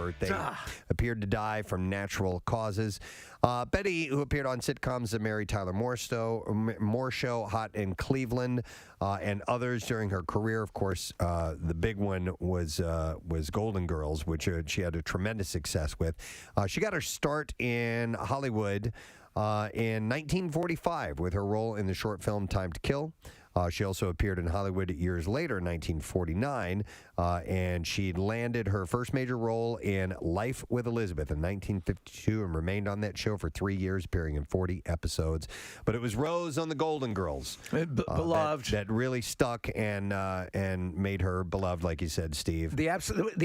birthday. Appeared to die from natural causes. Betty, who appeared on sitcoms The Mary Tyler Moore Show, Hot in Cleveland, and others during her career. Of course, the big one was Golden Girls, which she had a tremendous success with. She got her start in Hollywood in 1945 with her role in the short film Time to Kill. She also appeared in Hollywood years later in 1949, and she landed her first major role in Life with Elizabeth in 1952 and remained on that show for 3 years, appearing in 40 episodes. But it was Rose on the Golden Girls. Beloved. That really stuck and made her beloved, like you said, Steve. The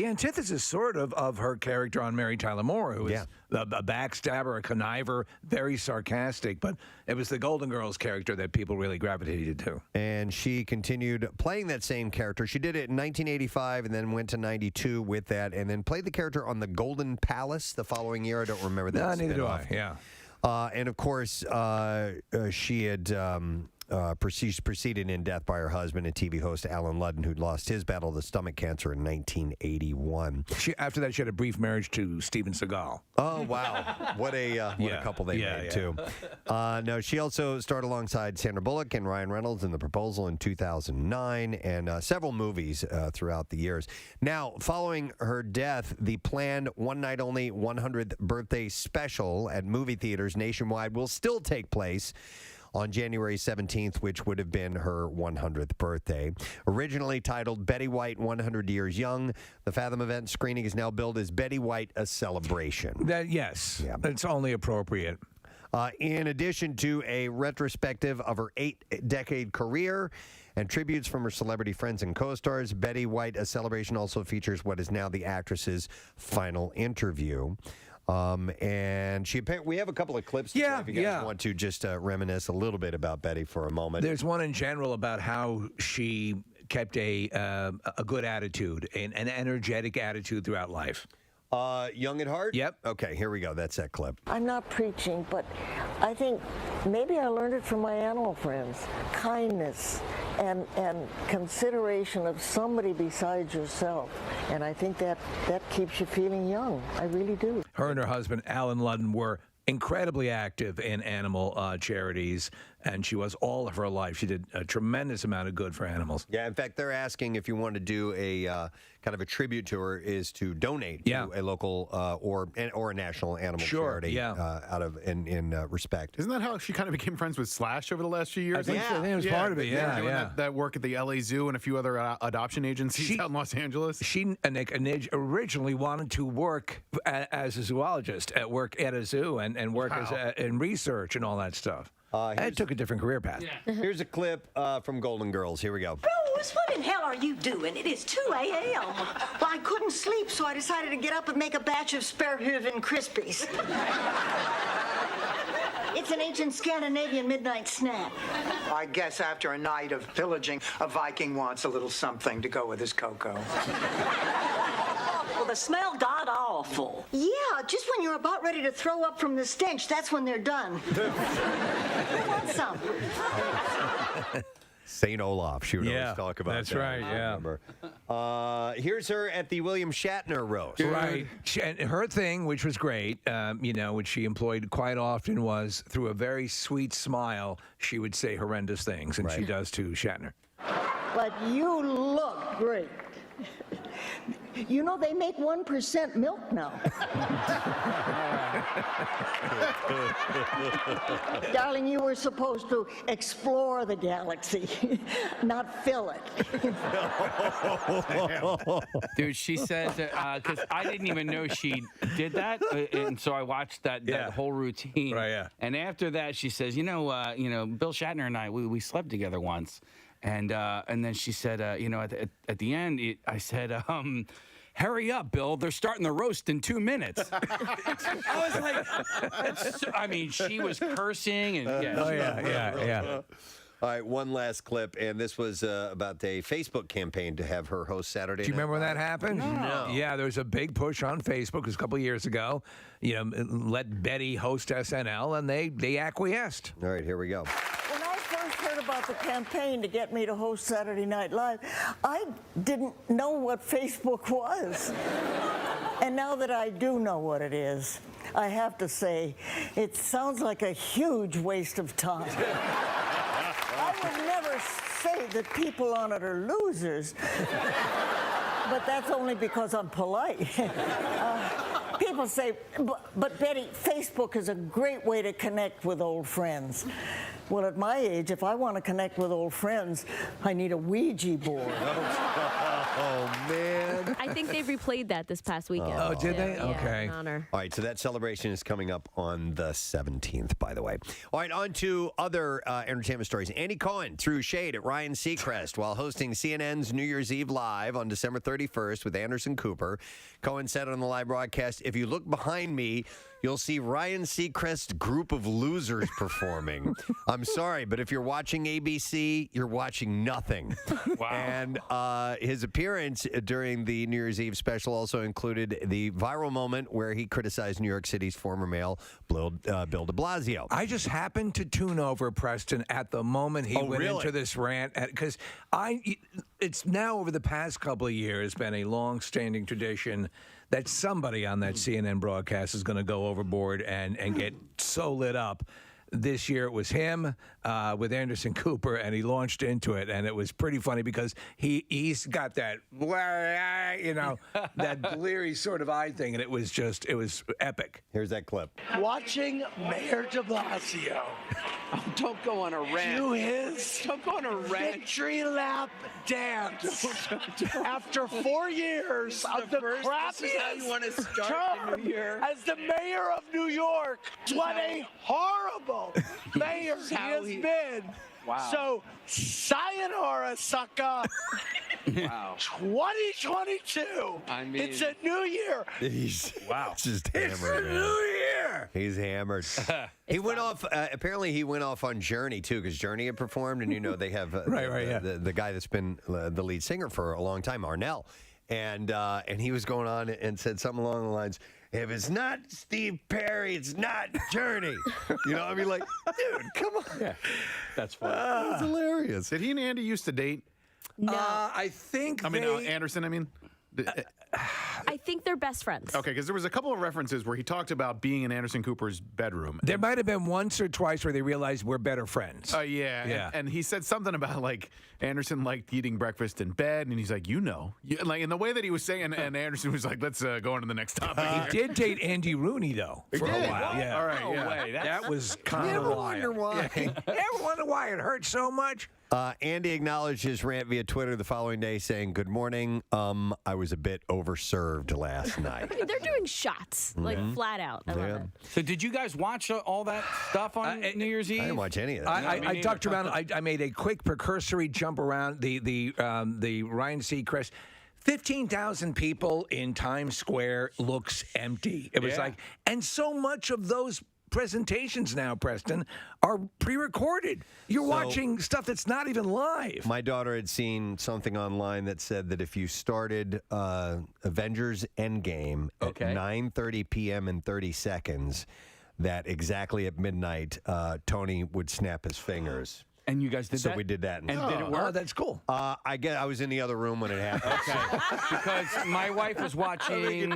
antithesis, sort of her character on Mary Tyler Moore, who was a backstabber, a conniver, very sarcastic. But it was the Golden Girls character that people really gravitated to. And she continued playing that same character. She did it in 1985 and then went to 92 with that, and then played the character on the Golden Palace the following year. I don't remember that. Neither do I, yeah. And of course, she had preceded in death by her husband and TV host Alan Ludden, who'd lost his battle to stomach cancer in 1981. After that, she had a brief marriage to Steven Seagal. Oh, wow. What a couple they made, too. No, she also starred alongside Sandra Bullock and Ryan Reynolds in The Proposal in 2009 and several movies throughout the years. Now, following her death, the planned one-night-only 100th birthday special at movie theaters nationwide will still take place on January 17th, which would have been her 100th birthday. Originally titled Betty White 100 Years Young, the Fathom event screening is now billed as Betty White, A Celebration. Yes, it's only appropriate. In addition to a retrospective of her 8-decade career and tributes from her celebrity friends and co-stars, Betty White, A Celebration also features what is now the actress's final interview. And we have a couple of clips if you guys want to just reminisce a little bit about Betty for a moment. There's one in general about how she kept a good attitude, an energetic attitude throughout life. Young at heart? Yep. Okay, here we go. That's that clip. I'm not preaching, but I think maybe I learned it from my animal friends. Kindness and consideration of somebody besides yourself. And I think that keeps you feeling young. I really do. Her and her husband, Alan Ludden, were incredibly active in animal charities, and she was all of her life. She did a tremendous amount of good for animals. Yeah, in fact, they're asking if you want to do a kind of a tribute to her is to donate to a local or a national animal charity out of in respect. Isn't that how she kind of became friends with Slash over the last few years? I think it was part of it, That work at the LA Zoo and a few other adoption agencies out in Los Angeles. She originally wanted to work as a zoologist, work at a zoo and work in research and all that stuff. It took a different career path. Yeah. Here's a clip from Golden Girls. Here we go. Rose, what in hell are you doing? It is 2 a.m. Well, I couldn't sleep, so I decided to get up and make a batch of Sparehöven Krispies. It's an ancient Scandinavian midnight snack. I guess after a night of pillaging, a Viking wants a little something to go with his cocoa. Well, the smell god awful. Yeah, just when you're about ready to throw up from the stench, that's when they're done. Who wants some? St. Olaf. She would always talk about that's that. Right, I remember. Here's her at the William Shatner roast. Right. And her thing, which was great, which she employed quite often, was through a very sweet smile, she would say horrendous things, and she does to Shatner. But you look great. You know, they make 1% milk now. Darling, you were supposed to explore the galaxy, not fill it. Dude, she says, because I didn't even know she did that, and so I watched that whole routine. Right, yeah. And after that, she says, Bill Shatner and I, we slept together once. And then she said, at the end, I said, hurry up, Bill. They're starting the roast in 2 minutes. I was like, she was cursing. And yeah. All right, one last clip, and this was about a Facebook campaign to have her host Saturday Night. Do you remember when that happened? No. Yeah, there was a big push on Facebook. It was a couple of years ago. Let Betty host SNL, and they acquiesced. All right, here we go. When I first heard about the campaign to get me to host Saturday Night Live, I didn't know what Facebook was. And now that I do know what it is, I have to say, it sounds like a huge waste of time. I would never say that people on it are losers, but that's only because I'm polite. People say, but Betty, Facebook is a great way to connect with old friends. Well, at my age, if I want to connect with old friends, I need a Ouija board. Oh, man. I think they've replayed that this past weekend. Oh, did they? Yeah, Okay. in honor. All right, so that celebration is coming up on the 17th, by the way. All right, on to other entertainment stories. Andy Cohen threw shade at Ryan Seacrest while hosting CNN's New Year's Eve Live on December 31st with Anderson Cooper. Cohen said on the live broadcast, "If you look behind me, you'll see Ryan Seacrest's group of losers performing. I'm sorry, but if you're watching ABC, you're watching nothing." Wow. And his appearance during the New Year's Eve special also included the viral moment where he criticized New York City's former mayor, Bill de Blasio. I just happened to tune over Preston at the moment he went really? into this rant because it's now over the past couple of years been a long-standing tradition that somebody on that CNN broadcast is going to go overboard and get so lit up. This year it was him with Anderson Cooper, and he launched into it, and it was pretty funny because he's got that, that bleary sort of eye thing, and it was epic. Here's that clip. Watching Mayor de Blasio Don't go on a rant. do his Don't go on a rant. victory lap dance after 4 years of the This is how you want to crappiest start the term new year. as the mayor of New York. What a horrible mayor he how has he- been. Wow. So, sayonara, sucker. Wow. 2022. I mean- it's a new year. He's just It's hammered, a man. new year. He's hammered. He went off. Apparently, he went off on Journey too, because Journey had performed, and they have the guy that's been the lead singer for a long time, Arnell, and he was going on and said something along the lines, "If it's not Steve Perry, it's not Journey." I mean, like, dude, come on. Yeah, that's funny. That's hilarious. Did he and Andy used to date? No, I think Anderson, I mean. I think they're best friends. Okay, because there was a couple of references where he talked about being in Anderson Cooper's bedroom. there might have been once or twice where they realized we're better friends. Yeah. Yeah. And he said something about, like, Anderson liked eating breakfast in bed, and he's like, like, in the way that he was saying, and Anderson was like, let's go on to the next topic. He did date Andy Rooney, though, for a did? while. Yeah. All right, No yeah. way. That was kind You of ever wild. wonder why? You ever wonder why it hurt so much? Andy acknowledged his rant via Twitter the following day, saying, "Good morning. I was a bit overserved last night." I mean, they're doing shots, like flat out. I love it. So did you guys watch all that stuff on New Year's Eve? I didn't watch any of that. I ducked around. I made a quick precursory jump around the Ryan Seacrest. 15,000 people in Times Square looks empty. It was like, and so much of those presentations now, Preston, are pre-recorded. You're watching stuff that's not even live. My daughter had seen something online that said that if you started Avengers Endgame at 9:30 p.m. and 30 seconds, that exactly at midnight, Tony would snap his fingers. And you guys did that? So we did that. And did it work? Oh, that's cool. I was in the other room when it happened. Okay, because my wife was watching.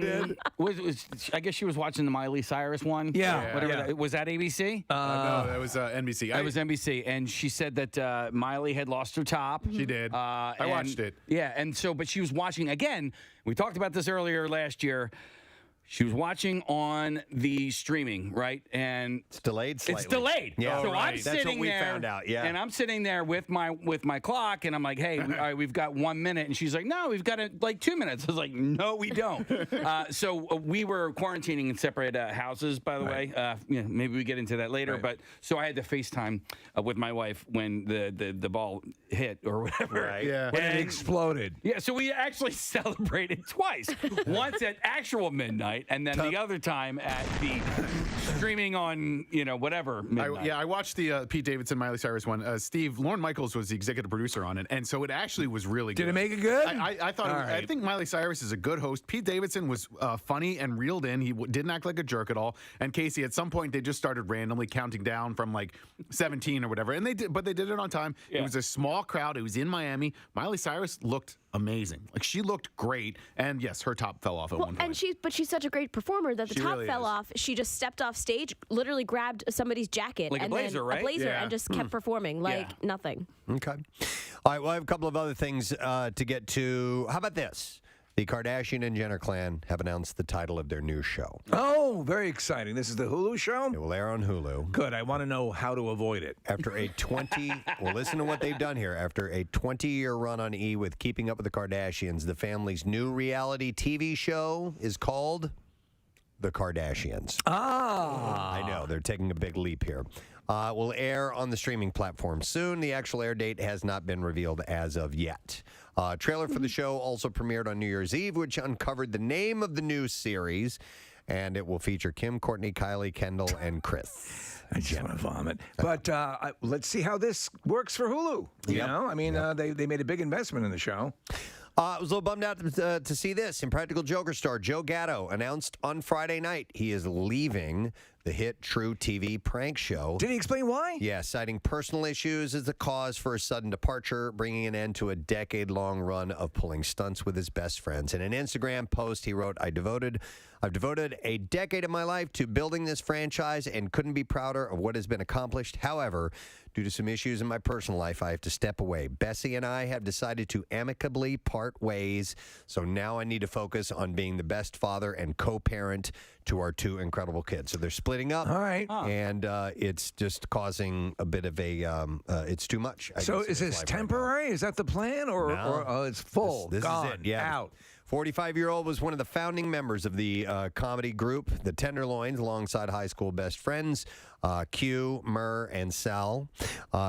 I guess she was watching the Miley Cyrus one. Yeah. Whatever. Yeah. Was that ABC? No, that was NBC. It was NBC, and she said that Miley had lost her top. She did. I watched it. Yeah, but she was watching again. We talked about this earlier last year. She was watching on the streaming, right? And It's delayed slightly. it's delayed. Yeah. So right. I'm That's what sitting we there, found out, yeah. And I'm sitting there with my clock, and I'm like, "Hey, all right, we've got 1 minute." And she's like, "No, we've got like 2 minutes." I was like, "No, we don't." So we were quarantining in separate houses, by the way. Maybe we get into that later. Right. But so I had to FaceTime with my wife when the ball hit or whatever. Right. Yeah. When it exploded. Yeah, so we actually celebrated twice. Once at actual midnight. midnight, and then the other time at the streaming on, whatever, midnight. I watched the Pete Davidson, Miley Cyrus one. Lorne Michaels was the executive producer on it, and so it actually was really good. Did it make it good? I thought. I think Miley Cyrus is a good host. Pete Davidson was funny and reeled in. He didn't act like a jerk at all. And Casey, at some point, they just started randomly counting down from like 17 or whatever, and they did it on time. Yeah. It was a small crowd. It was in Miami. Miley Cyrus looked amazing. Like, she looked great, and yes, her top fell off at one point. And she's such a great performer that the She top really fell is. off. She just stepped off stage, literally grabbed somebody's jacket Like a and blazer, then right? a blazer, Yeah. and just kept performing like nothing. Okay. All right. Well, I have a couple of other things to get to. How about this? The Kardashian and Jenner clan have announced the title of their new show. Oh, very exciting. This is the Hulu show? It will air on Hulu. Good. I want to know how to avoid it. After a 20, well, listen to what they've done here. After a 20-year run on E! With Keeping Up with the Kardashians, the family's new reality TV show is called The Kardashians. I know. They're taking a big leap here. Will air on the streaming platform soon. The actual air date has not been revealed as of yet. Trailer for the show also premiered on New Year's Eve, which uncovered the name of the new series, and it will feature Kim, Courtney, Kylie, Kendall, and Chris. I just want to vomit. But let's see how this works for Hulu. You know? I mean, they made a big investment in the show. I was a little bummed out to see this. Impractical Jokers star Joe Gatto announced on Friday night he is leaving the hit True TV prank show. Did he explain why? Yeah, citing personal issues as the cause for his sudden departure, bringing an end to a decade-long run of pulling stunts with his best friends. In an Instagram post, he wrote, I've devoted a decade of my life to building this franchise and couldn't be prouder of what has been accomplished. However, due to some issues in my personal life, I have to step away. Bessie and I have decided to amicably part ways, so now I need to focus on being the best father and co-parent to our two incredible kids. So they're splitting up. All right. And it's just causing a bit of a, it's too much. I So guess, is in this his life right now. temporary? Is that the plan? Or it's full, This gone, is it, yeah. out? 45-year-old was one of the founding members of the comedy group, the Tenderloins, alongside high school best friends, Q, Murr, and Sal.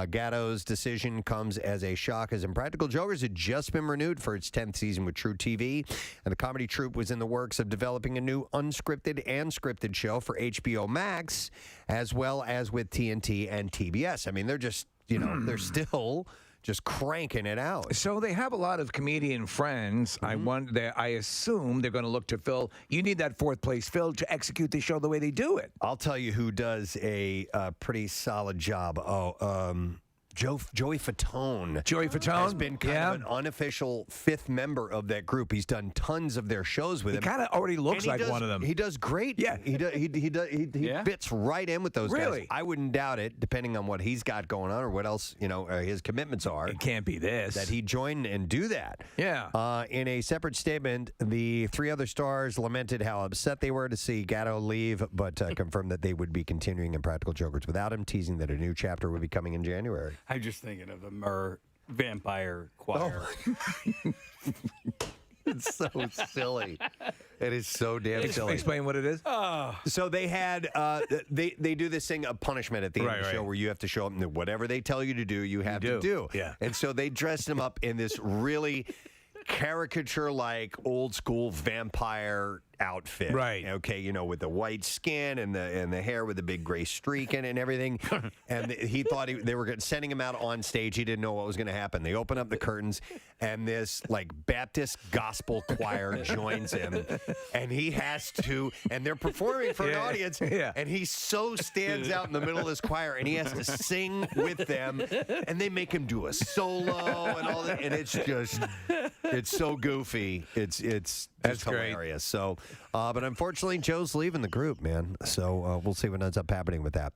Gatto's decision comes as a shock, as Impractical Jokers had just been renewed for its 10th season with True TV, and the comedy troupe was in the works of developing a new unscripted and scripted show for HBO Max, as well as with TNT and TBS. I mean, they're just, they're still just cranking it out. So they have a lot of comedian friends. I assume they're going to look to Phil. You need that fourth place Phil to execute the show the way they do it. I'll tell you who does a pretty solid job. Joey Fatone. Joey Fatone has been kind of an unofficial fifth member of that group. He's done tons of their shows with He him. kind of already looks like does, one of them. He does great. Yeah. He fits right in with those Really? guys. I wouldn't doubt it, depending on what he's got going on or what else his commitments are. It can't be this. That he joined and do that. Yeah. In a separate statement, the three other stars lamented how upset they were to see Gatto leave, but confirmed that they would be continuing Impractical Jokers without him, teasing that a new chapter would be coming in January. I'm just thinking of the Murr vampire choir. It's so silly. It is so damn silly. Explain what it is. So they had they do this thing of punishment at the end of the show where you have to show up and whatever they tell you to do, you have to do. Yeah. And so they dressed him up in this really caricature-like old school vampire outfit. Right. Okay, with the white skin and the hair with the big gray streak in it and everything. And he thought they were sending him out on stage. He didn't know what was going to happen. They open up the curtains, and this Baptist gospel choir joins him, and he has to. And they're performing for an audience. Yeah. And he so stands out in the middle of this choir, and he has to sing with them. And they make him do a solo and all that. And it's so goofy. It's That's great. hilarious. So, but unfortunately, Joe's leaving the group, man. So we'll see what ends up happening with that.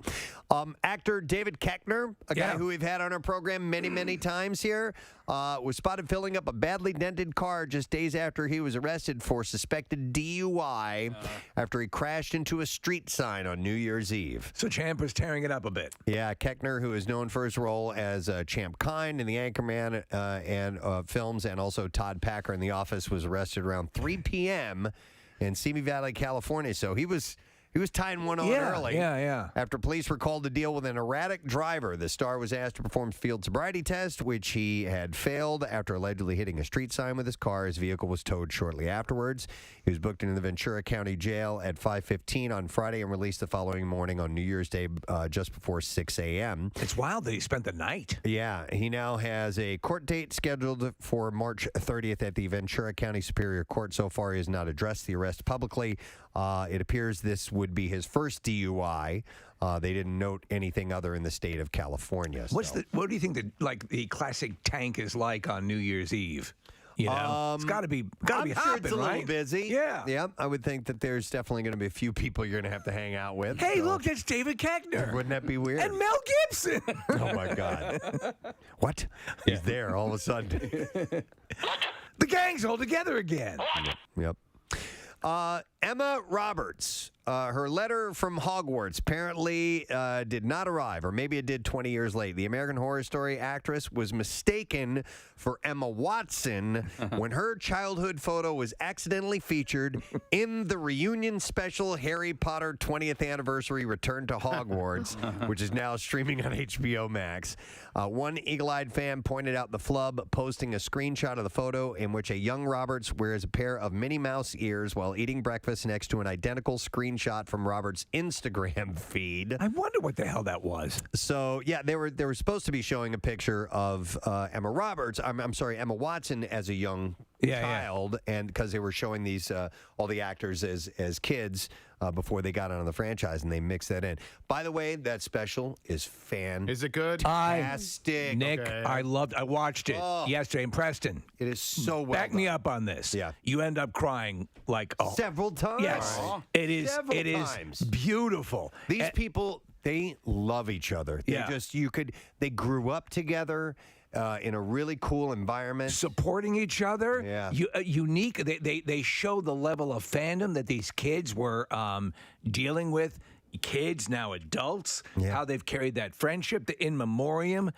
Actor David Koechner, a guy who we've had on our program many, many times here, was spotted filling up a badly dented car just days after he was arrested for suspected DUI after he crashed into a street sign on New Year's Eve. So Champ was tearing it up a bit. Yeah, Koechner, who is known for his role as Champ Kind in The Anchorman and films, and also Todd Packer in The Office, was arrested around 3 p.m. in Simi Valley, California. So he was He was tying one on Yeah, early. yeah. After police were called to deal with an erratic driver, the star was asked to perform field sobriety test, which he had failed after allegedly hitting a street sign with his car. His vehicle was towed shortly afterwards. He was booked into the Ventura County Jail at 5:15 on Friday and released the following morning on New Year's Day just before 6 a.m. It's wild that he spent the night. Yeah, he now has a court date scheduled for March 30th at the Ventura County Superior Court. So far, he has not addressed the arrest publicly. It appears this would be his first DUI. They didn't note anything other in the state of California. What do you think the classic tank is like on New Year's Eve? You know, it's got to be I'm hopping, sure it's a little right? busy. Yeah. I would think that there's definitely going to be a few people you're going to have to hang out with. Hey, so- look, that's David Koechner. Wouldn't that be weird? And Mel Gibson. Oh, my God. What? He's there all of a sudden. The gang's all together again. Yep. Emma Roberts, her letter from Hogwarts apparently did not arrive, or maybe it did 20 years late. The American Horror Story actress was mistaken for Emma Watson when her childhood photo was accidentally featured in the reunion special Harry Potter 20th Anniversary Return to Hogwarts, which is now streaming on HBO Max. One eagle-eyed fan pointed out the flub, posting a screenshot of the photo in which a young Roberts wears a pair of Minnie Mouse ears while eating breakfast next to an identical screenshot from Roberts' Instagram feed. I wonder what the hell that was. So yeah, they were supposed to be showing a picture of Emma Roberts. I'm sorry, Emma Watson as a young child, and because they were showing these all the actors as kids before they got onto the franchise, and they mixed that in. By the way, that special is Is it good? fantastic. Nick, Okay. I watched it Oh. yesterday in Preston. It is so well Back me done. up on this. Yeah. You end up crying like Several times. Yes, it is. Several It is times. beautiful. These And- people, they love each other. They Yeah. they grew up together in a really cool environment. supporting each other. Yeah. Unique. They show the level of fandom that these kids were dealing with. Kids, now adults, how they've carried that friendship, the in memoriam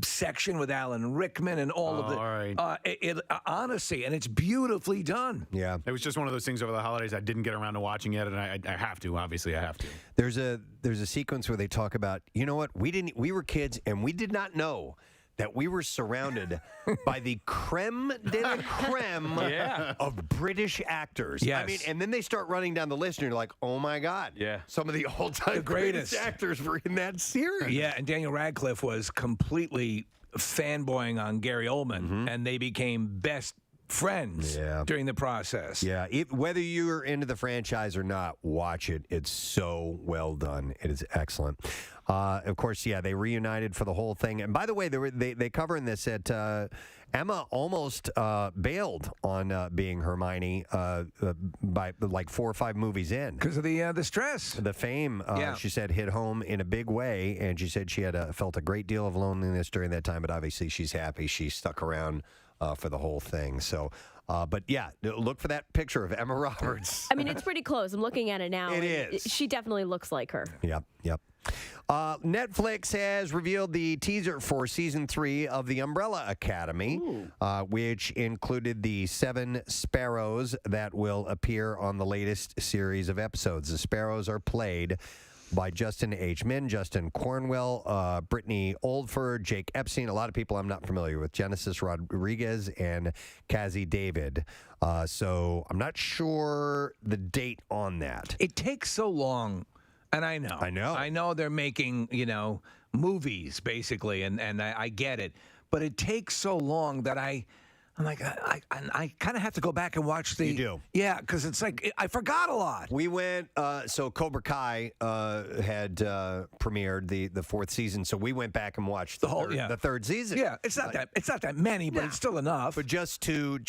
section with Alan Rickman and all of the all right. Honestly, and it's beautifully done. Yeah. It was just one of those things over the holidays I didn't get around to watching yet, and I have to. Obviously, I have to. There's a sequence where they talk about, you know what, we were kids and we did not know that we were surrounded by the creme de la creme of British actors. I Yes. mean, and then they start running down the list, and you're like, oh my God. Yeah. Some of the all-time greatest greatest. actors were in that series. Yeah, and Daniel Radcliffe was completely fanboying on Gary Oldman, and they became best friends during the process. Yeah, whether you're into the franchise or not, watch it. It's so well done. It is excellent. Of course, they reunited for the whole thing. And by the way, they cover in this that Emma almost bailed on being Hermione by like 4 or 5 movies in. Because of the stress. The fame, she said, hit home in a big way. And she said she had felt a great deal of loneliness during that time. But obviously, she's happy she stuck around for the whole thing. So, but yeah, look for that picture of Emma Roberts. I mean, it's pretty close. I'm looking at it now. It and is. She definitely looks like her. Yep. Netflix has revealed the teaser for season 3 of The Umbrella Academy, which included the 7 sparrows that will appear on the latest series of episodes. The sparrows are played by Justin H. Min, Justin Cornwell, Brittany Oldford, Jake Epstein, a lot of people I'm not familiar with, Genesis Rodriguez, and Kazi David. So I'm not sure the date on that. It takes so long, and I know they're making, movies, basically, and I get it. But it takes so long that I'm like, I kind of have to go back and watch the... You do? Yeah, because it's like, I forgot a lot. We went, so Cobra Kai had premiered the 4th season, so we went back and watched the third season. Yeah, it's not that many, but it's still enough. But just to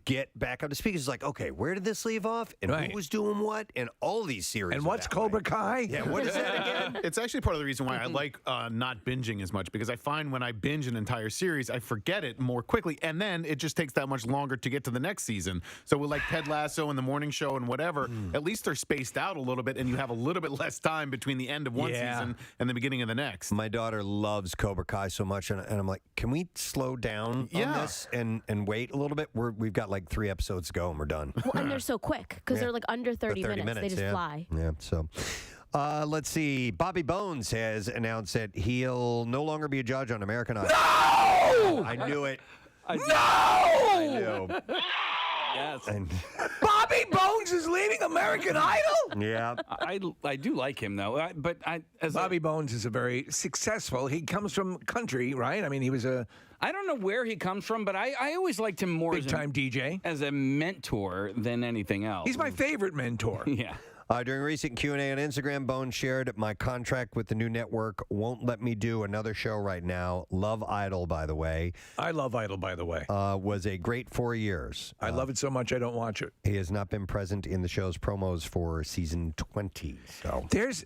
get back up to speed, it's like, okay, where did this leave off? And who was doing what? And all these series. And what's Cobra Kai? Yeah, what is that again? It's actually part of the reason why I like not binging as much, because I find when I binge an entire series, I forget it more quickly, and then it just takes that much longer to get to the next season. So with like Ted Lasso and the morning show and whatever, at least they're spaced out a little bit, and you have a little bit less time between the end of one season and the beginning of the next. My daughter loves Cobra Kai so much, and I'm like, can we slow down on this and wait a little bit? We've got like 3 episodes to go, and we're done. Well, and they're so quick because they're like under 30 minutes. They just fly. Yeah, so... let's see. Bobby Bones has announced that he'll no longer be a judge on American Idol. No! I knew it. No! I knew. Yes. Bobby Bones is leaving American Idol? Yeah. I do like him, though. Bobby Bones is a very successful. He comes from country, right? I mean, he was a... I don't know where he comes from, but I always liked him more big-time DJ. As a mentor than anything else. He's my favorite mentor. Yeah. During recent Q&A on Instagram, Bones shared, my contract with the new network won't let me do another show right now. Love Idol, by the way. I love Idol, by the way. Was a great 4 years. I love it so much I don't watch it. He has not been present in the show's promos for season 20. So There's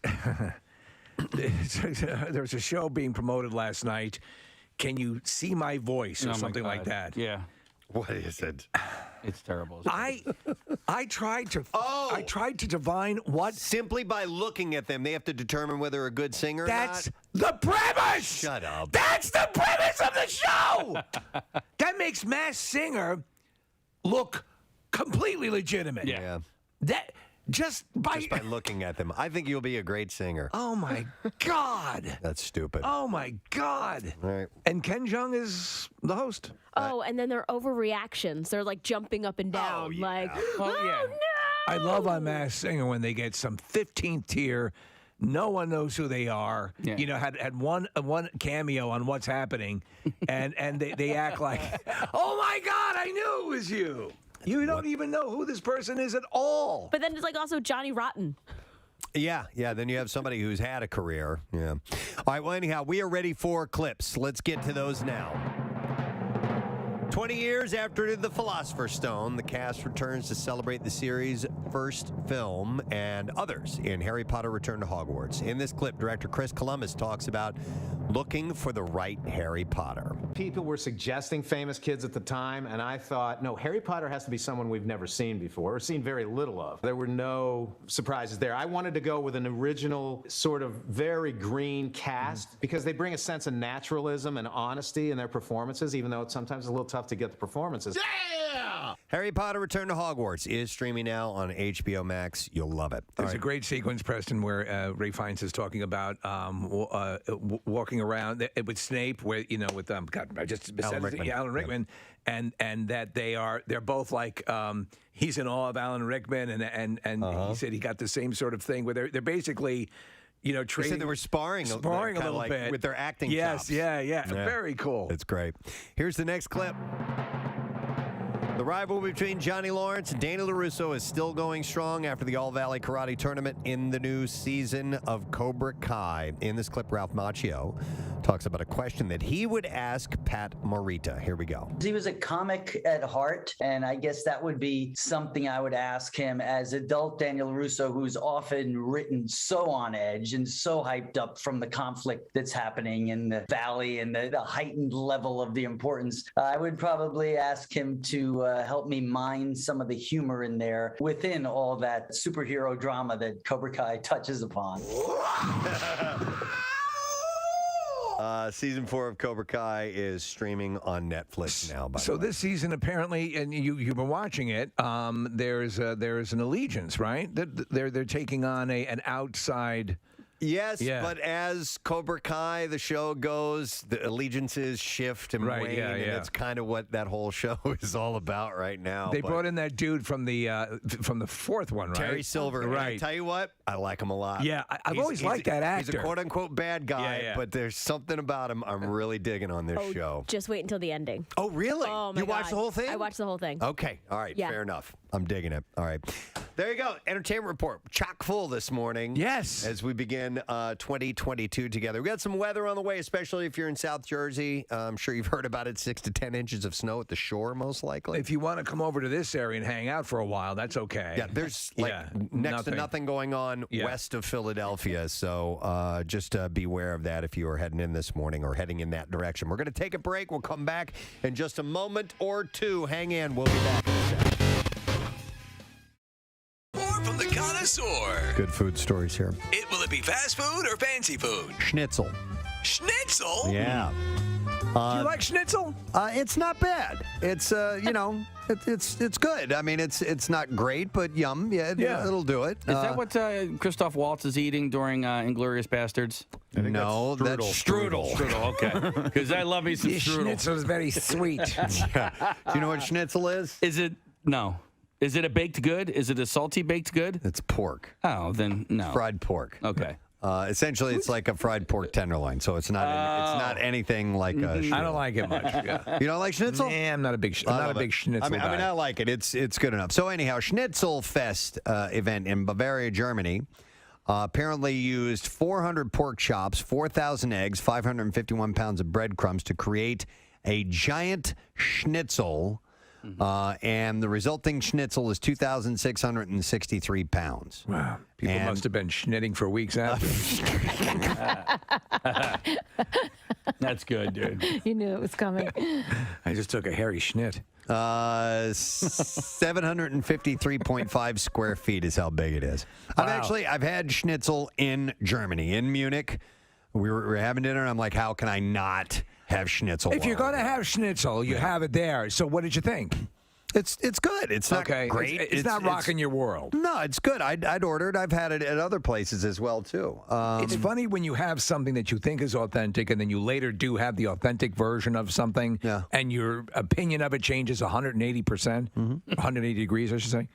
a show being promoted last night. Can you see my voice or something like that? Yeah. What is it? It's terrible. I tried to divine what. Simply by looking at them, they have to determine whether a good singer or That's not? the premise! Shut up. That's the premise of the show! That makes Masked Singer look completely legitimate. Yeah. That just by looking at them. I think you'll be a great singer. Oh my God. That's stupid. Oh my God. All right. And Ken Jeong is the host. Oh, and then their overreactions. They're like jumping up and down. Like, oh, no! I love on Masked Singer when they get some 15th tier. No one knows who they are. Yeah. You know, had one cameo on What's Happening, and they act like, oh my God, I knew it was you. You don't even know who this person is at all. But then it's like also Johnny Rotten. Yeah. Then you have somebody who's had a career. Yeah. All right. Well, anyhow, we are ready for clips. Let's get to those now. 20 years after The Philosopher's Stone, the cast returns to celebrate the series' first film and others in Harry Potter Return to Hogwarts. In this clip, director Chris Columbus talks about looking for the right Harry Potter. People were suggesting famous kids at the time, and I thought, no, Harry Potter has to be someone we've never seen before or seen very little of. There were no surprises there. I wanted to go with an original, sort of very green cast because they bring a sense of naturalism and honesty in their performances, even though it's sometimes a little tough to get the performances. Yeah! Harry Potter Return to Hogwarts is streaming now on HBO Max. You'll love it. There's a great sequence, Preston, where Ray Fiennes is talking about walking around with Snape, where with God, I just Alan Rickman. Alan Rickman, and that they're both like he's in awe of Alan Rickman, and he said he got the same sort of thing where they're basically. Trading. They said they were sparring a little like bit with their acting chops. Yeah. Very cool. It's great. Here's the next clip. The rivalry between Johnny Lawrence and Danny LaRusso is still going strong after the All-Valley Karate Tournament in the new season of Cobra Kai. In this clip, Ralph Macchio talks about a question that he would ask Pat Morita. Here we go. He was a comic at heart, and I guess that would be something I would ask him as adult Daniel LaRusso, who's often written so on edge and so hyped up from the conflict that's happening in the valley and the heightened level of the importance. I would probably ask him to help me mine some of the humor in there within all that superhero drama that Cobra Kai touches upon. Season 4 of Cobra Kai is streaming on Netflix now. So this season, apparently, and you've been watching it. There's an allegiance, right? They're taking on an outside. Yes, but as Cobra Kai, the show goes, the allegiances shift and wane, and it's kind of what that whole show is all about right now. They brought in that dude from the fourth one, right? Terry Silver. Right. And I tell you what, I like him a lot. Yeah, I've always liked that actor. He's a quote-unquote bad guy, but there's something about him I'm really digging on this show. Just wait until the ending. Oh, really? Oh, my You watched God. the whole thing? I watched the whole thing. Okay. All right. Yeah. Fair enough. I'm digging it. All right. There you go. Entertainment report. Chock full this morning. Yes. As we begin 2022 together. We got some weather on the way, especially if you're in South Jersey. I'm sure you've heard about it. 6 to 10 inches of snow at the shore, most likely. If you want to come over to this area and hang out for a while, that's okay. Yeah, there's next to nothing going on west of Philadelphia. So just beware of that if you are heading in this morning or heading in that direction. We're going to take a break. We'll come back in just a moment or two. Hang in. We'll be back in a second. More from the connoisseur. Good food stories here. Will it be fast food or fancy food? Schnitzel. Schnitzel? Yeah. Do you like schnitzel? It's not bad. It's it's good. I mean, it's not great, but yum. Yeah, it'll do it. Is that what Christoph Waltz is eating during Inglourious Bastards? No, that's strudel. Strudel, okay. Because I love me some strudel. Schnitzel is very sweet. Yeah. Do you know what schnitzel is? No. Is it a baked good? Is it a salty baked good? It's pork. Oh, then no. Fried pork. Okay. Essentially, it's like a fried pork tenderloin, so it's not anything like a I don't like it much. Yeah. You don't like schnitzel? Nah, I'm not a big schnitzel I mean, guy. I like it. It's good enough. So anyhow, Schnitzel Fest event in Bavaria, Germany. Apparently used 400 pork chops, 4,000 eggs, 551 pounds of breadcrumbs to create a giant schnitzel. And the resulting schnitzel is 2,663 pounds. Wow. People must have been schnitting for weeks after. That's good, dude. You knew it was coming. I just took a hairy schnit. 753.5 square feet is how big it is. I've had schnitzel in Germany, in Munich. We were having dinner, and I'm like, how can I not have schnitzel? If you're going to have schnitzel, you have it there. So what did you think? It's good. It's not great. It's not rocking your world. No, it's good. I'd order it. I've had it at other places as well, too. It's funny when you have something that you think is authentic and then you later do have the authentic version of something and your opinion of it changes 180%, 180 degrees, I should say.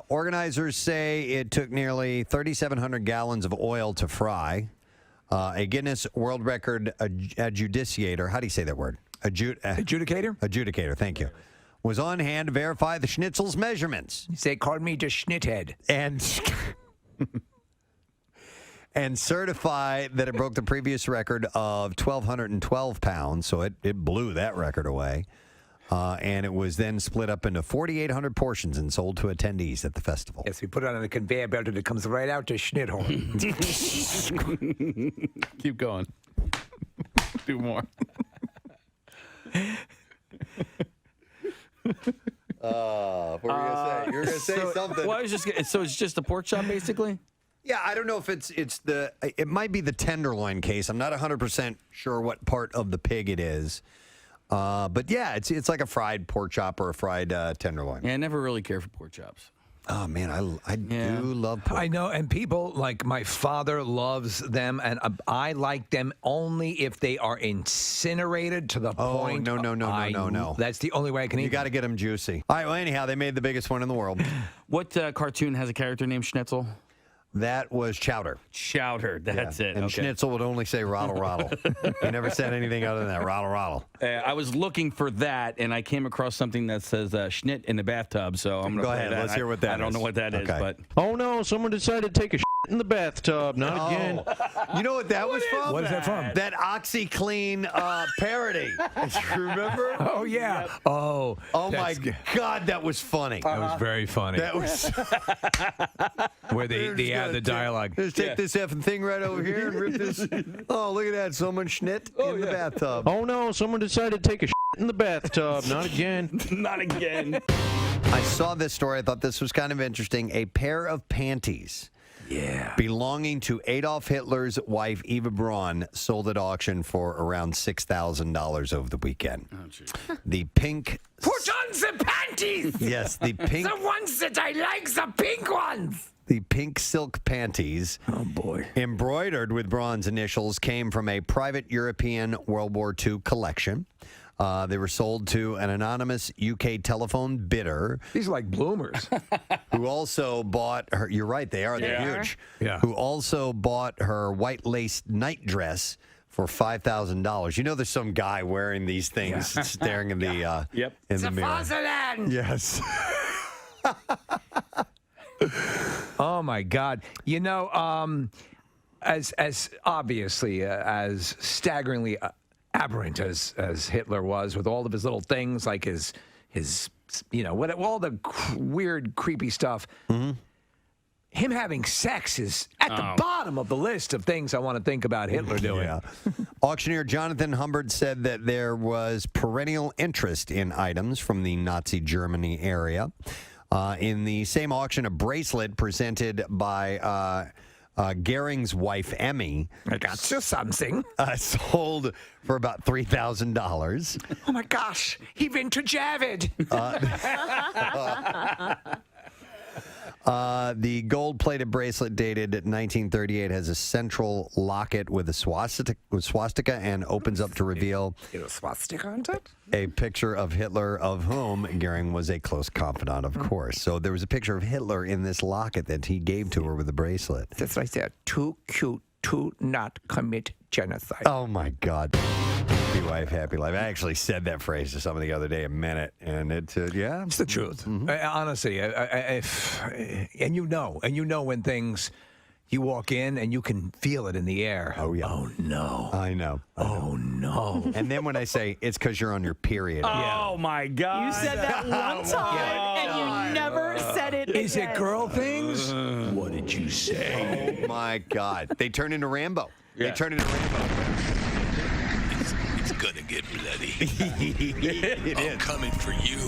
Organizers say it took nearly 3,700 gallons of oil to fry. A Guinness World Record adjudicator, how do you say that word? Adjudicator? Adjudicator, thank you. Was on hand to verify the schnitzel's measurements. They called me the schnithead. And certify that it broke the previous record of 1,212 pounds, so it blew that record away. And it was then split up into 4,800 portions and sold to attendees at the festival. Yes, we put it on a conveyor belt and it comes right out to Schnitthorn. Keep going. Do more. What were you going to say? You were going to say something. Well, so it's just a pork chop, basically? Yeah, I don't know if it might be the tenderloin case. I'm not 100% sure what part of the pig it is. But yeah, it's like a fried pork chop or a fried tenderloin. Yeah, I never really cared for pork chops. Oh, man, I do love pork. I know, and people, like my father loves them, and I like them only if they are incinerated to the point. No. That's the only way I can eat You got to get them juicy. All right, well, anyhow, they made the biggest one in the world. What cartoon has a character named Schnitzel? That was Chowder. Chowder, that's it. And okay. Schnitzel would only say rattle, rattle. He never said anything other than that, rattle, rattle. I was looking for that, and I came across something that says schnit in the bathtub, so I'm going to Go play ahead, that. let's hear what that I don't is. know what that is, Okay. but... Oh, no, someone decided to take a shit in the bathtub. Not again. You know what that was from? What is that from? That OxyClean parody. You remember? Oh, yeah. Yep. Oh, my God, that was funny. That was very funny. That was where they add the dialogue. Just take this effing thing right over here and rip this. Oh, look at that. Someone schnit in the bathtub. Oh, no, someone decided to take a shit in the bathtub. Not again. Not again. I saw this story. I thought this was kind of interesting. A pair of panties belonging to Adolf Hitler's wife, Eva Braun, sold at auction for around $6,000 over the weekend. Oh, geez. The pink... Put on the panties! Yes, the pink... The ones that I like, the pink ones! The pink silk panties, embroidered with Braun's initials, came from a private European World War II collection. They were sold to an anonymous UK telephone bidder. These are like bloomers. Who also bought her, you're right, they are, they're huge. Yeah. Who also bought her white lace night dress for $5,000. You know there's some guy wearing these things staring in the, in the mirror. Fatherland! Yes. Oh my God! You know, as obviously as staggeringly aberrant as Hitler was with all of his little things like his all the weird, creepy stuff. Mm-hmm. Him having sex is at the bottom of the list of things I want to think about Hitler doing. Yeah. Auctioneer Jonathan Humbert said that there was perennial interest in items from the Nazi Germany area. In the same auction, a bracelet presented by Goering's wife, Emmy. I got you something. Sold for about $3,000. Oh my gosh, he vintage Javid. The gold-plated bracelet dated 1938 has a central locket with a swastika and opens up to reveal a swastika on it? A picture of Hitler, of whom Goering was a close confidant, of course. So there was a picture of Hitler in this locket that he gave to her with the bracelet. That's right there. Too cute to not commit genocide. Oh, my God. Happy wife, happy life. I actually said that phrase to somebody the other day, a minute, and it's the truth. Mm-hmm. Honestly, and you know when things, you walk in and you can feel it in the air. Oh, yeah. Oh, no. I know. Oh, no. And then when I say it's because you're on your period. Oh, my God. You said that one time, and you never said it again. Is it girl things? What did you say? Oh, my God. They turn into Rambo. Yeah. They turn into Rambo. It's gonna get bloody. I'm coming for you.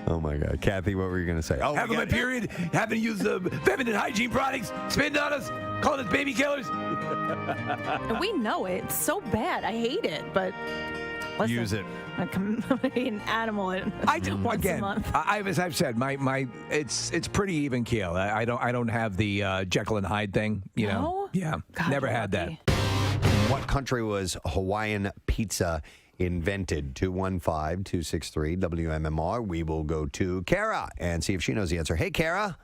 Oh, my God. Kathy, what were you going to say? Oh, having my period, having to use the feminine hygiene products, spitting on us, calling us baby killers. And we know it. It's so bad. I hate it, but listen, use it. I'm an animal. I do again. As I've said, my it's pretty even keel. I don't have the Jekyll and Hyde thing. You know, yeah, God, never had that. What country was Hawaiian pizza invented? 215-263 WMMR. We will go to Kara and see if she knows the answer. Hey, Kara.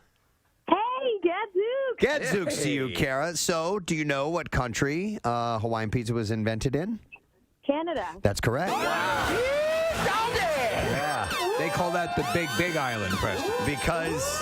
Hey, Gadzooks. Gadzooks to you, Kara. So, do you know what country Hawaiian pizza was invented in? Canada. That's correct. Yeah. They call that the Big Island, Preston. Because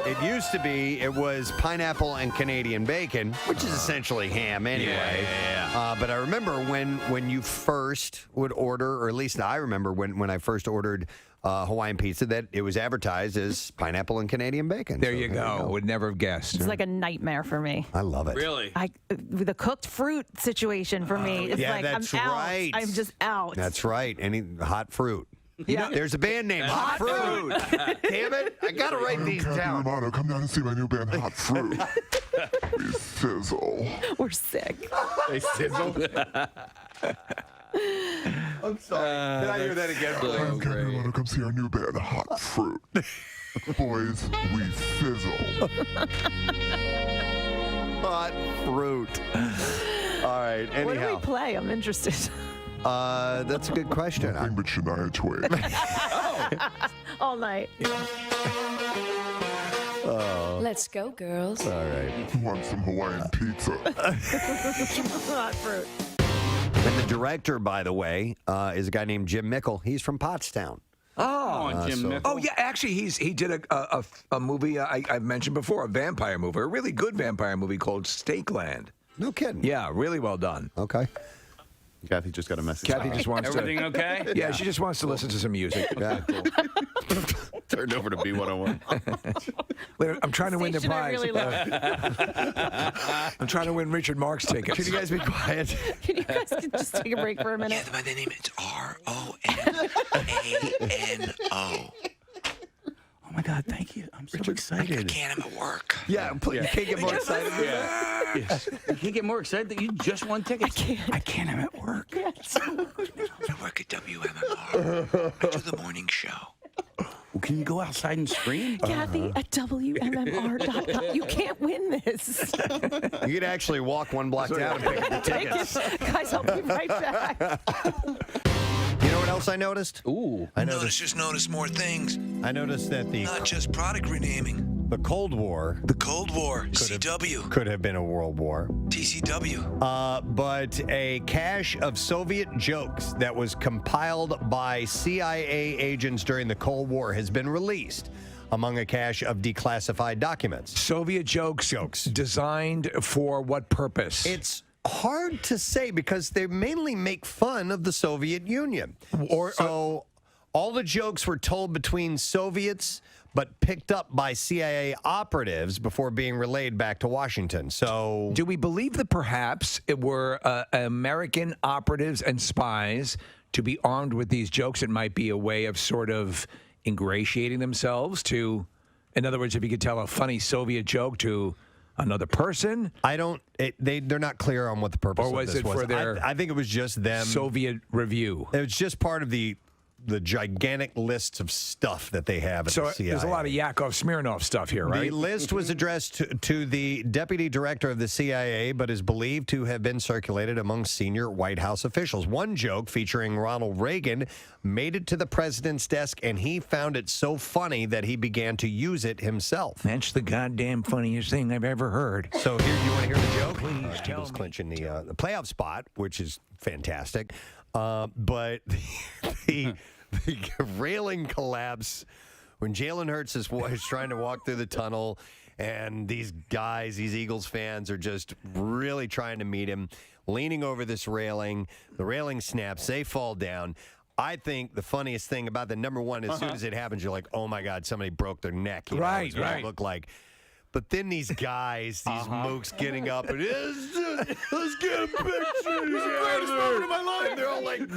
it used to be, it was pineapple and Canadian bacon, which is essentially ham anyway. Yeah. But I remember when you first would order, or at least I remember when I first ordered Hawaiian pizza, that it was advertised as pineapple and Canadian bacon. There you go. Would never have guessed. It's like a nightmare for me. I love it. Really? The cooked fruit situation for me. It's yeah, like that's I'm out. right. I'm just out. That's right. Any hot fruit. Yeah. There's a band name, Hot Fruit. Damn it. I got to write these down. Romano, come down and see my new band, Hot Fruit. We sizzle. We're sick. They sizzle? I'm sorry. Did I hear that again? Come Romano, come see our new band, Hot Fruit. Boys, we sizzle. Hot Fruit. All right. Anyhow. What do we play? I'm interested. That's a good question. Nothing but Shania Twain. All night. Let's go, girls. All right. Who wants some Hawaiian pizza? Hot fruit. And the director, by the way, is a guy named Jim Mickle. He's from Pottstown. Jim Mickle. Oh yeah, actually, he did a movie I've mentioned before, a vampire movie, a really good vampire movie called Stakeland. No kidding. Yeah, really well done. Okay. Kathy just got a message. Kathy just wants Everything okay? Yeah, she just wants to listen to some music. Yeah. Turned over to B101. Wait, I'm trying to win the Station I prize. really I'm trying to win Richard Marx tickets. Can you guys be quiet? Can you guys just take a break for a minute? Yeah, the name it's RONANO. Oh my God, thank you. I'm so excited. I can't. I'm at work. Yeah, you can't get more excited. You can't get more excited that you just won tickets. I can't. I'm at work. I work at WMMR. I do the morning show. Well, can you go outside and scream? Kathy at WMMR.com. You can't win this. You could actually walk one block down and pick up the tickets. Guys, I'll be right back. You know what else I noticed? Ooh. I noticed. Just notice more things. I noticed that Not just product renaming. the Cold War The Cold War. CW. could have been a world war. TCW. But a cache of Soviet jokes that was compiled by CIA agents during the Cold War has been released. among a cache of declassified documents. Soviet jokes designed for what purpose? It's hard to say because they mainly make fun of the Soviet Union. All the jokes were told between Soviets, but picked up by CIA operatives before being relayed back to Washington. So, do we believe that perhaps it were American operatives and spies to be armed with these jokes? It might be a way of sort of ingratiating themselves to, in other words, if you could tell a funny Soviet joke to another person. They're not clear on what the purpose or was of this it for their I think it was just them. Soviet review. It was just part of the gigantic lists of stuff that they have at the CIA. There's a lot of Yakov Smirnoff stuff here, right? The list was addressed to the deputy director of the CIA, but is believed to have been circulated among senior White House officials. One joke featuring Ronald Reagan made it to the president's desk, and he found it so funny that he began to use it himself. That's the goddamn funniest thing I've ever heard. So here, you want to hear the joke? Please tell me. Clinching the playoff spot, which is fantastic. But the railing collapse when Jalen Hurts is trying to walk through the tunnel, and these guys, these Eagles fans, are just really trying to meet him, leaning over this railing. The railing snaps. They fall down. I think the funniest thing about the number one, as soon as it happens, you're like, oh, my God, somebody broke their neck. You know, Right. It looked like. But then these guys, these mooks getting up and let's get a picture together. And they're all like,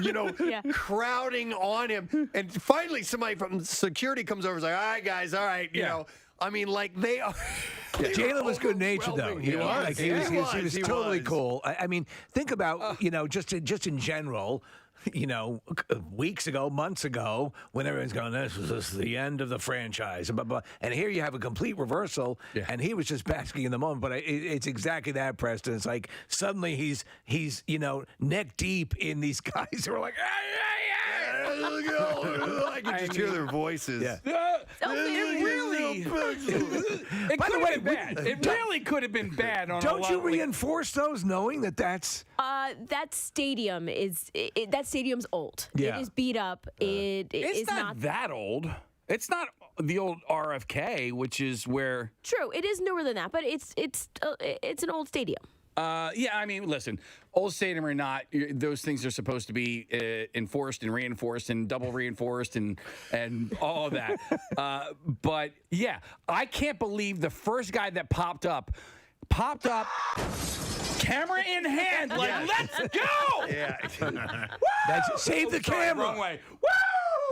crowding on him. And finally, somebody from security comes over and is like, all right, guys, all right, you know. I mean, like, they are. Jalen was good natured, though. He was totally cool. I mean, think about, just in general. Weeks ago, months ago, when everyone's going, this is the end of the franchise. And here you have a complete reversal, and he was just basking in the moment. But it's exactly that, Preston. It's like suddenly he's neck deep in these guys who are like, I can just hear their voices. By the way, it really could have been bad. Don't you reinforce those, knowing that that's that stadium that stadium's old. Yeah. It is beat up. It's not that old. It's not the old RFK, which is where. True, it is newer than that, but it's an old stadium. I mean, listen, old stadium or not, those things are supposed to be enforced and reinforced and double reinforced and all of that. But yeah, I can't believe the first guy that popped up, camera in hand, like, let's go! Yeah. Save the camera. Wrong way.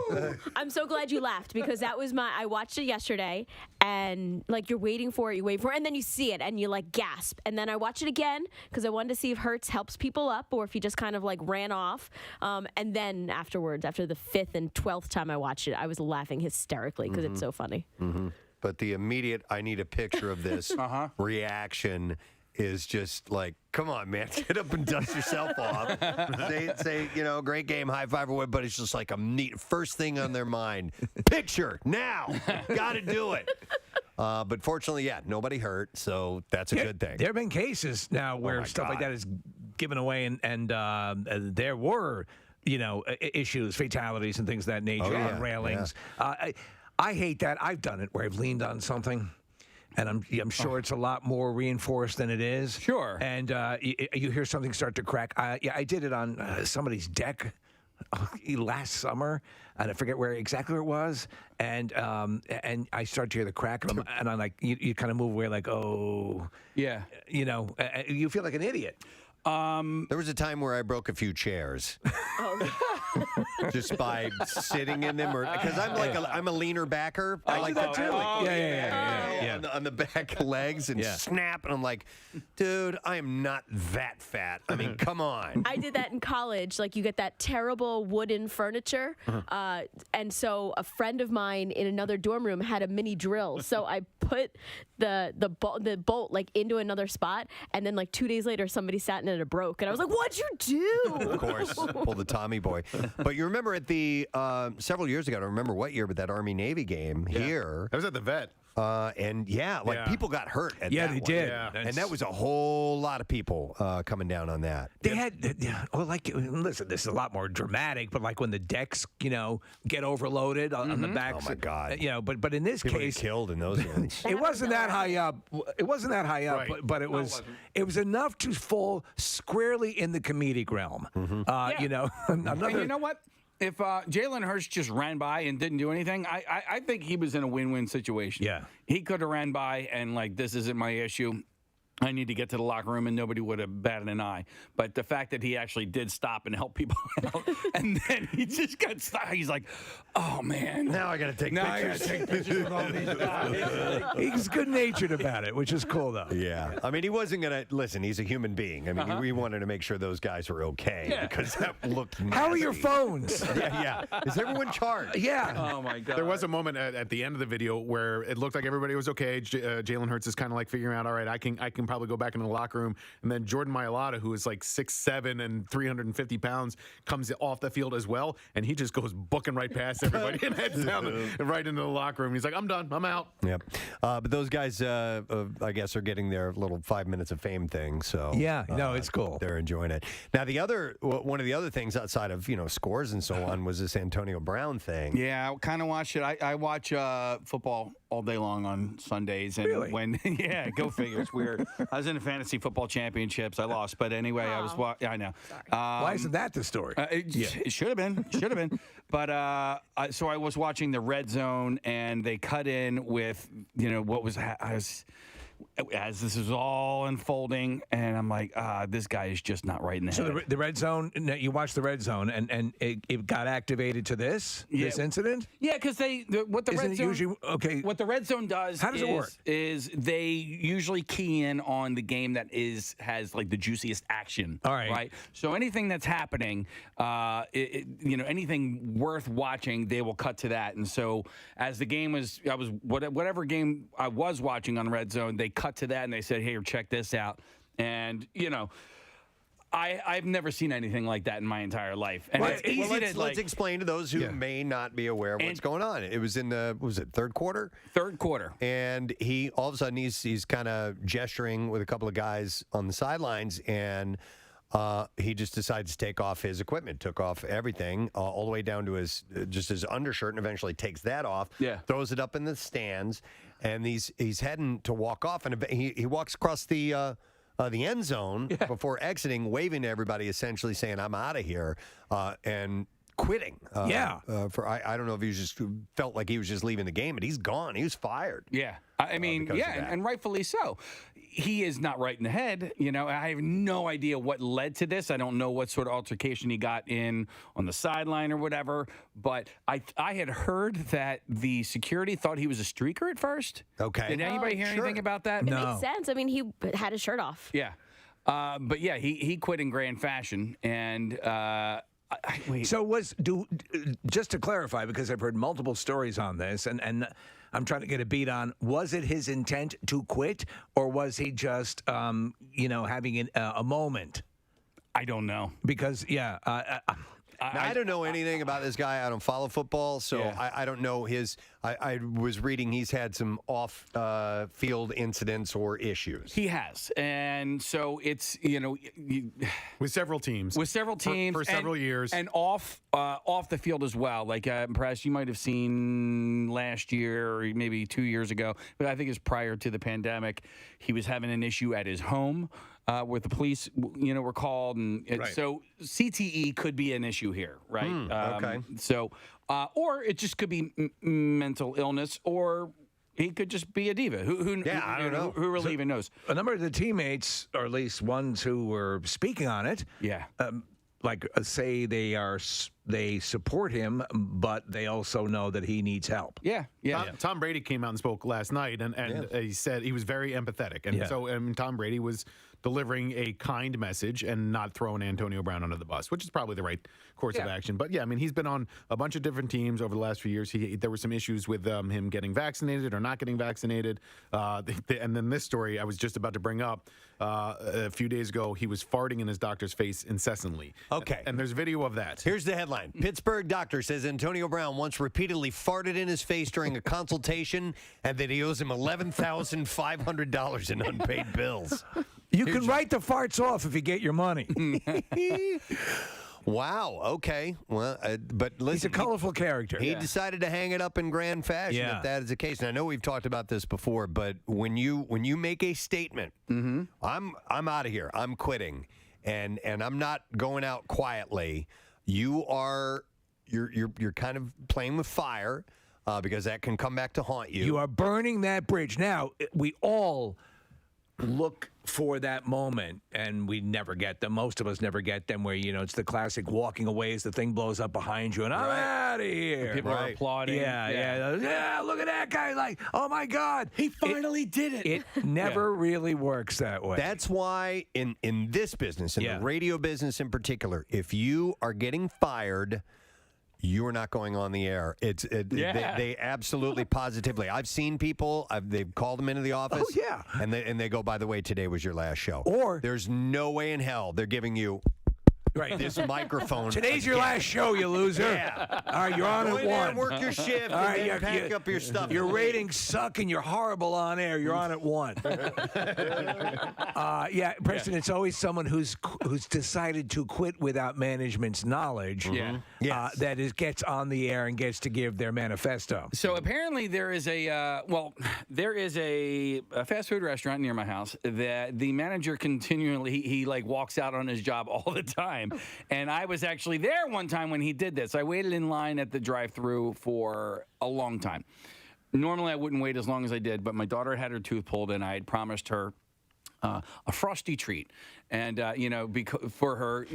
Woo! I'm so glad you laughed because I watched it yesterday and like you're waiting for it, and then you see it and you like gasp. And then I watched it again because I wanted to see if Hurts helps people up or if he just kind of like ran off. And then afterwards, after the 5th and 12th time I watched it, I was laughing hysterically because it's so funny. Mm-hmm. But the immediate, I need a picture of this reaction is just like, come on, man, get up and dust yourself off. Say, great game, high five or what, but it's just like a neat first thing on their mind. Picture now, got to do it. But fortunately, nobody hurt, so that's a good thing. There have been cases now where stuff like that is given away, and there were, issues, fatalities, and things of that nature on railings. Yeah. I hate that. I've done it where I've leaned on something. And I'm sure it's a lot more reinforced than it is. Sure. And you hear something start to crack. I did it on somebody's deck last summer, and I forget exactly where it was. And I start to hear the crack, and I'm like, you kind of move away, like, oh, yeah, you feel like an idiot. There was a time where I broke a few chairs. Just by sitting in them, or because I'm a leaner backer. I like that too. On the back legs and snap, and I'm like, dude, I am not that fat. I mean, come on. I did that in college. Like, you get that terrible wooden furniture, and so a friend of mine in another dorm room had a mini drill. So I put the bolt like into another spot, and then like 2 days later, somebody sat in it and it broke, and I was like, "What'd you do?" Of course, pull the Tommy boy. But you remember at the several years ago, I don't remember what year, but that Army-Navy game here. I was at the vet. And people got hurt at Yeah, that they one. did. Yeah. And that was a whole lot of people coming down on that. They had, listen, this is a lot more dramatic, but like when the decks, get overloaded on the backs. Oh, my God. But in this People case, get killed in those ones. it wasn't that high up. It wasn't that high up, Right. but it was enough to fall squarely in the comedic realm. Yeah. Another, And you know what? If Jalen Hurts just ran by and didn't do anything, I think he was in a win-win situation. Yeah. He could have ran by and, this isn't my issue. I need to get to the locker room, and nobody would have batted an eye. But the fact that he actually did stop and help people out, and then he just got stuck. He's like, oh, man. Now I got to take Now I pictures. got to take pictures with all these guys. he's good-natured about it, which is cool, though. Yeah. I mean, he wasn't going to listen. He's a human being. I mean, we wanted to make sure those guys were okay because that looked nasty. How are your phones? Yeah. Is everyone charged? Yeah. Oh, my God. There was a moment at the end of the video where it looked like everybody was okay. Jalen Hurts is kind of like figuring out, all right, I can probably go back into the locker room. And then Jordan Mailata, who is like 6'7" and 350 pounds, comes off the field as well. And he just goes booking right past everybody and heads down right into the locker room. He's like, I'm done. I'm out. Yep. But those guys, I guess, are getting their little 5 minutes of fame thing. So Yeah, no, it's cool. They're enjoying it. Now, one of the other things outside of scores and so on was this Antonio Brown thing. Yeah, I kind of watch it. I watch football all day long on Sundays. And Really? Yeah, go figure. It's weird. I was in the fantasy football championships. I lost. But anyway, I was I know. Why isn't that the story? It should have been. Should have been. But so I was watching the Red Zone, and they cut in with, what was as this is all unfolding, and I'm like, this guy is just not right in the head. So the Red Zone, you watched the Red Zone, and it got activated to this incident? Yeah, because what the Red Zone what the Red Zone does. How does it work? Is they usually key in on the game that has like the juiciest action. All right. Right. So anything that's happening, anything worth watching, they will cut to that. And so as the game whatever game I was watching on Red Zone, they cut to that and they said, hey, check this out. And, I've never seen anything like that in my entire life. And it's easy let's explain to those who may not be aware of what's going on. It was in the, third quarter? Third quarter. And he, all of a sudden, he's kind of gesturing with a couple of guys on the sidelines, and he just decides to take off his equipment, took off everything all the way down to his undershirt, and eventually takes that off, throws it up in the stands, and he's heading to walk off, and he walks across the end zone before exiting, waving to everybody, essentially saying, I'm out of here, and quitting. I don't know if he just felt like he was just leaving the game, but he's gone. He was fired. Yeah. I mean, and rightfully so. He is not right in the head. I have no idea what led to this. I don't know what sort of altercation he got in on the sideline or whatever. But I had heard that the security thought he was a streaker at first. Okay. Did anybody hear anything about that? It makes sense. I mean, he had his shirt off. Yeah. But yeah, he quit in grand fashion. And wait. So just to clarify, because I've heard multiple stories on this, and I'm trying to get a beat on, was it his intent to quit, or was he just, having a moment? I don't know. Because, I don't know anything about this guy. I don't follow football, so I don't know his. I was reading he's had some off-field incidents or issues. He has, and so it's with several teams, for several years, and off the field as well. Like Press, you might have seen last year or maybe 2 years ago, but I think it's prior to the pandemic. He was having an issue at his home. Where the police, were called, and so CTE could be an issue here, right? Okay. So, or it just could be mental illness, or he could just be a diva. I don't know. Who really even knows? A number of the teammates, or at least ones who were speaking on it, say they support him, but they also know that he needs help. Yeah. Tom Brady came out and spoke last night, and he said he was very empathetic, and so Tom Brady was delivering a kind message and not throwing Antonio Brown under the bus, which is probably the right course of action. But yeah, I mean, he's been on a bunch of different teams over the last few years. There were some issues with him getting vaccinated or not getting vaccinated. And then this story I was just about to bring up. A few days ago, he was farting in his doctor's face incessantly. Okay. And there's video of that. Here's the headline. Pittsburgh doctor says Antonio Brown once repeatedly farted in his face during a consultation and that he owes him $11,500 in unpaid bills. You can write the farts off if you get your money. Wow. Okay. Well, but listen, he's a colorful character. He decided to hang it up in grand fashion. If that is the case, and I know we've talked about this before, but when you make a statement, I'm out of here. I'm quitting, and I'm not going out quietly. You're kind of playing with fire because that can come back to haunt you. You are burning that bridge. Now we all look for that moment, and we never get them. Most of us never get them where, it's the classic walking away as the thing blows up behind you, and I'm out of here. People are applauding. Yeah, look at that guy. Like, oh, my God. He finally did it. It never really works that way. That's why in this business, in the radio business in particular, if you are getting fired, you're not going on the air. They absolutely positively. I've seen people. They've called them into the office. Oh yeah, and they go, by the way, today was your last show. Or there's no way in hell they're giving you this microphone. Today's your last show, you loser. Yeah. All right, you're on Go at in there 1. and work your shift. All And right, then pack up your stuff. Your ratings suck and you're horrible on air. You're on at 1. Preston, it's always someone who's decided to quit without management's knowledge. That gets on the air and gets to give their manifesto. So apparently there is a fast food restaurant near my house that the manager continually he walks out on his job all the time. And I was actually there one time when he did this. I waited in line at the drive-thru for a long time. Normally I wouldn't wait as long as I did, but my daughter had her tooth pulled and I had promised her a frosty treat, and for her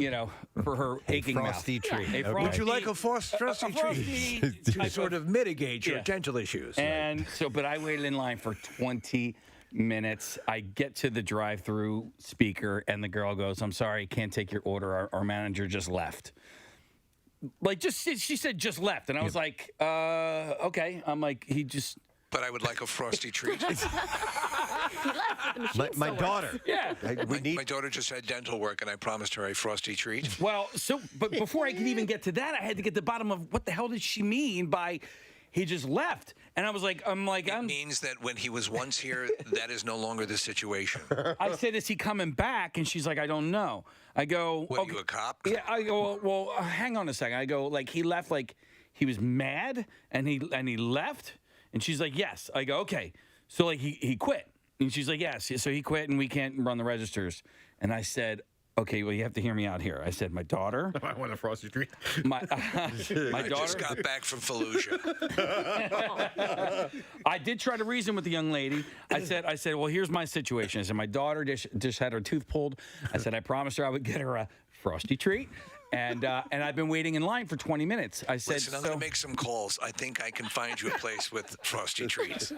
aching mouth. Frosty treat. A Okay. frosty, Would you like a frosty treat to sort of mitigate your dental issues? And but I waited in line for 20 minutes. I get to the drive-through speaker, and the girl goes, "I'm sorry, can't take your order. Our manager just left." She said just left, and I was like, okay. I'm like, he just. But I would like a frosty treat. My daughter. Yeah. My daughter just had dental work, and I promised her a frosty treat. Well, but before I could even get to that, I had to get to the bottom of what the hell did she mean by he just left? And I was like, it means that when he was once here, that is no longer the situation. I said, is he coming back? And she's like, I don't know. I go, what, are you a cop? Yeah, I go, well, hang on a second. I go, he left, he was mad, and he left? And she's like, yes. I go, okay. So, he quit. And she's like, yes. So he quit, and we can't run the registers. And I said, okay, well, you have to hear me out here. I said, my daughter. I want a frosty treat. My daughter. I just got back from Fallujah. I did try to reason with the young lady. I said, well, here's my situation. I said, my daughter just had her tooth pulled. I said, I promised her I would get her a frosty treat. And I've been waiting in line for 20 minutes. I said, listen, I'm going to make some calls. I think I can find you a place with frosty treats.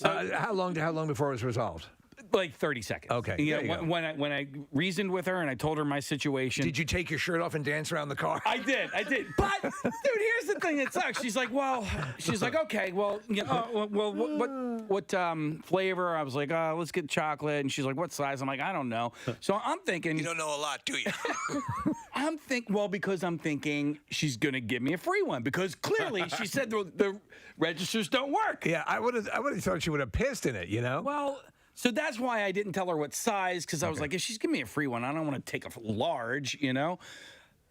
How long before it was resolved? 30 seconds. Okay. When I reasoned with her and I told her my situation. Did you take your shirt off and dance around the car? I did. But dude, here's the thing that sucks. She's like, okay, well, what flavor? I was like, let's get chocolate. And she's like, what size? I'm like, I don't know. So I'm thinking. You don't know a lot, do you? Because I'm thinking she's gonna give me a free one because clearly she said the registers don't work. Yeah, I would have thought she would have pissed in it. Well. So that's why I didn't tell her what size, because I was like, if she's giving me a free one, I don't want to take a large, She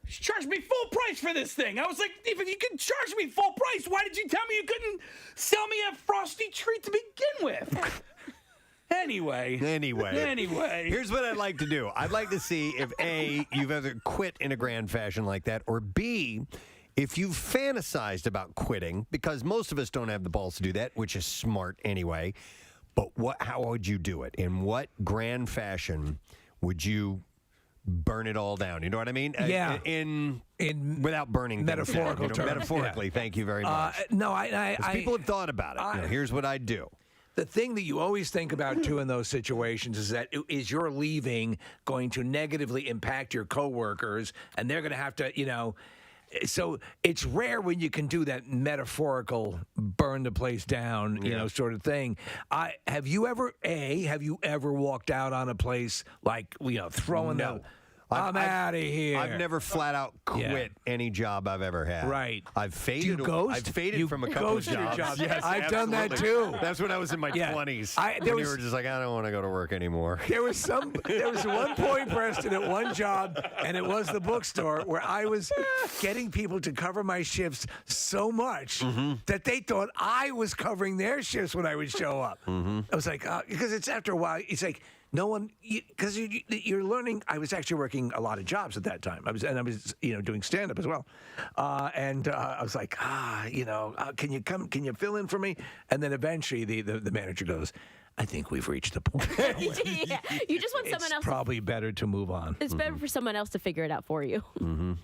charged me full price for this thing. I was like, if you can charge me full price, why did you tell me you couldn't sell me a frosty treat to begin with? Anyway. Here's what I'd like to do. I'd like to see if A, you've ever quit in a grand fashion like that, or B, if you've fantasized about quitting, because most of us don't have the balls to do that, which is smart anyway. But how would you do it? In what grand fashion would you burn it all down? You know what I mean? Yeah. Without burning metaphorical things down, terms. Metaphorically, thank you very much. No, I 'Cause people have thought about it. Here's what I'd do. The thing that you always think about too in those situations is that is your leaving going to negatively impact your coworkers, and they're going to have to, So it's rare when you can do that metaphorical burn the place down, sort of thing. Have you ever walked out on a place like, throwing No. I'm out of here. I've never flat out quit any job I've ever had. Right. I've faded. Do you ghost? I've faded You from a couple of ghosted your jobs. jobs. Yes, I've done that absolutely. too. That's when I was in my Yeah. 20s. There when you was- were just like, I don't want to go to work anymore. There was one point, Preston, at one job, and it was the bookstore, where I was getting people to cover my shifts so much that they thought I was covering their shifts when I would show up. I was like, because it's after a while, it's like, no one, because you're learning. I was actually working a lot of jobs at that time. I was doing stand up as well, and I was like, can you come? Can you fill in for me? And then eventually the manager goes, I think we've reached the point. Yeah. You just want someone else. Probably better to move on. It's better for someone else to figure it out for you.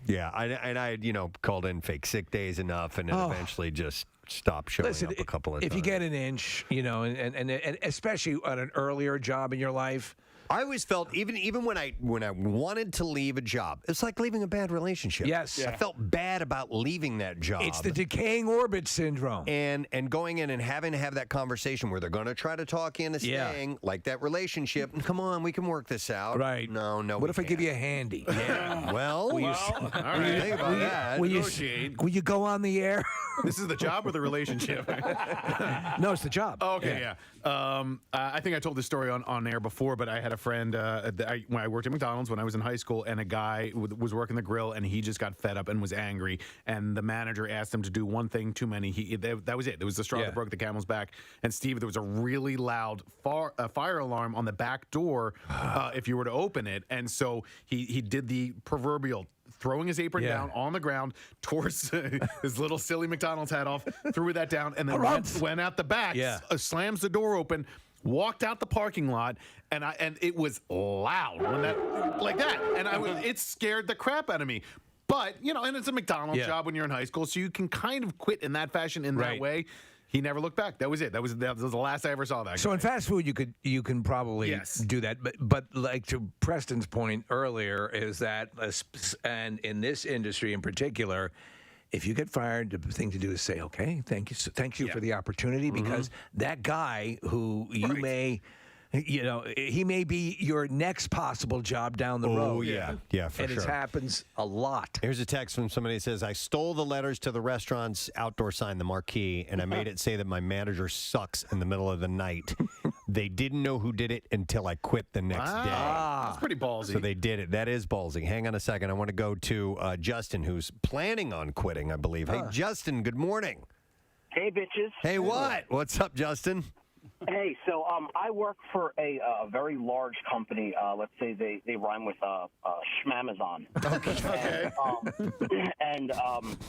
Yeah, I called in fake sick days enough, and then eventually just stopped showing up a couple of times. If you get an inch, and especially at an earlier job in your life. I always felt even when I wanted to leave a job, it's like leaving a bad relationship. Yes. I felt bad about leaving that job. It's the decaying orbit syndrome. And going in and having to have that conversation where they're going to try to talk you into staying, like that relationship. Come on, we can work this out. Right. No. What if I give you a handy? Yeah. Well, all right. think about that. Will you go on the air? This is the job or the relationship? No, it's the job. Oh, okay, yeah. I think I told this story on air before, but I had a friend when I worked at McDonald's when I was in high school, and a guy was working the grill, and he just got fed up and was angry, and the manager asked him to do one thing too many. That was it. It was the straw that broke the camel's back. And Steve, there was a really loud fire alarm on the back door if you were to open it, and so he did the proverbial throwing his apron down on the ground towards his little silly McDonald's hat off, threw that down, and then went out the back, slams the door open, walked out the parking lot, and it was loud when that like that, and it scared the crap out of me. But and it's a McDonald's job when you're in high school, so you can kind of quit in that fashion in that way. He never looked back. That was it. That was the last I ever saw that. So in fast food, you can probably do that. But like to Preston's point earlier is that, and in this industry in particular, if you get fired, the thing to do is say, okay, thank you for the opportunity, because that guy who you may. He may be your next possible job down the road. Oh, yeah, for and sure. it happens a lot. Here's a text from somebody that says, I stole the letters to the restaurant's outdoor sign, the marquee, and I made it say that my manager sucks in the middle of the night. They didn't know who did it until I quit the next day. That's pretty ballsy. So they did it. That is ballsy. Hang on a second. I want to go to Justin, who's planning on quitting, I believe. Hey, Justin, good morning. Hey, bitches. Hey, what? What's up, Justin? Hey, so I work for a very large company. Let's say they rhyme with Schmamazon. Okay. And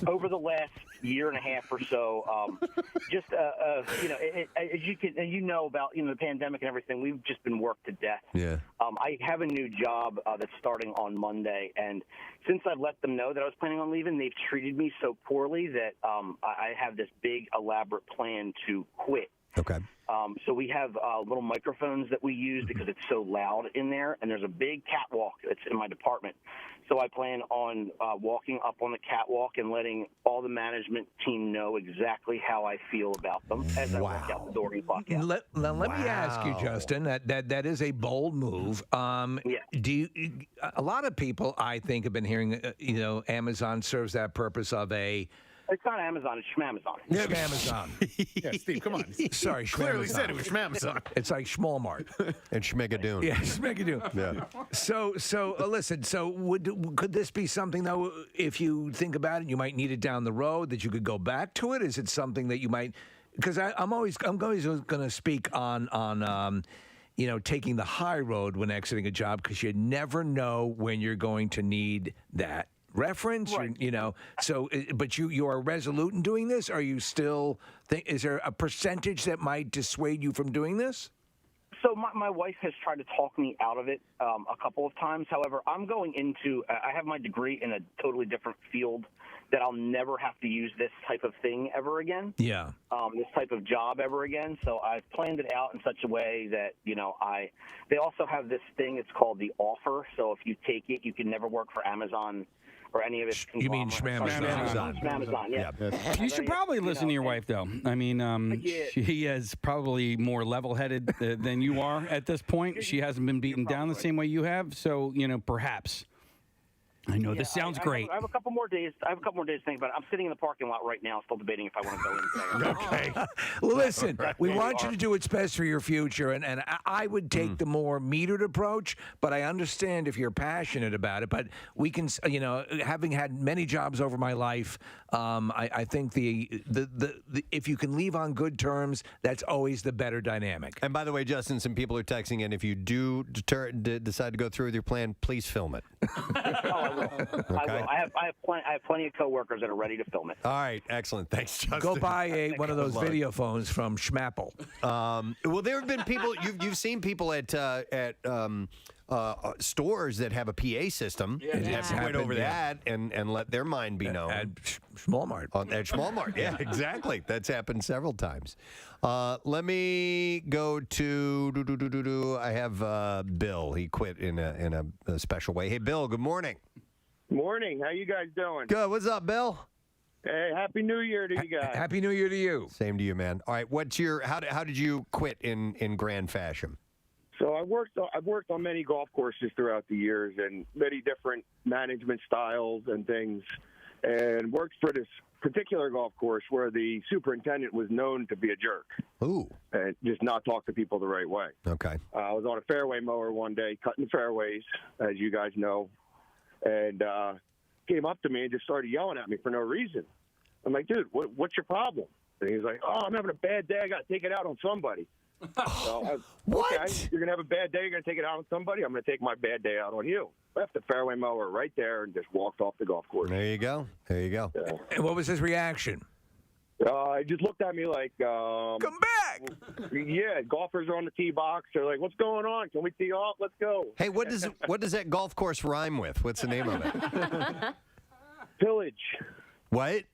over the last year and a half or so, just as you know about the pandemic and everything, we've just been worked to death. Yeah. I have a new job that's starting on Monday, and since I've let them know that I was planning on leaving, they've treated me so poorly that I have this big elaborate plan to quit. Okay. So we have little microphones that we use because it's so loud in there, and there's a big catwalk that's in my department. So I plan on walking up on the catwalk and letting all the management team know exactly how I feel about them as I walk out the door and clock out. Let me ask you, Justin. That is a bold move. Do you? A lot of people, I think, have been hearing. Amazon serves that purpose of a. It's not Amazon, it's Schmamazon. Schmamazon. Yeah, Steve, come on. Sorry, Clearly Schmamazon. said it was Schmamazon. It's like Schmalmart. And Schmegadoon. Yeah, Schmegadoon. Yeah. So listen. So could this be something though? If you think about it, you might need it down the road. That you could go back to it. Is it something that you might? Because I'm always going to speak on. Taking the high road when exiting a job, because you never know when you're going to need that reference, but you are resolute in doing this. Are you still is there a percentage that might dissuade you from doing this? So my wife has tried to talk me out of it a couple of times. However, I'm going into I have my degree in a totally different field that I'll never have to use this type of thing ever again. Yeah. This type of job ever again. So I've planned it out in such a way that, they also have this thing, it's called the offer. So if you take it, you can never work for Amazon or any of its You mean Schmamazon. Schmamazon, yeah. You should probably listen to your wife, though. I mean, she is probably more level-headed than you are at this point. She hasn't been beaten down the same way you have. So, perhaps. I know this sounds great. I have a couple more days. to think about it. I'm sitting in the parking lot right now, still debating if I want to go in today. Okay. Well, listen, we want you to do what's best for your future, and I would take the more metered approach, but I understand if you're passionate about it. But we can, having had many jobs over my life, I think the if you can leave on good terms, that's always the better dynamic. And by the way, Justin, some people are texting in. If you do decide to go through with your plan, please film it. I will. I have plenty of coworkers that are ready to film it. All right, excellent. Thanks, Justin. Go buy one of those video phones from Schmapple. Well, there have been people. You've seen people at stores that have a PA system. And have to wait over that and let their mind be known. At Smallmart. At Smallmart, yeah, exactly. That's happened several times. Let me go to. I have Bill. He quit in a special way. Hey, Bill. Good morning. Morning. How you guys doing? Good. What's up, Bill? Hey, Happy New Year to you guys. Happy New Year to you. Same to you, man. All right. How did you quit in grand fashion? So I've worked on many golf courses throughout the years and many different management styles and things, and worked for this particular golf course where the superintendent was known to be a jerk. Ooh. And just not talk to people the right way. Okay. I was on a fairway mower one day, cutting fairways, as you guys know, and came up to me and just started yelling at me for no reason. I'm like, dude, what's your problem? And he's like, I'm having a bad day. I got to take it out on somebody. So what? Okay, you're going to have a bad day. You're going to take it out on somebody. I'm going to take my bad day out on you. Left the fairway mower right there and just walked off the golf course. There you go. Yeah. And what was his reaction? He just looked at me like, come back. Yeah, golfers are on the tee box. They're like, what's going on? Can we tee off? Let's go. Hey, what does that golf course rhyme with? What's the name of it? Pillage. What?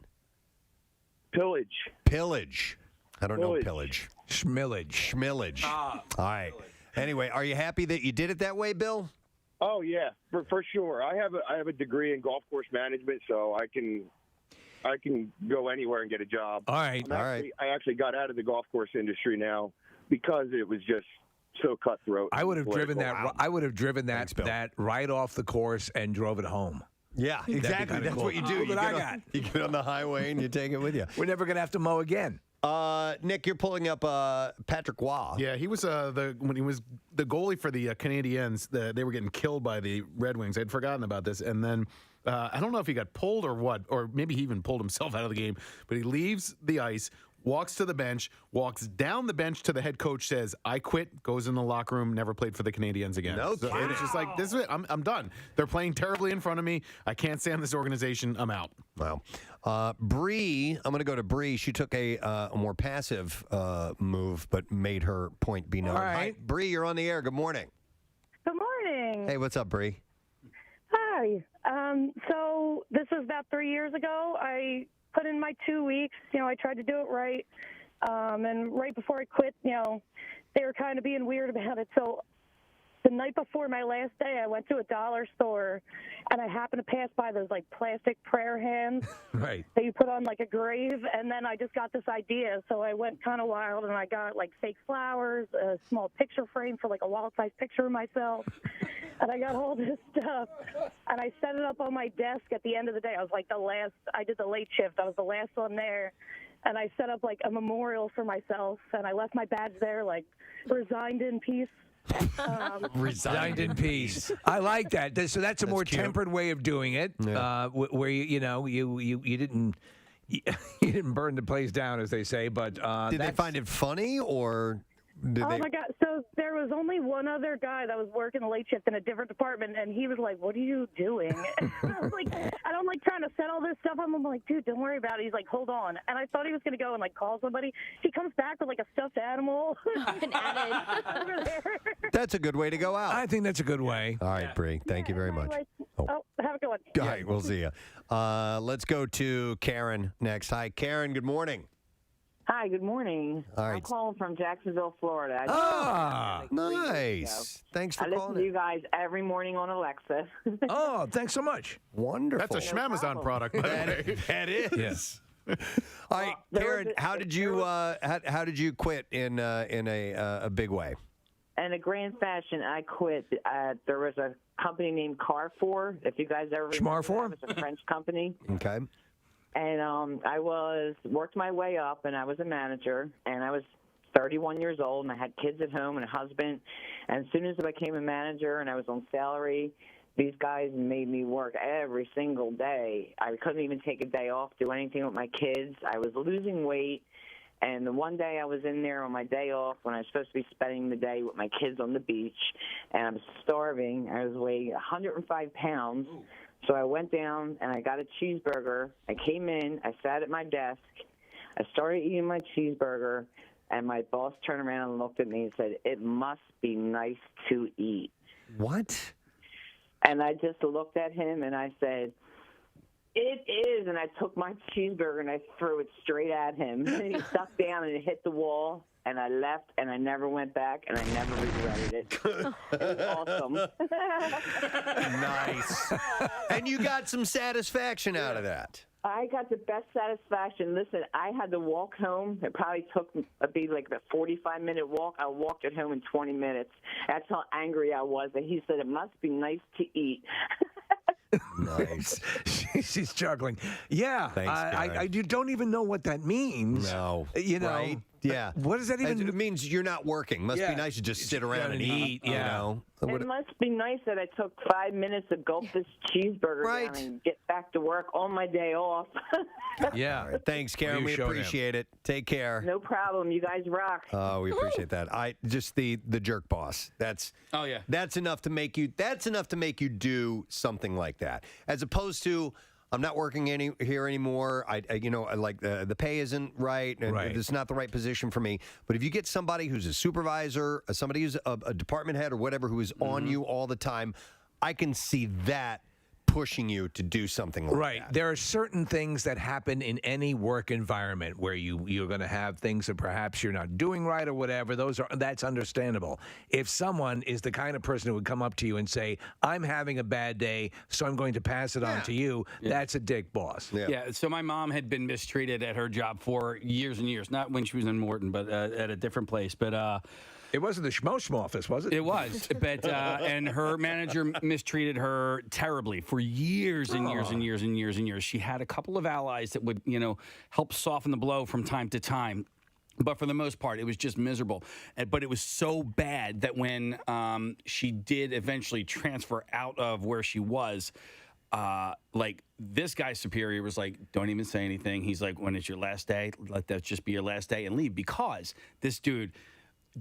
Pillage. I don't know pillage. Schmillage. Ah. All right. Anyway, are you happy that you did it that way, Bill? Oh yeah, for sure. I have a degree in golf course management, so I can go anywhere and get a job. All right. I actually got out of the golf course industry now because it was just so cutthroat. I would have driven that. I would have driven that right off the course and drove it home. Yeah, exactly. That's cool. what you do. You get on the highway and you take it with you. We're never gonna have to mow again. Nick, you're pulling up Patrick Waugh. Yeah, he was when he was the goalie for the Canadiens. They were getting killed by the Red Wings. I'd forgotten about this, and then I don't know if he got pulled or what, or maybe he even pulled himself out of the game. But he leaves the ice, walks to the bench, walks down the bench to the head coach, says, "I quit," goes in the locker room, never played for the Canadiens again. No, so it's just like, this is it. I'm done. They're playing terribly in front of me. I can't stand this organization. I'm out. Wow. Bree, I'm going to go to Bree. She took a more passive move, but made her point be known. All right. Hi, Bree, you're on the air. Good morning. Good morning. Hey, what's up, Bree? Hi. So this was about 3 years ago. I put in my 2 weeks. I tried to do it right. And right before I quit, they were kind of being weird about it. So the night before my last day, I went to a dollar store, and I happened to pass by those, plastic prayer hands right. that you put on, a grave. And then I just got this idea. So I went kind of wild, and I got, fake flowers, a small picture frame for, a wall-size picture of myself. And I got all this stuff, and I set it up on my desk at the end of the day. I was I did the late shift. I was the last one there. And I set up, a memorial for myself, and I left my badge there, resigned in peace. Resigned in peace. I like that. So that's a more tempered way of doing it, where you didn't you didn't burn the place down, as they say. But did they find it funny, or did my God! So there was only one other guy that was working the late shift in a different department, and he was like, "What are you doing?" And I was like, "And I'm trying to set all this stuff up." I'm like, "Dude, don't worry about it." He's like, "Hold on," and I thought he was gonna go and call somebody. He comes back with a stuffed animal. An over there. That's a good way to go out. I think that's a good way. All right, Bree. Thank you very much. Oh, have a good one. All right, we'll see you. Let's go to Karen next. Hi, Karen. Good morning. Hi, good morning. All right. I'm calling from Jacksonville, Florida. Nice. Thanks for I listen calling to in. you guys every morning on Alexa. Oh, thanks so much. Wonderful. That's a Schmamazon product, by the way. That is. Yes. All right, Karen. How did you quit in a big way? In a grand fashion, I quit. There was a company named Carrefour. If you guys ever remember that, it was a French company. Okay. And I worked my way up, and I was a manager, and I was 31 years old, and I had kids at home and a husband. And as soon as I became a manager and I was on salary, these guys made me work every single day. I couldn't even take a day off, do anything with my kids. I was losing weight. And the one day I was in there on my day off when I was supposed to be spending the day with my kids on the beach, and I was starving. I was weighing 105 pounds. So I went down and I got a cheeseburger. I came in, I sat at my desk, I started eating my cheeseburger, and my boss turned around and looked at me and said, "It must be nice to eat." What? And I just looked at him and I said, "It is," and I took my cheeseburger and I threw it straight at him. And he stuck down and it hit the wall, and I left, and I never went back, and I never regretted it. It was awesome. Nice. And you got some satisfaction out of that. I got the best satisfaction. Listen, I had to walk home. It probably took be like a 45-minute walk. I walked it home in 20 minutes. That's how angry I was. And he said, "It must be nice to eat." Nice. She's juggling. Yeah. Thanks, Karen. You don't even know what that means. No. You know. Right? Yeah. What does that even It means you're not working. Must be nice to just sit around and eat. You know. It must be nice that I took 5 minutes to gulp this cheeseburger down and get back to work on my day off. Yeah. All right. Thanks, Karen. We appreciate it. Take care. No problem. You guys rock. Oh, we appreciate that. Just the jerk boss. That's enough to make you do something like that. As opposed to, I'm not working here anymore. I like the pay isn't right, and it's not the right position for me. But if you get somebody who's a supervisor, somebody who's a department head or whatever, who is on you all the time, I can see that pushing you to do something like that. There are certain things that happen in any work environment where you're going to have things that perhaps you're not doing right or whatever. That's understandable. If someone is the kind of person who would come up to you and say, "I'm having a bad day, so I'm going to pass it on to you," that's a dick boss. Yeah. So my mom had been mistreated at her job for years and years. Not when she was in Morton, but at a different place. But it wasn't the Schmosh office, was it? It was, but and her manager mistreated her terribly for years and years and years and years and years. She had a couple of allies that would, help soften the blow from time to time. But for the most part, it was just miserable. But it was so bad that when she did eventually transfer out of where she was, this guy's superior was like, "Don't even say anything." He's like, "When it's your last day, let that just be your last day and leave," because this dude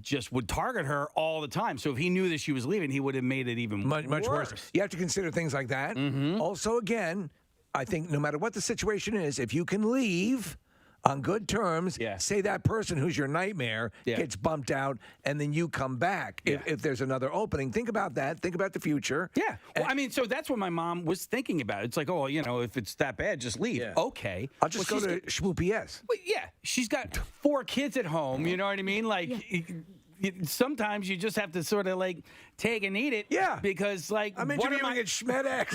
just would target her all the time. So if he knew that she was leaving, he would have made it even much worse. You have to consider things like that. Also, again, I think no matter what the situation is, if you can leave on good terms, say that person who's your nightmare gets bumped out, and then you come back. If there's another opening, think about that. Think about the future. Yeah. Well, so that's what my mom was thinking about. It's like, if it's that bad, just leave. Okay. I'll just go to Schmoopy-S. Well, yeah. She's got 4 kids at home. You know what I mean? Sometimes you just have to sort of take and eat it. Yeah. Because I'm interviewing at Schmedex.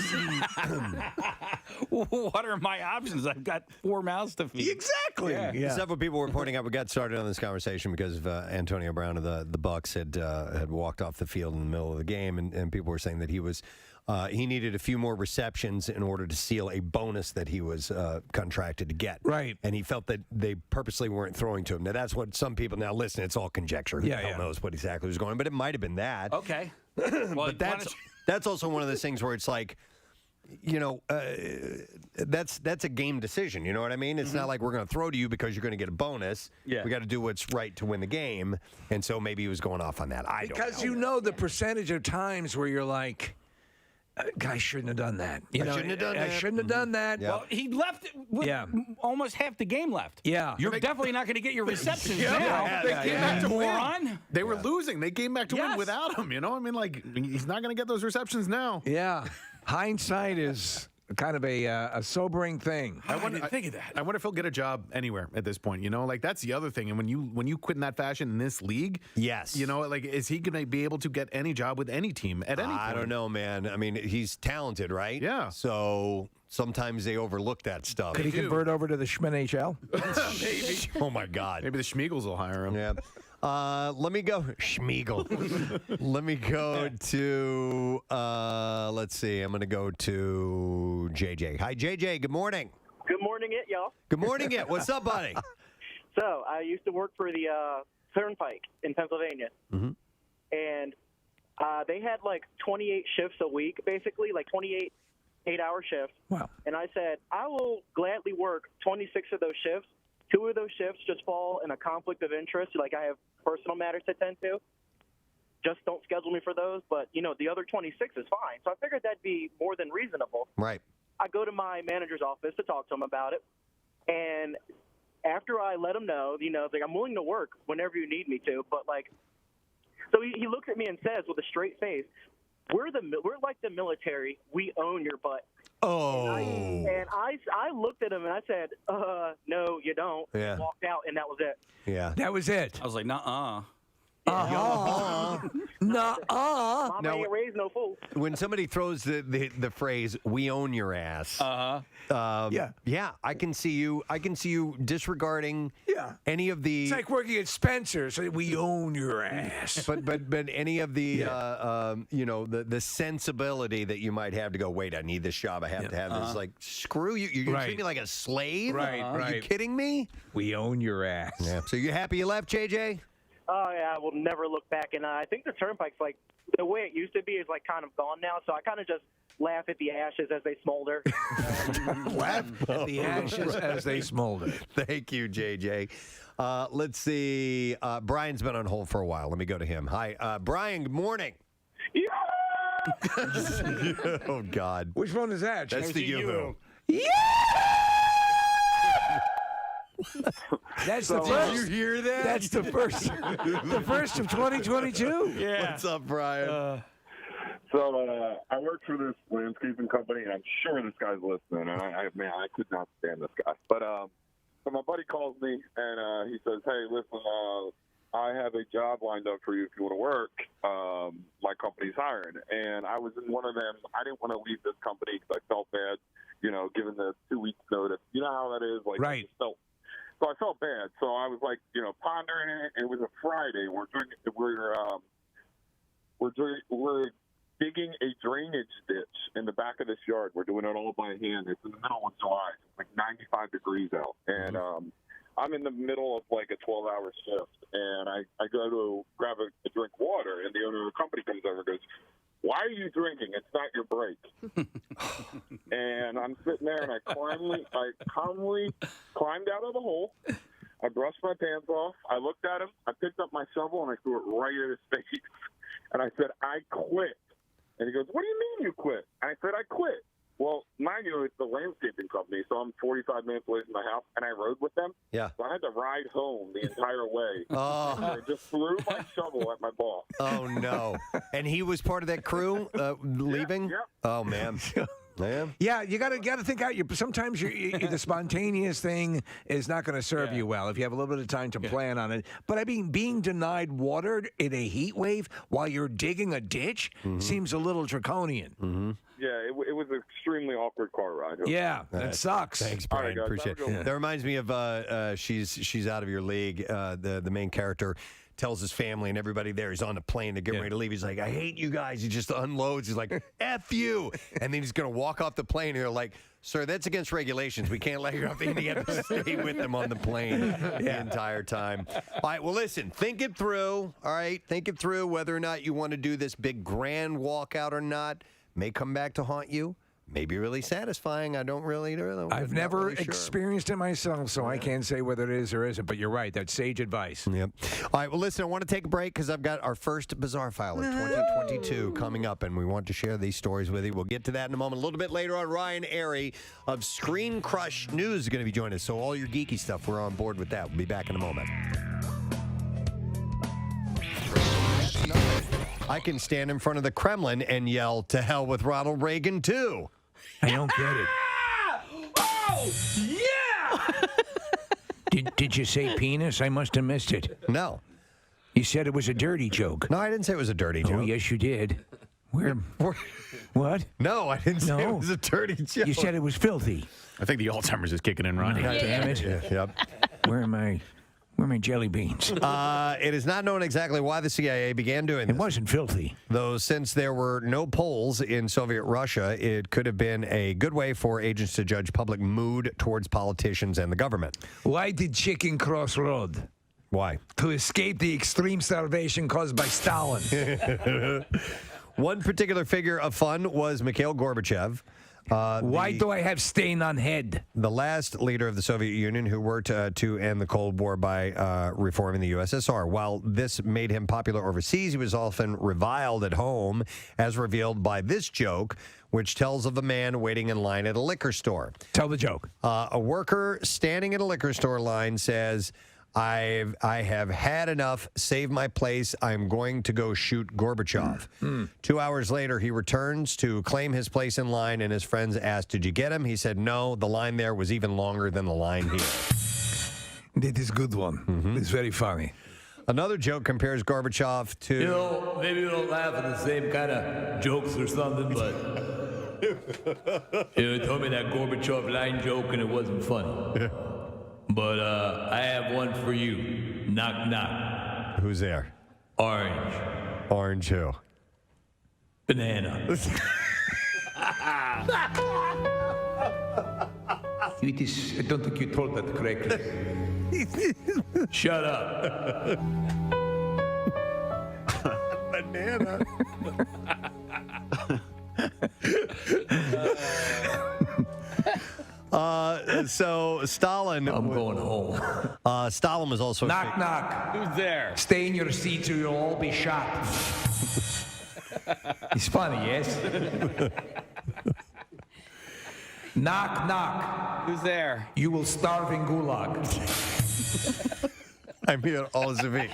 What are my options? I've got 4 mouths to feed. Exactly. Yeah. Several people were pointing out we got started on this conversation because Antonio Brown of the Bucks had walked off the field in the middle of the game, and people were saying that he needed a few more receptions in order to seal a bonus that he was contracted to get. Right. And he felt that they purposely weren't throwing to him. Now, that's what some people, now listen, it's all conjecture. Who the hell knows what exactly was going on, but it might have been that. Okay. Well, but that's also one of those things where it's like, that's a game decision. You know what I mean? It's not like we're going to throw to you because you're going to get a bonus. Yeah. We got to do what's right to win the game. And so maybe he was going off on that. Because the percentage of times where you're like, "Guy shouldn't have done that. I shouldn't have done that. I shouldn't have done that." Well, he left with almost half the game left. Yeah. You're definitely not going to get your receptions They now. came back to moron. win. They were losing. They came back to win without him. He's not going to get those receptions now. Yeah. Hindsight is kind of a sobering thing. I wonder, think of that. I wonder if he'll get a job anywhere at this point. You know, like that's the other thing. And when you quit in that fashion in this league, yes, you know, like is he going to be able to get any job with any team at any point? I don't know, man. I mean, he's talented, right? Yeah. So sometimes they overlook that stuff. Could he convert over to the Schmin Maybe. Oh my God. Maybe the Schmeagles will hire him. Yeah. Let me go, Schmeagle. Let me go to, let's see, I'm going to go to JJ. Hi, JJ. Good morning. Good morning, y'all. Good morning, What's up, buddy? So, I used to work for the Turnpike in Pennsylvania, Mm-hmm. and they had like 28 shifts a week, basically, like 28 8-hour shifts. Wow. And I said, I will gladly work 26 of those shifts. 2 of those shifts just fall in a conflict of interest, like I have personal matters to attend to. Just don't schedule me for those. But, you know, the other 26 is fine. So I figured that'd be more than reasonable. Right. I go to my manager's office to talk to him about it. And after I let him know, you know, it's like, I'm willing to work whenever you need me to. But, like, so he looks at me and says with a straight face, we're like the military. We own your butt. Oh. And I looked at him and I said, no, you don't. Yeah. And walked out, and that was it. Yeah. That was it. I was like, nuh-uh. Mama ain't raised no fool. When somebody throws the phrase "we own your ass," yeah, I can see you disregarding any of the. It's like working at Spencer's. We own your ass. But any of the the sensibility that you might have to go, wait, I need this job, I have to have this. Like, screw you, you're treating me like a slave. Right, Are you kidding me? We own your ass. Yeah. So you happy you left, JJ? Oh, yeah, I will never look back. And I think the Turnpike's, like, the way it used to be is, like, kind of gone now. So I kind of just laugh at the ashes as they smolder. Laugh at the ashes as they smolder. Thank you, JJ. Let's see. Brian's been on hold for a while. Let me go to him. Hi, Brian, good morning. Oh, God. Which one is that? That's the Yoo-hoo. That's So, the first. did you hear that? That's the first. The first of 2022. Yeah. What's up, Brian? I work for this landscaping company, and I'm sure this guy's listening. And I could not stand this guy. But so my buddy calls me, and he says, "Hey, listen, I have a job lined up for you if you want to work. My company's hiring." And I was in one of them. I didn't want to leave this company because I felt bad, you know, given the 2 weeks notice. You know how that is, like, right. So I felt bad. So I was like, you know, pondering it. It was a Friday. We're digging a drainage ditch in the back of this yard. We're doing it all by hand. It's in the middle of July. It's like 95 degrees out. And I'm in the middle of like a 12-hour shift. And I go to grab a drink of water, and the owner of the company comes over and goes, "Why are you drinking? It's not your break." And I'm sitting there, and I calmly climbed out of the hole. I brushed my pants off. I looked at him. I picked up my shovel, and I threw it right at his face. And I said, "I quit." And he goes, "What do you mean you quit?" And I said, "I quit." Well, mind you, it's the landscaping company, so I'm 45 minutes away from my house, and I rode with them. Yeah. So I had to ride home the entire way. Oh. And I just threw my shovel at my boss. Oh, no. And he was part of that crew leaving? Yep. Oh, man. Man. Yeah, you got to think out. Sometimes the spontaneous thing is not going to serve you well if you have a little bit of time to plan on it. But I mean, being denied water in a heat wave while you're digging a ditch seems a little draconian. Mm-hmm. Yeah, it was an extremely awkward car ride. Yeah, that sucks. Thanks, All Brian. right, guys, Appreciate have a good it. one. That reminds me of she's out of your league. The main character tells his family and everybody there he's on the plane to get ready to leave. He's like, "I hate you guys." He just unloads. He's like, "F you," and then he's gonna walk off the plane. And they're like, "Sir, that's against regulations. We can't let you off. You have to stay with them on the plane the entire time." All right. Well, listen. Think it through. All right. Think it through whether or not you want to do this big grand walkout or not. May come back to haunt you. May be really satisfying. I don't really know. I've never experienced it myself, so I can't say whether it is or isn't. But you're right. That's sage advice. Yep. All right. Well, listen, I want to take a break because I've got our first Bizarre File of 2022 coming up, and we want to share these stories with you. We'll get to that in a moment. A little bit later on, Ryan Airy of Screen Crush News is going to be joining us. So all your geeky stuff, we're on board with that. We'll be back in a moment. I can stand in front of the Kremlin and yell, "To hell with Ronald Reagan, too." I don't get it. Oh, yeah! Did you say penis? I must have missed it. No. You said it was a dirty joke. No, I didn't say it was a dirty joke. Oh, yes, you did. What? No, I didn't say it was a dirty joke. You said it was filthy. I think the Alzheimer's is kicking in, Ronnie. God damn it. Yep. Where are my jelly beans? It is not known exactly why the CIA began doing this. It wasn't filthy. Though since there were no polls in Soviet Russia, it could have been a good way for agents to judge public mood towards politicians and the government. Why did chicken cross road? Why? To escape the extreme starvation caused by Stalin. One particular figure of fun was Mikhail Gorbachev. Why do I have stain on head? The last leader of the Soviet Union who worked to end the Cold War by reforming the USSR. While this made him popular overseas, he was often reviled at home, as revealed by this joke, which tells of a man waiting in line at a liquor store. Tell the joke. A worker standing at a liquor store line says, I have had enough. Save my place. I'm going to go shoot Gorbachev. 2 hours later, he returns to claim his place in line, and his friends asked, "Did you get him?" He said, "No, the line there was even longer than the line here." That is a good one. It's very funny. Another joke compares Gorbachev to... You know, maybe you don't laugh at the same kind of jokes or something, but you told me that Gorbachev line joke and it wasn't funny. But I have one for you. Knock, knock. Who's there? Orange. Orange who? Banana. It is, I don't think you told that correctly. Shut up. Banana. So Stalin. I'm going home. Stalin was also. Knock, knock. Who's there? Stay in your seats or you'll all be shot. It's funny, yes? Knock, knock. Who's there? You will starve in gulag. I'm here all the week.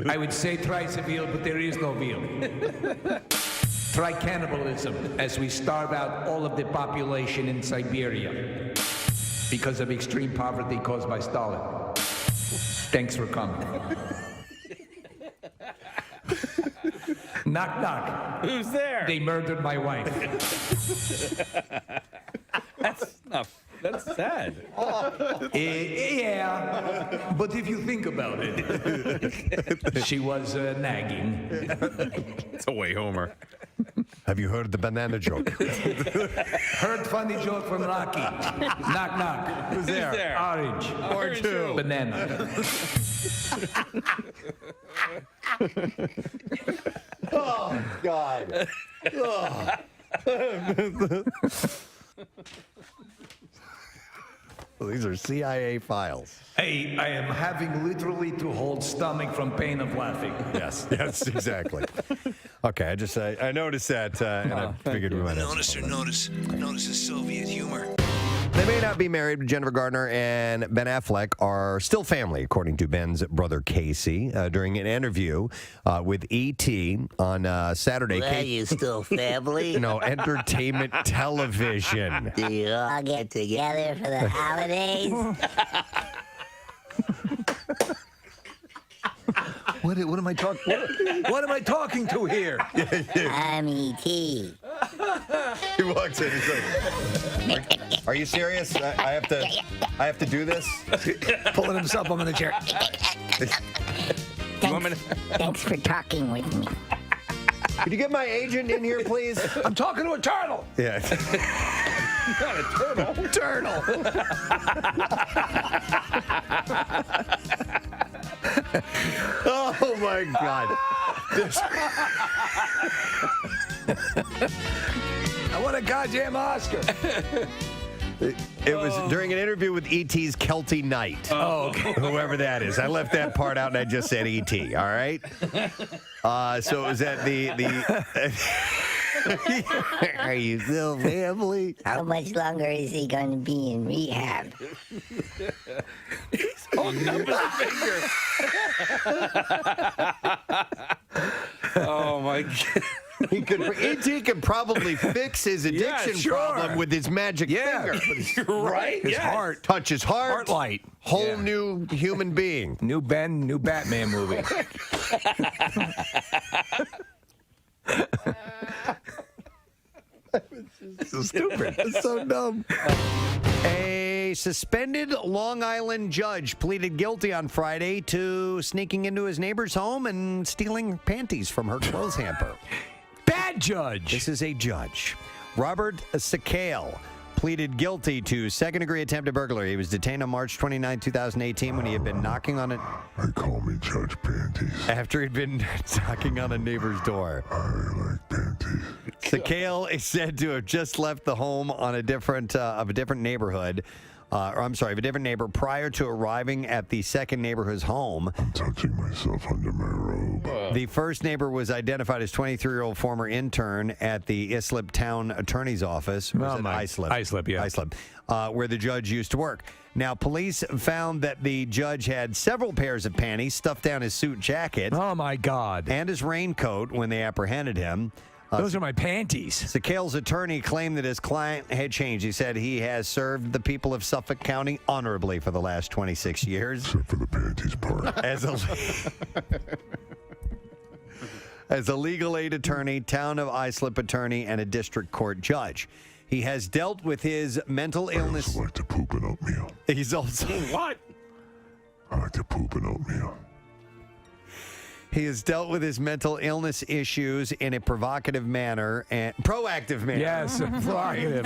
I would say try veal, but there is no veal. Try cannibalism as we starve out all of the population in Siberia because of extreme poverty caused by Stalin. Thanks for coming. Knock, knock. Who's there? They murdered my wife. That's sad. Yeah, but if you think about it, she was nagging. It's a way Homer. Have you heard the banana joke? Heard funny joke from Rocky. Knock, knock. Who's there? Orange. Orange who? Banana. Oh, God. Oh. These are CIA files. Hey, I am having literally to hold stomach from pain of laughing. Yes, exactly. Okay, I noticed that, and I figured we might have Notice the Soviet humor. They may not be married, but Jennifer Garner and Ben Affleck are still family, according to Ben's brother Casey. During an interview with ET on Saturday. Well, you still family? No, entertainment television. Do you all get together for the holidays? What am I talking? What am I talking to here? I'm ET. He walks in. He's like, "Are you serious? I have to do this." Pulling himself up on the chair. Thanks for talking with me. Could you get my agent in here, please? I'm talking to a turtle. Yeah. Not a turtle. Turtle. Oh my God. I want a goddamn Oscar. It was during an interview with E.T.'s Kelty Knight. Oh, okay. Whoever that is. I left that part out and I just said E.T., all right? So it was at the Are you still family? How much longer is he going to be in rehab? He's holding up his finger. Oh Like, ET could probably fix his addiction problem with his magic finger. Right? His heart. Touch his heart. Heart light. Whole new human being. New Ben, new Batman movie. So stupid. It's so dumb. A suspended Long Island judge pleaded guilty on Friday to sneaking into his neighbor's home and stealing panties from her clothes hamper. Bad judge. This is a judge. Robert Sakale pleaded guilty to second-degree attempted burglary. He was detained on March 29, 2018 when he had been knocking on it. They call me Judge Panties. After he'd been knocking on a neighbor's door. I like panties. Sakale is said to have just left the home on a different neighborhood. Of a different neighbor prior to arriving at the second neighborhood's home. I'm touching myself under my robe. The first neighbor was identified as 23-year-old former intern at the Islip Town Attorney's Office. Islip, yeah. Islip, where the judge used to work. Now, police found that the judge had several pairs of panties stuffed down his suit jacket. Oh, my God. And his raincoat when they apprehended him. Those are my panties. Sakale's attorney claimed that his client had changed. He said he has served the people of Suffolk County honorably for the last 26 years. Except for the panties part. As a legal aid attorney, town of Islip attorney, and a district court judge. He has dealt with his mental illness. I also like to poop an oatmeal. He's also... What? I like to poop an oatmeal. He has dealt with his mental illness issues in a provocative manner and proactive manner. Yes, provocative.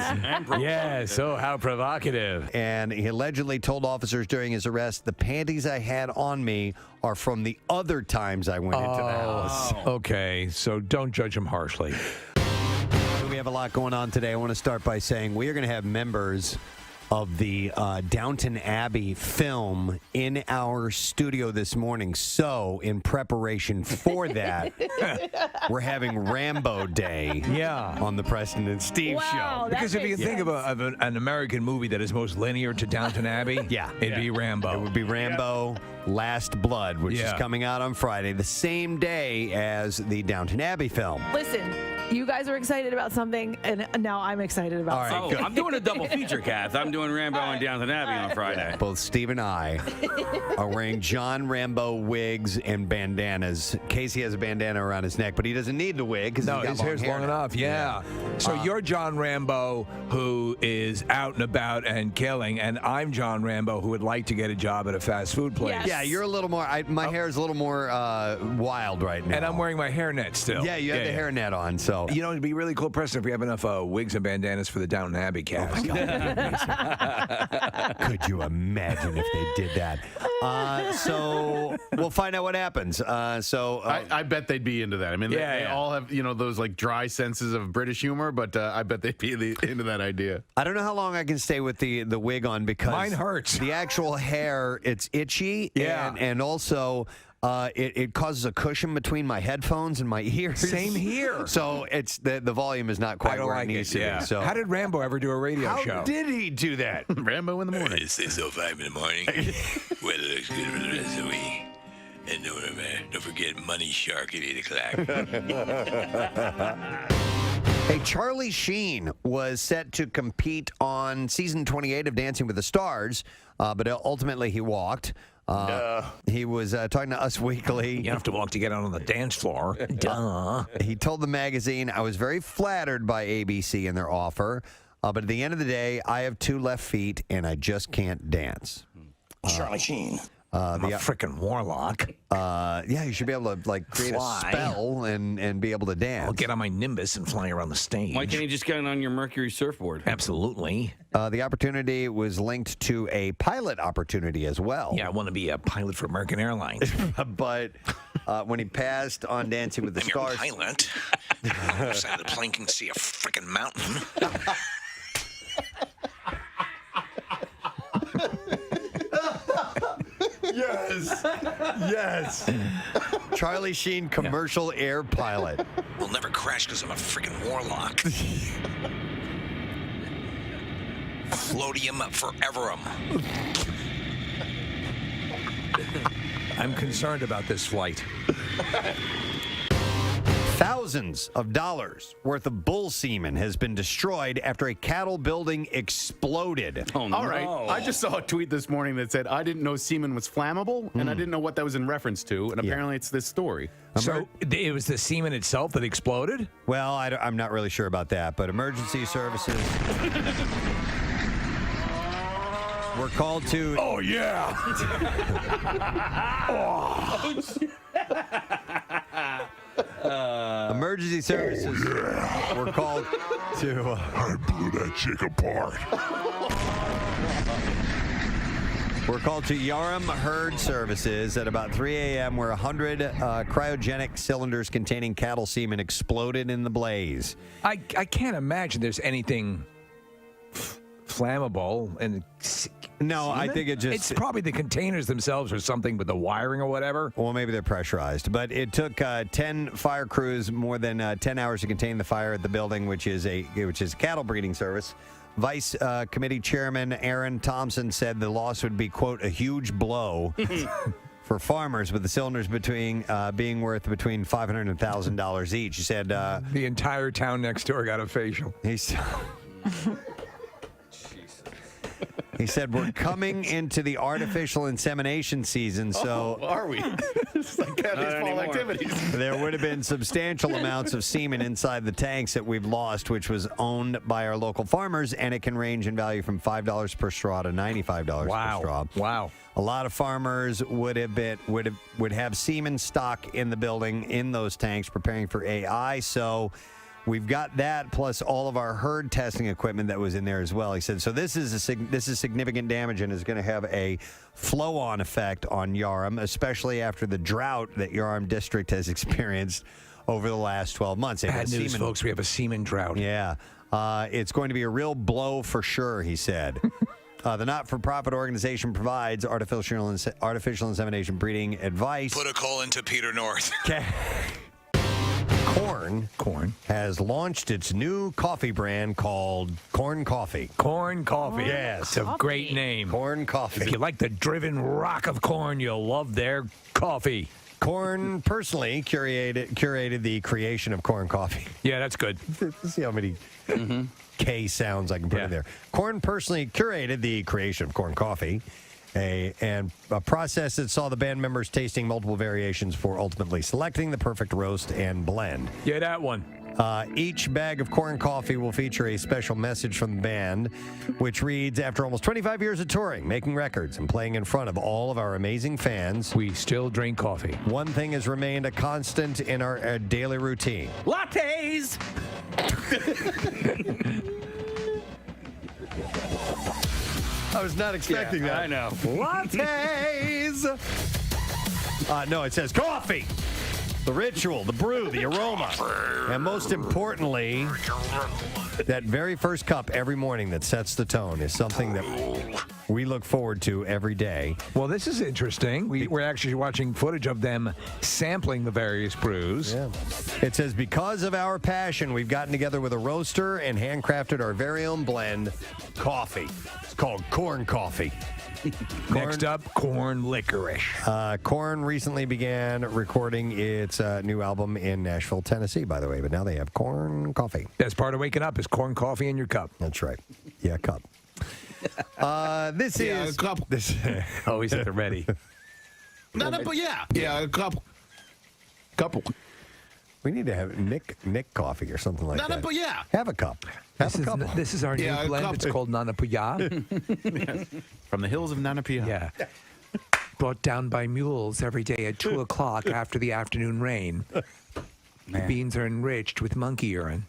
Yes, oh, how provocative. And he allegedly told officers during his arrest, the panties I had on me are from the other times I went into the house. Okay, so don't judge him harshly. We have a lot going on today. I want to start by saying we are going to have members of the Downton Abbey film in our studio this morning. So, in preparation for that, we're having Rambo Day on the Preston and Steve show. Because if you can think of an American movie that is most linear to Downton Abbey, it'd be Rambo. It would be Rambo Last Blood, which is coming out on Friday, the same day as the Downton Abbey film. Listen, you guys are excited about something, and now I'm excited about something. I'm doing a double feature, Kath. I'm doing Rambo and Downton Abbey on Friday. Both Steve and I are wearing John Rambo wigs and bandanas. Casey has a bandana around his neck, but he doesn't need the wig because his hair's long enough. Yeah. So you're John Rambo, who is out and about and killing, and I'm John Rambo, who would like to get a job at a fast food place. Yeah, you're a little more. My hair is a little more wild right now, and I'm wearing my hairnet still. Yeah, you have the hairnet on. So it'd be really cool, Preston, if we have enough wigs and bandanas for the Downton Abbey cast. Oh my God. Could you imagine if they did that? So we'll find out what happens. I bet they'd be into that. I mean, they all have those like dry senses of British humor, but I bet they'd be into that idea. I don't know how long I can stay with the wig on because mine hurts. The actual hair, it's itchy. And also. It causes a cushion between my headphones and my ears. Same here. So it's the volume is not quite where it needs to be. So how did Rambo ever do a radio show? How did he do that? Rambo in the morning. It's 6:05 in the morning. Weather looks good for the rest of the week. And don't forget Money Shark at 8 o'clock. Hey, Charlie Sheen was set to compete on season 28 of Dancing with the Stars, but ultimately he walked. He was talking to Us Weekly. You have to walk to get out on the dance floor. Duh. He told the magazine, I was very flattered by ABC and their offer, but at the end of the day, I have 2 left feet and I just can't dance. Charlie Sheen. I'm a freaking warlock. You should be able to create a spell and be able to dance. I'll get on my Nimbus and fly around the stage. Why can't you just get on your Mercury surfboard? Absolutely. The opportunity was linked to a pilot opportunity as well. Yeah, I want to be a pilot for American Airlines. But when he passed on Dancing with the Stars... I'm your pilot. On the other side of the plane can see a freaking mountain. Yes. Charlie Sheen, commercial air pilot. We'll never crash because I'm a freaking warlock. Floatium forever. I'm concerned about this flight. Thousands of dollars worth of bull semen has been destroyed after a cattle building exploded. All right. I just saw a tweet this morning that said, I didn't know semen was flammable, and I didn't know what that was in reference to, and apparently it's this story. So it was the semen itself that exploded? Well, I'm not really sure about that, but emergency services were called to... Oh, yeah. Emergency services were called to... I blew that chick apart. We're called to Yarram Herd Services at about 3 a.m. where 100 cryogenic cylinders containing cattle semen exploded in the blaze. I can't imagine there's anything flammable and no, I think it's probably the containers themselves or something with the wiring or whatever. Well, maybe they're pressurized, but it took 10 fire crews more than 10 hours to contain the fire at the building, which is a cattle breeding service. Vice Committee Chairman Aaron Thompson said the loss would be, quote, a huge blow for farmers, with the cylinders being worth between $500 and $1,000 each. He said the entire town next door got a facial. He said, we're coming into the artificial insemination season, so... Oh, are we? It's like these fall activities. There would have been substantial amounts of semen inside the tanks that we've lost, which was owned by our local farmers, and it can range in value from $5 per straw to $95 per straw. Wow. A lot of farmers would have semen stock in the building in those tanks preparing for AI, so... We've got that plus all of our herd testing equipment that was in there as well. He said, so this is significant damage and is going to have a flow-on effect on Yarram, especially after the drought that Yarram District has experienced over the last 12 months. Bad news, folks. We have a semen drought. Yeah. It's going to be a real blow for sure, he said. The not-for-profit organization provides artificial insemination breeding advice. Put a call into Peter North. Korn has launched its new coffee brand called Korn Coffee. Korn Coffee. Yes. It's a great name. Korn Coffee. If you like the driven rock of corn, you'll love their coffee. Korn personally curated the creation of Korn Coffee. Yeah, that's good. Let's see how many K sounds I can put in there. Korn personally curated the creation of Korn Coffee. A process that saw the band members tasting multiple variations for ultimately selecting the perfect roast and blend. Yeah, that one. Each bag of Korn Coffee will feature a special message from the band, which reads, after almost 25 years of touring, making records, and playing in front of all of our amazing fans, we still drink coffee. One thing has remained a constant in our daily routine. Lattes! I was not expecting that. I know. Lattes! No, it says coffee. The ritual, the brew, the aroma. And most importantly, that very first cup every morning that sets the tone is something that we look forward to every day. Well, this is interesting. We're actually watching footage of them sampling the various brews. Yeah. It says, because of our passion, we've gotten together with a roaster and handcrafted our very own blend, coffee. It's called Korn Coffee. Next up, Korn Licorice. Korn recently began recording its new album in Nashville, Tennessee, by the way, but now they have Korn Coffee. That's part of waking up is Korn Coffee in your cup. That's right. Yeah, cup. This is... cup. Always at the ready. Yeah, a couple. We need to have Nick coffee or something like that. Have a cup. This is our new blend. It's called Nanapuya. From the hills of Nanapuya. Yeah. Brought down by mules every day at 2 o'clock after the afternoon rain. The beans are enriched with monkey urine.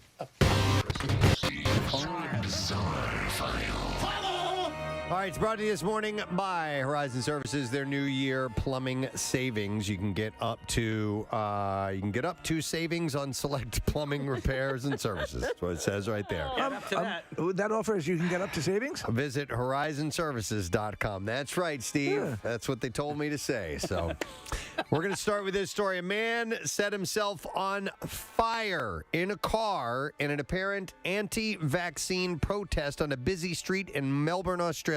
All right, it's brought to you this morning by Horizon Services. Their new year plumbing savings. You can get up to savings on select plumbing repairs and services. That's what it says right there. That offers you can get up to savings? Visit horizonservices.com. That's right, Steve. Yeah. That's what they told me to say. So we're going to start with this story. A man set himself on fire in a car in an apparent anti-vaccine protest on a busy street in Melbourne, Australia.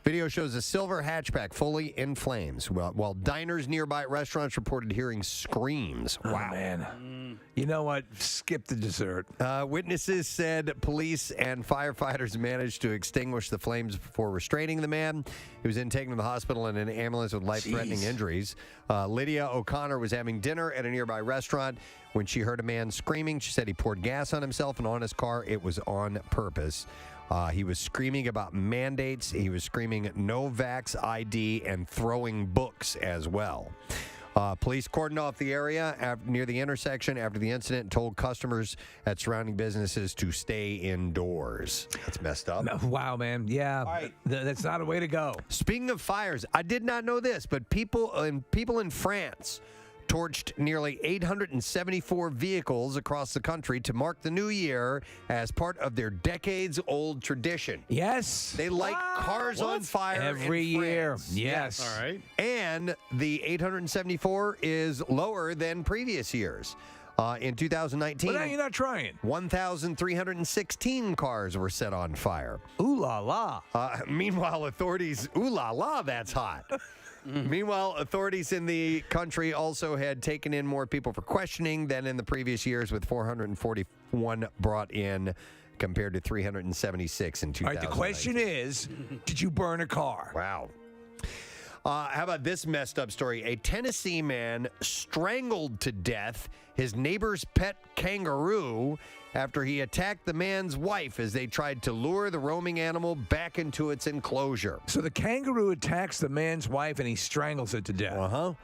Video shows a silver hatchback fully in flames, while diners nearby restaurants reported hearing screams. Wow, man. You know what? Skip the dessert. Witnesses said police and firefighters managed to extinguish the flames before restraining the man. He was then taken to the hospital in an ambulance with life-threatening injuries. Lydia O'Connor was having dinner at a nearby restaurant when she heard a man screaming. She said he poured gas on himself and on his car. It was on purpose. He was screaming about mandates. He was screaming no vax ID and throwing books as well. Police cordoned off the area near the intersection after the incident and told customers at surrounding businesses to stay indoors. That's messed up. Wow, man. Yeah, that's not a way to go. Speaking of fires, I did not know this, but people in France torched nearly 874 vehicles across the country to mark the new year as part of their decades-old tradition. Yes. They light cars on fire every year. Yes. All right. And the 874 is lower than previous years. In 2019, Well, now you're not trying. 1,316 cars were set on fire. Ooh la la. Meanwhile, authorities, ooh la la, that's hot. Meanwhile, authorities in the country also had taken in more people for questioning than in the previous years, with 441 brought in compared to 376 in 2019. All right, the question is, did you burn a car? Wow. How about this messed up story? A Tennessee man strangled to death his neighbor's pet kangaroo after he attacked the man's wife as they tried to lure the roaming animal back into its enclosure. So the kangaroo attacks the man's wife and he strangles it to death. Uh-huh.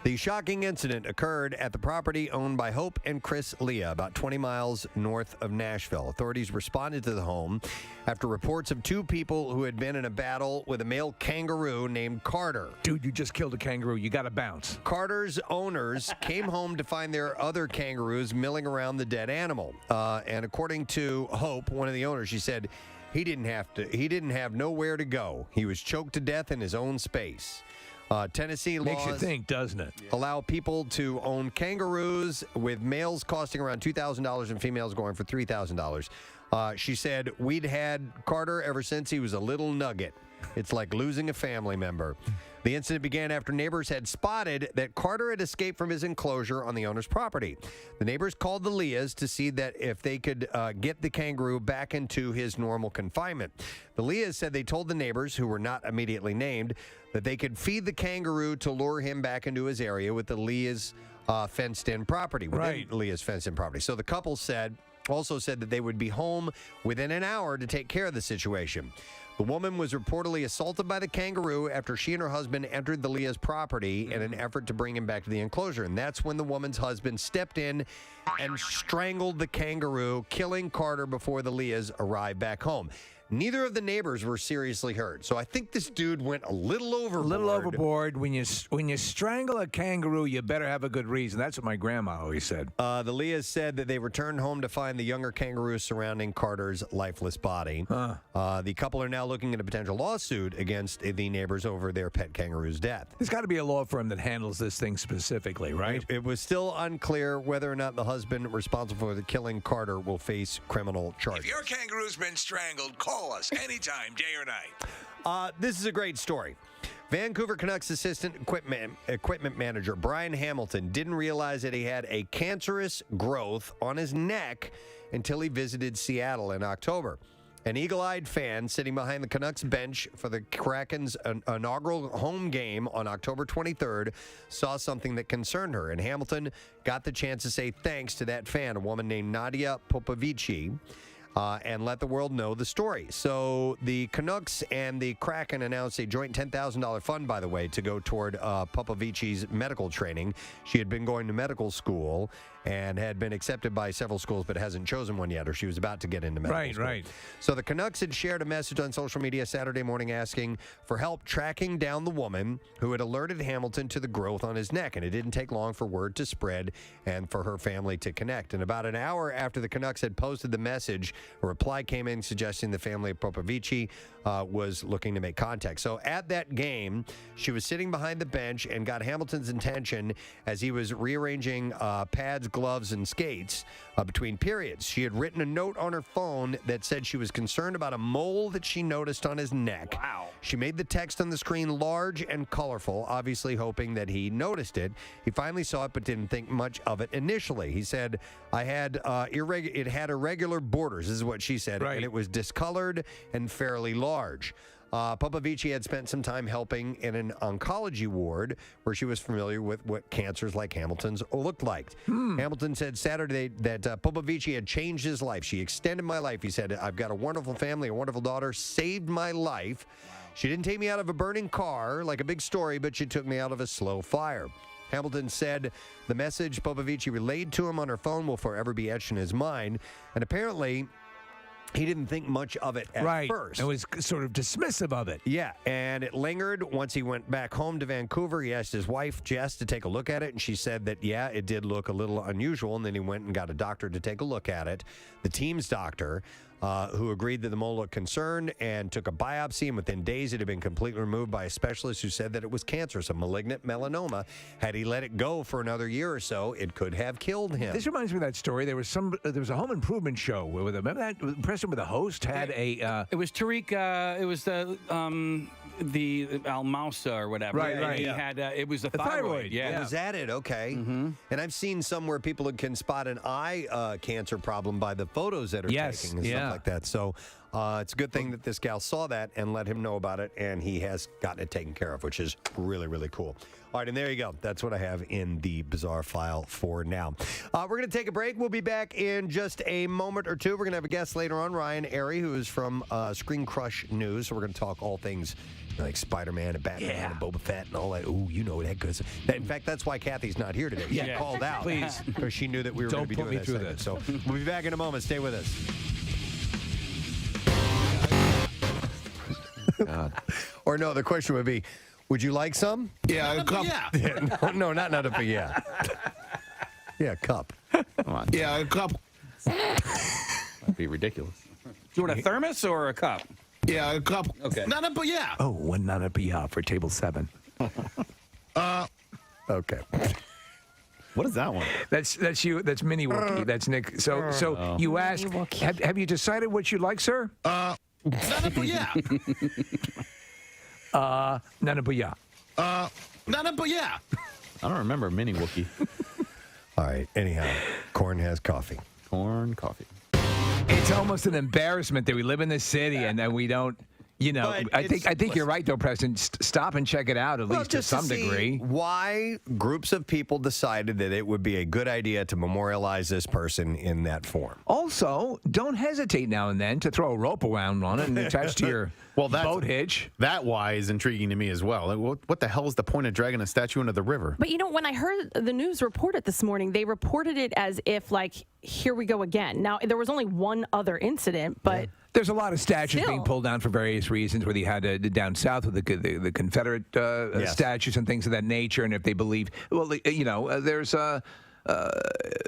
The shocking incident occurred at the property owned by Hope and Chrisley, about 20 miles north of Nashville. Authorities responded to the home after reports of two people who had been in a battle with a male kangaroo named Carter. Dude, you just killed a kangaroo. You got to bounce. Carter's owners came home to find their other kangaroos milling around the dead animal. And according to Hope, one of the owners, she said he didn't have nowhere to go. He was choked to death in his own space. Tennessee laws makes you think, doesn't it? Allow people to own kangaroos, with males costing around $2,000 and females going for $3,000. She said, we'd had Carter ever since he was a little nugget. It's like losing a family member. The incident began after neighbors had spotted that Carter had escaped from his enclosure on the owner's property. The neighbors called the Leahs to see that if they could get the kangaroo back into his normal confinement. The Leahs said they told the neighbors, who were not immediately named, that they could feed the kangaroo to lure him back into his area with the Leahs' fenced-in property. Right. Leah's fenced-in property. So the couple also said that they would be home within an hour to take care of the situation. The woman was reportedly assaulted by the kangaroo after she and her husband entered the Leah's property in an effort to bring him back to the enclosure. And that's when the woman's husband stepped in and strangled the kangaroo, killing Carter before the Leahs arrived back home. Neither of the neighbors were seriously hurt. So I think this dude went a little overboard. A little overboard. When you strangle a kangaroo, you better have a good reason. That's what my grandma always said. The Leahs said that they returned home to find the younger kangaroo surrounding Carter's lifeless body. The couple are now looking at a potential lawsuit against the neighbors over their pet kangaroo's death. There's got to be a law firm that handles this thing specifically, right? It was still unclear whether or not the husband responsible for the killing Carter will face criminal charges. If your kangaroo's been strangled, call us anytime, day or night. This is a great story. Vancouver Canucks assistant equipment manager Brian Hamilton didn't realize that he had a cancerous growth on his neck until he visited Seattle in October. An eagle-eyed fan sitting behind the Canucks bench for the Kraken's inaugural home game on October 23rd saw something that concerned her, and Hamilton got the chance to say thanks to that fan, a woman named Nadia Popovici, and let the world know the story. So the Canucks and the Kraken announced a joint $10,000 fund, by the way, to go toward Popovici's medical training. She had been going to medical school and had been accepted by several schools but hasn't chosen one yet, or she was about to get into medical school. Right. So the Canucks had shared a message on social media Saturday morning asking for help tracking down the woman who had alerted Hamilton to the growth on his neck, and it didn't take long for word to spread and for her family to connect. And about an hour after the Canucks had posted the message, A reply came in suggesting the family of Popovici was looking to make contact. So at that game, she was sitting behind the bench and got Hamilton's attention as he was rearranging pads, gloves, and skates between periods. She had written a note on her phone that said she was concerned about a mole that she noticed on his neck. Wow. She made the text on the screen large and colorful, obviously hoping that he noticed it. He finally saw it but didn't think much of it initially. He said, it had irregular borders, this is what she said, and it was discolored and fairly large. Popovici had spent some time helping in an oncology ward where she was familiar with what cancers like Hamilton's looked like. Hamilton said Saturday that Popovici had changed his life. She extended my life. He said, I've got a wonderful family, a wonderful daughter, saved my life. She didn't take me out of a burning car like a big story, but she took me out of a slow fire. Hamilton said the message Popovici relayed to him on her phone will forever be etched in his mind. And apparently, he didn't think much of it at first. It was sort of dismissive of it. Yeah, and it lingered. Once he went back home to Vancouver, he asked his wife, Jess, to take a look at it, and she said that, yeah, it did look a little unusual, and then he went and got a doctor to take a look at it. The team's doctor, who agreed that the mole looked concerned and took a biopsy, and within days it had been completely removed by a specialist who said that it was cancerous, a malignant melanoma. Had he let it go for another year or so, it could have killed him. This reminds me of that story. There was a home improvement show with remember that Preston with a host had a. It was Tariq. It was the Almausa or whatever. Right. He had. It was the thyroid. Yeah. Was that it? Okay. And I've seen some where people can spot an eye cancer problem by the photos that are taking and stuff like that. So it's a good thing that this gal saw that and let him know about it, and he has gotten it taken care of, which is really, really cool. All right, and there you go. That's what I have in the bizarre file for now. We're going to take a break. We'll be back in just a moment or two. We're going to have a guest later on, Ryan Airy, who is from Screen Crush News. So we're going to talk all things like Spider-Man and Batman and Boba Fett and all that. Ooh, you know that good. In fact, that's why Kathy's not here today. She called out. Please. Because she knew that we were going to be doing that segment. So we'll be back in a moment. Stay with us. God. Or no, the question would be, would you like some? Yeah, a cup. Yeah. No, not a yeah. Yeah, cup. Come on. Yeah, a cup. That'd be ridiculous. Do you want a thermos or a cup? Yeah, a cup. Okay. Not a yeah. Oh, one not a for table 7. Okay. What is that one? That's you. That's Mini Wookie. That's Nick. So you ask, have you decided what you like, sir? Not a yeah. Not a yeah. Not a yeah. I don't remember Mini Wookie. All right. Anyhow, Korn has coffee. Korn coffee. It's almost an embarrassment that we live in this city and that we don't. You know, I think you're right, though, Preston. Stop and check it out, at least to some degree. Why groups of people decided that it would be a good idea to memorialize this person in that form. Also, don't hesitate now and then to throw a rope around on it and attach to your boat hitch. That why is intriguing to me as well. Like, what the hell is the point of dragging a statue into the river? But, you know, when I heard the news report it this morning, they reported it as if, like, here we go again. Now, there was only one other incident, but... There's a lot of statues being pulled down for various reasons, where they had down south with the Confederate statues and things of that nature. And if they believe, there's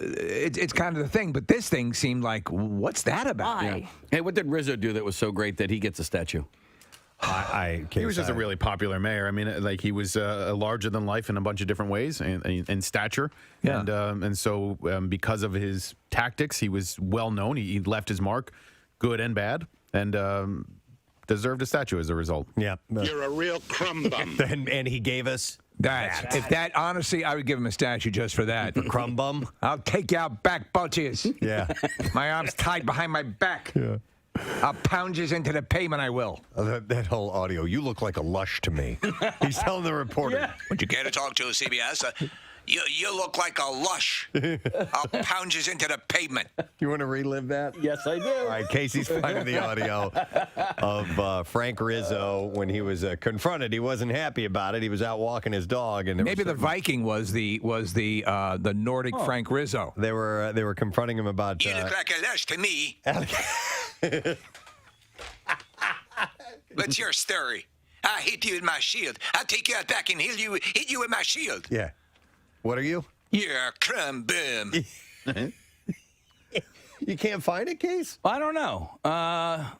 it's kind of the thing. But this thing seemed like, what's that about? Yeah. Hey, what did Rizzo do that was so great that he gets a statue? He was just a really popular mayor. I mean, like he was larger than life in a bunch of different ways in stature. Yeah. And so because of his tactics, he was well known. He left his mark, good and bad, and deserved a statue as a result. Yeah. You're a real crumb bum. and he gave us that. If that, honestly, I would give him a statue just for that. Crumb bum? I'll take you out back, both of yous. Yeah. My arms tied behind my back. Yeah. I'll pound you into the pavement, I will. That whole audio, you look like a lush to me. He's telling the reporter. Yeah. Would you care to talk to CBS? You look like a lush. I'll pound you into the pavement. You want to relive that? Yes, I do. All right, Casey's finding the audio of Frank Rizzo when he was confronted. He wasn't happy about it. He was out walking his dog, and maybe the Viking was the Nordic Frank Rizzo. They were confronting him about. You look like a lush to me. What's your story? I hit you with my shield. I'll take you out back and hit you with my shield. Yeah. What are you? You're a crumb bum. You can't find it, Case? I don't know.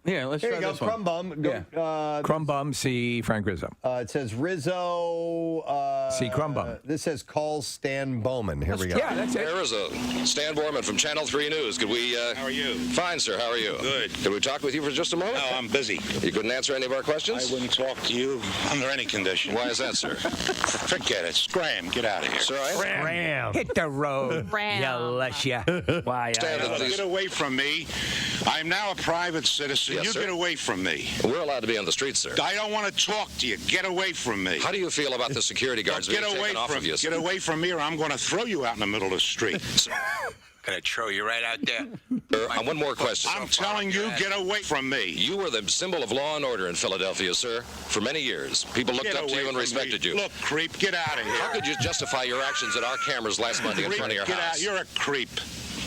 Here, let's Here try you go, this one. Crumb Bum. Crumb Bum, see Frank Rizzo. It says Rizzo. See Crumb Bum. This says call Stan Bowman. Here we go. Yeah, that's it. There is Stan Borman from Channel 3 News. Could we... How are you? Fine, sir. How are you? Good. Could we talk with you for just a moment? No, I'm busy. You couldn't answer any of our questions? I wouldn't talk to you under any condition. Why is that, sir? Forget it. Scram. Get out of here. Sir, Ram. Hit the road. Ram. You luscia. Why? Get away from me. I'm now a private citizen. Yes, you sir. get away from me. We're allowed to be on the streets, sir. I don't want to talk to you. Get away from me. How do you feel about the security guards being taken off of you, sir? Get away from me, or I'm going to throw you out in the middle of the street. Gonna throw you right out there. One more question. I'm telling you, get away from me. You were the symbol of law and order in Philadelphia, sir, for many years. People looked up to you and respected you. Look, creep, get out of here. How could you justify your actions at our cameras last Monday in front of your Get house? out. You're a creep.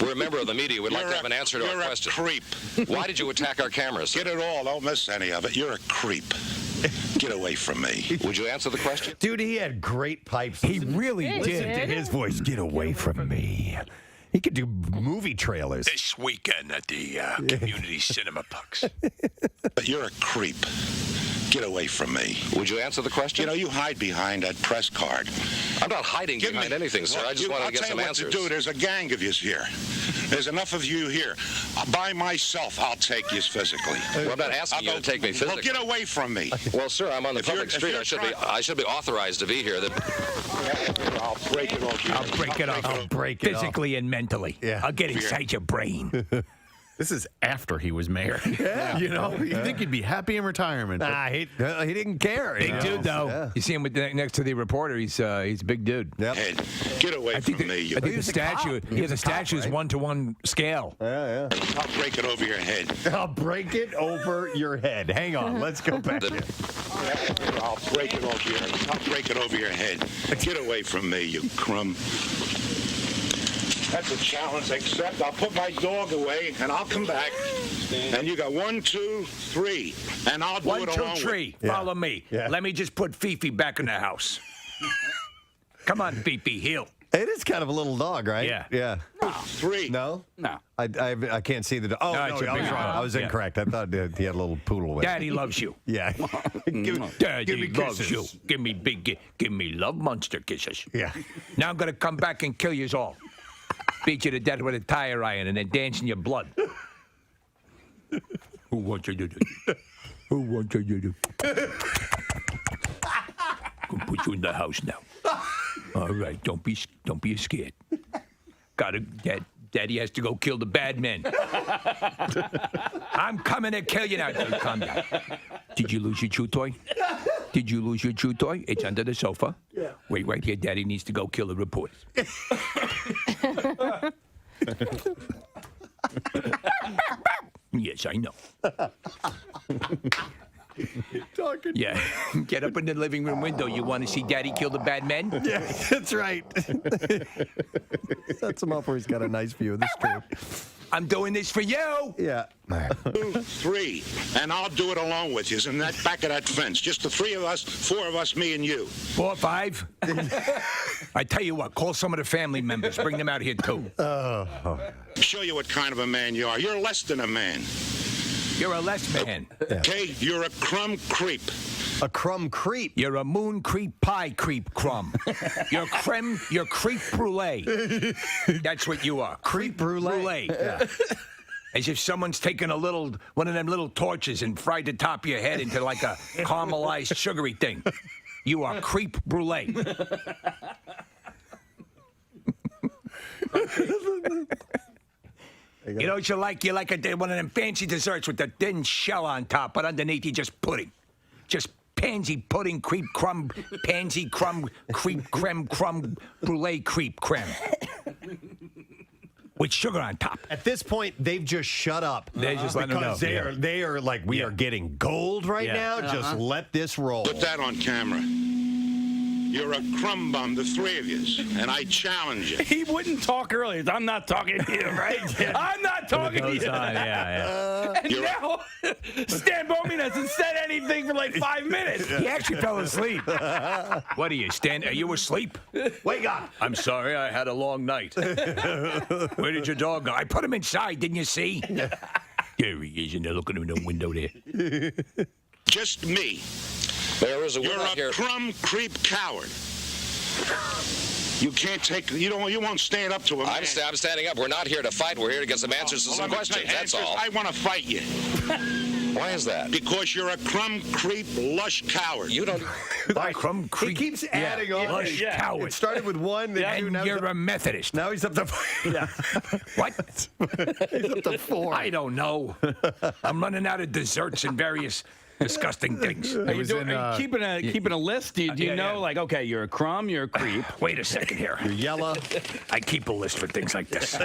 We're a member of the media. We'd like to have an answer to our You're question. a creep. Why did you attack our cameras, sir? Get it all. Don't miss any of it. You're a creep. Get away from me. Would you answer the question? Dude, he had great pipes. He really Listen did. to his voice. Get away from me. He could do movie trailers. This weekend at the Community Cinema Pucks. You're a creep. Get away from me. Would you answer the question? You know, you hide behind that press card. I'm not hiding behind anything, sir. I just wanted to get some answers. I'll tell you what to do. There's a gang of yous here. There's enough of you here. By myself, I'll take yous physically. Well, I'm not asking you to take me physically. Well, get away from me. Well, sir, I'm on the public street. I should be authorized to be here. I'll break it off. I'll break it off. I'll break it physically and mentally. Yeah. I'll get inside your brain. This is after he was mayor. Yeah. You know, you'd think he'd be happy in retirement. Nah, he didn't care. Big dude, though. Yeah. You see him with next to the reporter. He's a big dude. Yep. Hey, get away from me. I think the statue. Yeah, the statue is 1-to-1 scale. Yeah. I'll break it over your head. I'll break it over your head. Hang on. Let's go back. I'll break it over your head. I'll break it over your head. Get away from me, you crumb. That's a challenge, except I'll put my dog away, and I'll come back. And you got 1, 2, 3, and I'll do 1, it 2, along 3. with. Follow me. Yeah. Let me just put Fifi back in the house. Come on, Fifi, heel. It is kind of a little dog, right? Yeah. 3. No? No. I can't see the dog. Oh, No, no, it's a I was big wrong. dog. I was Yeah. incorrect. I thought he had a little poodle with him. Daddy loves you. Yeah. Daddy give me loves you. kisses. Give me love monster kisses. Yeah. Now I'm gonna come back and kill you all. Beat you to death with a tire iron and then dance in your blood. Who wants you to do? Who wants you to do? Gonna put you in the house now. All right, don't be scared. Daddy has to go kill the bad men. I'm coming to kill you now. Calm down. Did you lose your chew toy? Did you lose your chew toy? It's under the sofa. Yeah. Wait right here. Daddy needs to go kill the reporters. Yes, I know. Talking. Yeah. Get up in the living room window. You want to see Daddy kill the bad men? Yeah, that's right. Sets him up where he's got a nice view of the street. I'm doing this for you. Yeah. 2, 3, and I'll do it along with you. In that back of that fence, just the 3 of us, 4 of us, me and you. 4 or 5. I tell you what. Call some of the family members. Bring them out here too. Show you what kind of a man you are. You're less than a man. You're a less man. Okay, you're a crumb creep. A crumb creep. You're a moon creep pie creep crumb. You're creep brulee. That's what you are. Creep brulee. Yeah. As if someone's taken one of them little torches and fried the top of your head into like a caramelized sugary thing. You are creep brulee. You know what you like? You like one of them fancy desserts with the thin shell on top, but underneath you just pudding. Just pansy pudding, creep crumb, pansy crumb, creep creme, crumb, brulee creep creme. With sugar on top. At this point, they've just shut up. They just let them know. Because they are like, we are getting gold right now. Just let this roll. Put that on camera. You're a crumb bum, the three of you, and I challenge you. He wouldn't talk earlier. I'm not talking to you, right? I'm not talking to you. And now Stan Bowman hasn't said anything for like 5 minutes. He actually fell asleep. What are you, Stan? Are you asleep? Wake up. I'm sorry, I had a long night. Where did your dog go? I put him inside, didn't you see? There he is, and they're looking in the window there. Just me. Mayor Rizzo, You're we're not here. a crumb creep coward. You can't take. You won't stand up to him. I'm standing up. We're not here to fight. We're here to get some answers to some questions. That's all. I want to fight you. Why is that? Because you're a crumb creep lush coward. You don't. Crumb creep. He keeps adding on. Lush coward. It started with one. Then two, now you're a Methodist. Now he's up to What? He's up to 4. I don't know. I'm running out of desserts and various disgusting things. Are you keeping a list? Do you know, like, okay, you're a crumb, you're a creep. Wait a second here. You're yellow. I keep a list for things like this.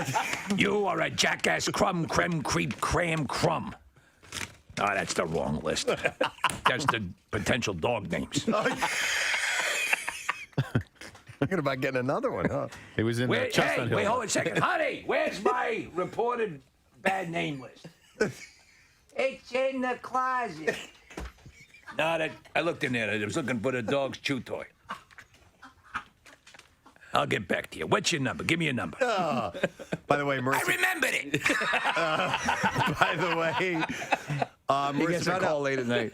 You are a jackass crumb, creme, creep, cram, crumb. Oh, that's the wrong list. That's the potential dog names. Thinking about getting another one, huh? It was in Chestnut Hill. Wait, hold on a second. Honey, where's my reported bad name list? It's in the closet. No, I looked in there. I was looking for the dog's chew toy. I'll get back to you. What's your number? Give me your number. By the way, Mercy. I remembered it. By the way, He gets a call late at night.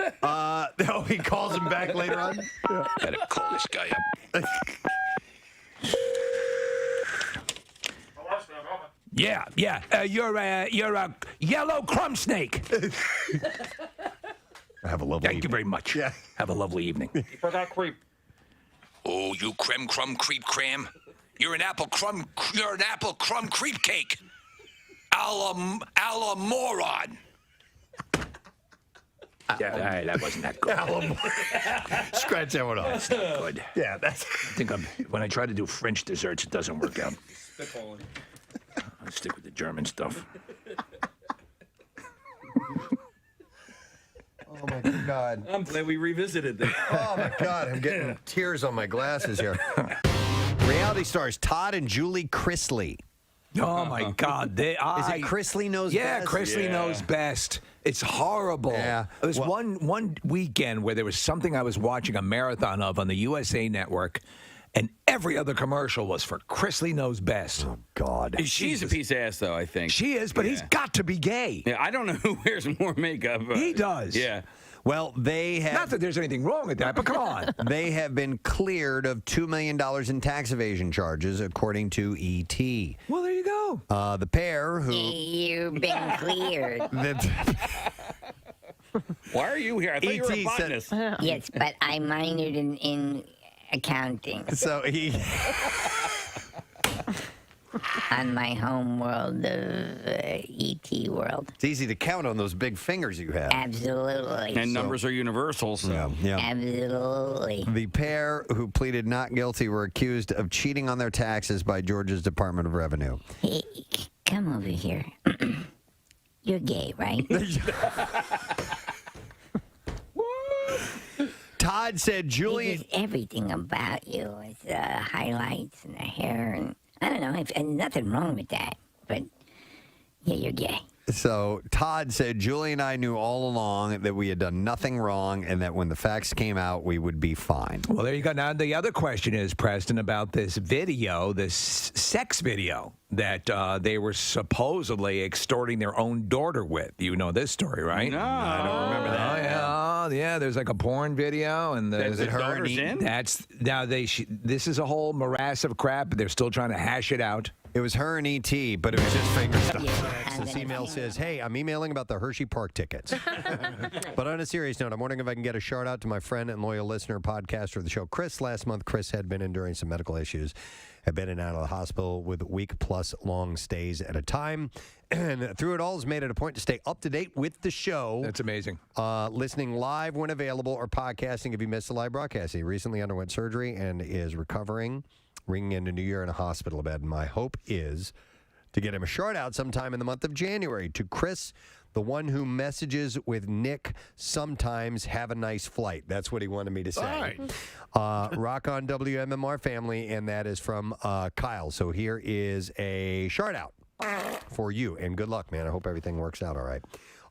He calls him back later on. Better call this guy up. Yeah. You're a yellow crumb snake. Have a lovely Thank you very much. Yeah. Have a lovely evening. For that creep. Oh, you creme crumb creep cram. You're an apple crumb creep cake. A la moron. Yeah, that wasn't that good. Scratch that one off. That's not good. Yeah, that's. I think when I try to do French desserts, it doesn't work out. I'll stick with the German stuff. Oh my God. I'm glad we revisited that. Oh my God, I'm getting tears on my glasses here. Reality stars Todd and Julie Chrisley. Oh my God! Is it Chrisley knows yeah, best? Chrisley knows best. It's horrible. Yeah. There was one weekend where there was something I was watching a marathon of on the USA Network, and every other commercial was for Chrisley Knows Best. Oh God! She's a piece of ass, though. I think she is, but he's got to be gay. Yeah, I don't know who wears more makeup. He does. Yeah. Well, they have. Not that there's anything wrong with that, but come on. They have been cleared of $2 million in tax evasion charges, according to ET. Well, there you go. The pair who. You've been cleared. Why are you here? I thought you were a botanist. Yes, but I minored in accounting. So he. On my home world of ET world. It's easy to count on those big fingers you have. Absolutely. And numbers are universal, so. Yeah. Absolutely. The pair who pleaded not guilty were accused of cheating on their taxes by Georgia's Department of Revenue. Hey, come over here. You're gay, right? Todd said Julie. Because everything about you is highlights and the hair and I don't know, and nothing wrong with that, but yeah, you're gay. So Todd said Julie and I knew all along that we had done nothing wrong and that when the facts came out, we would be fine. Well, there you go. Now, the other question is, Preston, about this video, this sex video that they were supposedly extorting their own daughter with. You know this story, right? No. I don't remember that. Oh, yeah. There's like a porn video. And Is it her in? That's, now, this is a whole morass of crap. They're still trying to hash it out. It was her and ET, but it was just finger stuff. This email says, hey, I'm emailing about the Hershey Park tickets. But on a serious note, I'm wondering if I can get a shout out to my friend and loyal listener, podcaster of the show, Chris. Last month, Chris had been enduring some medical issues, had been in and out of the hospital with week-plus long stays at a time. And through it all, has made it a point to stay up to date with the show. That's amazing. Listening live when available or podcasting if you missed the live broadcast. He recently underwent surgery and is recovering, ringing in a new year in a hospital bed. And my hope is to get him a shout out sometime in the month of January. To Chris, The one who messages with Nick sometimes have a nice flight. That's what he wanted me to say. All right. Rock on WMMR family, and that is from Kyle. So here is a shout out for you, and good luck, man. I hope everything works out all right.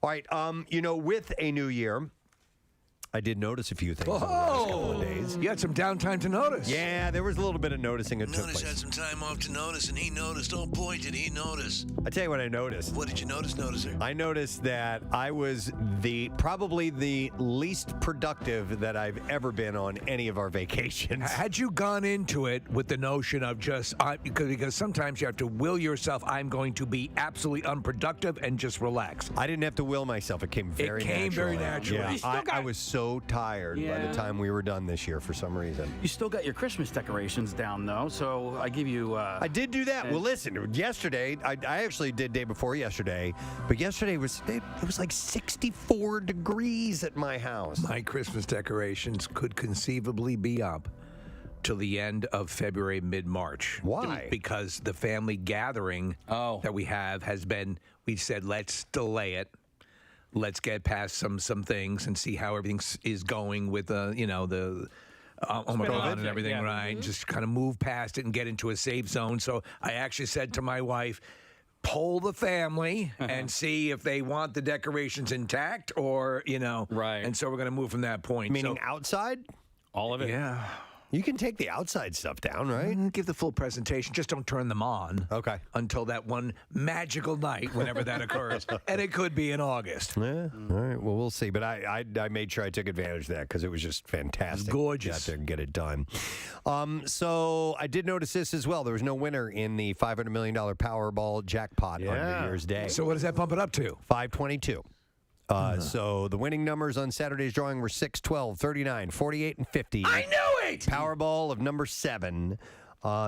All right, with a new year, I did notice a few things over the last couple of days. You had some downtime to notice. Yeah, there was a little bit of noticing it took Notice place. had some time off to notice, and he noticed. Oh boy, did he notice! I tell you what I noticed. What did you notice, Noticer? I noticed that I was probably the least productive that I've ever been on any of our vacations. Had you gone into it with the notion of just because sometimes you have to will yourself, I'm going to be absolutely unproductive and just relax. I didn't have to will myself. It came very naturally. Yeah, I was so tired by the time we were done this year for some reason. You still got your Christmas decorations down, though, so I give you... I did do that. Well, listen, yesterday, I actually did day before yesterday, but yesterday it was like 64 degrees at my house. My Christmas decorations could conceivably be up till the end of February, mid-March. Why? Because the family gathering that we have we said, let's delay it. Let's get past some things and see how everything is going with the Omicron and everything, right? Mm-hmm. Just kind of move past it and get into a safe zone. So I actually said to my wife, poll the family and see if they want the decorations intact or, Right. And so we're going to move from that point. Meaning outside? All of it? Yeah. You can take the outside stuff down, right? Give the full presentation. Just don't turn them on. Okay. Until that one magical night, whenever that occurs. And it could be in August. Yeah. All right. Well, we'll see. But I made sure I took advantage of that because it was just fantastic. Gorgeous. Get out there and get it done. So I did notice this as well. There was no winner in the $500 million Powerball jackpot on New Year's Day. So what does that bump it up to? 522. So the winning numbers on Saturday's drawing were 6, 12, 39, 48, and 50. I knew it! Powerball of number 7.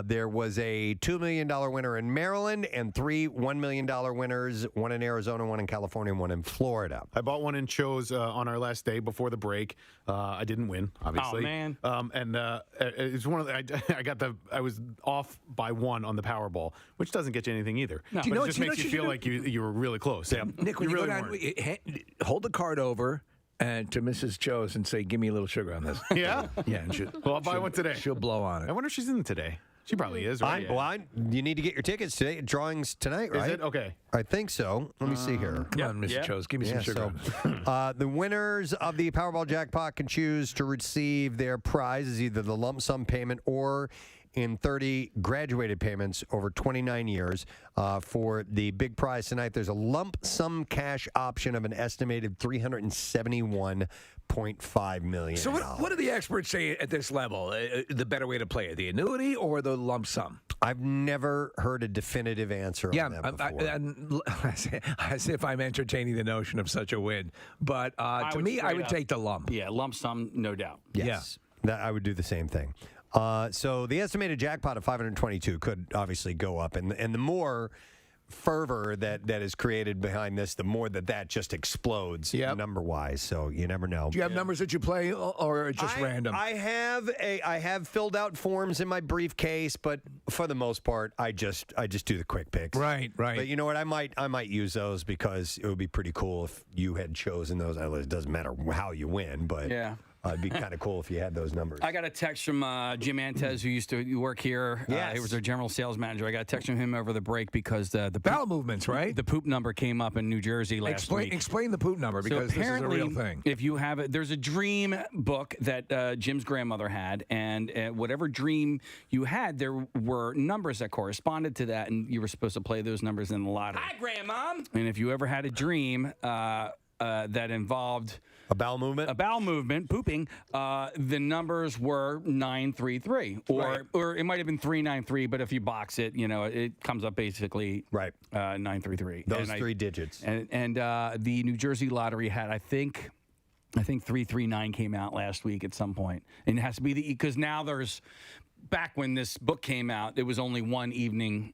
There was a $2 million winner in Maryland and 3 $1 million winners, one in Arizona, one in California, and one in Florida. I bought one and chose on our last day before the break. I didn't win, obviously. Oh, man. It's one of the, I was off by 1 on the Powerball, which doesn't get you anything either. No. But it just makes you feel like you were really close. Yeah. Nick, when you really go down, weren't. hold the card over and to Mrs. Joe's and say, give me a little sugar on this. Yeah? Yeah. And Well, I'll buy one today. She'll blow on I it. wonder if she's in today. She probably is, right? You need to get your tickets today. Drawings tonight, right? Is it? Okay. I think so. Let me see here. Come on, Mrs. Joe's. Give me some sugar. The winners of the Powerball jackpot can choose to receive their prize as either the lump sum payment or in 30 graduated payments over 29 years. For the big prize tonight, there's a lump sum cash option of an estimated $371.5 million. So what do the experts say at this level? The better way to play it, the annuity or the lump sum? I've never heard a definitive answer on that before. As if I'm entertaining the notion of such a win. But to me, I would take the lump. Yeah, lump sum, no doubt. Yes. That I would do the same thing. So the estimated jackpot of 522 could obviously go up, and the more fervor that is created behind this, the more that just explodes number-wise. So you never know. Do you have numbers that you play, or just random? I have filled out forms in my briefcase, but for the most part, I just do the quick picks. Right. But you know what? I might use those because it would be pretty cool if you had chosen those. It doesn't matter how you win, but yeah. It'd be kind of cool if you had those numbers. I got a text from Jim Antez, who used to work here. Yes. He was our general sales manager. I got a text from him over the break because the bowel movements, right? The poop number came up in New Jersey last week. Explain the poop number because this is a real thing. If you have it, there's a dream book that Jim's grandmother had, and whatever dream you had, there were numbers that corresponded to that, and you were supposed to play those numbers in the lottery. Hi, Grandma. And if you ever had a dream that involved a bowel movement, pooping, the numbers were 933, or it might have been 393, but if you box it, it comes up basically 933. Those three digits. And the New Jersey lottery had, I think 339 came out last week at some point, and it has to be because now there's. Back when this book came out, it was only one evening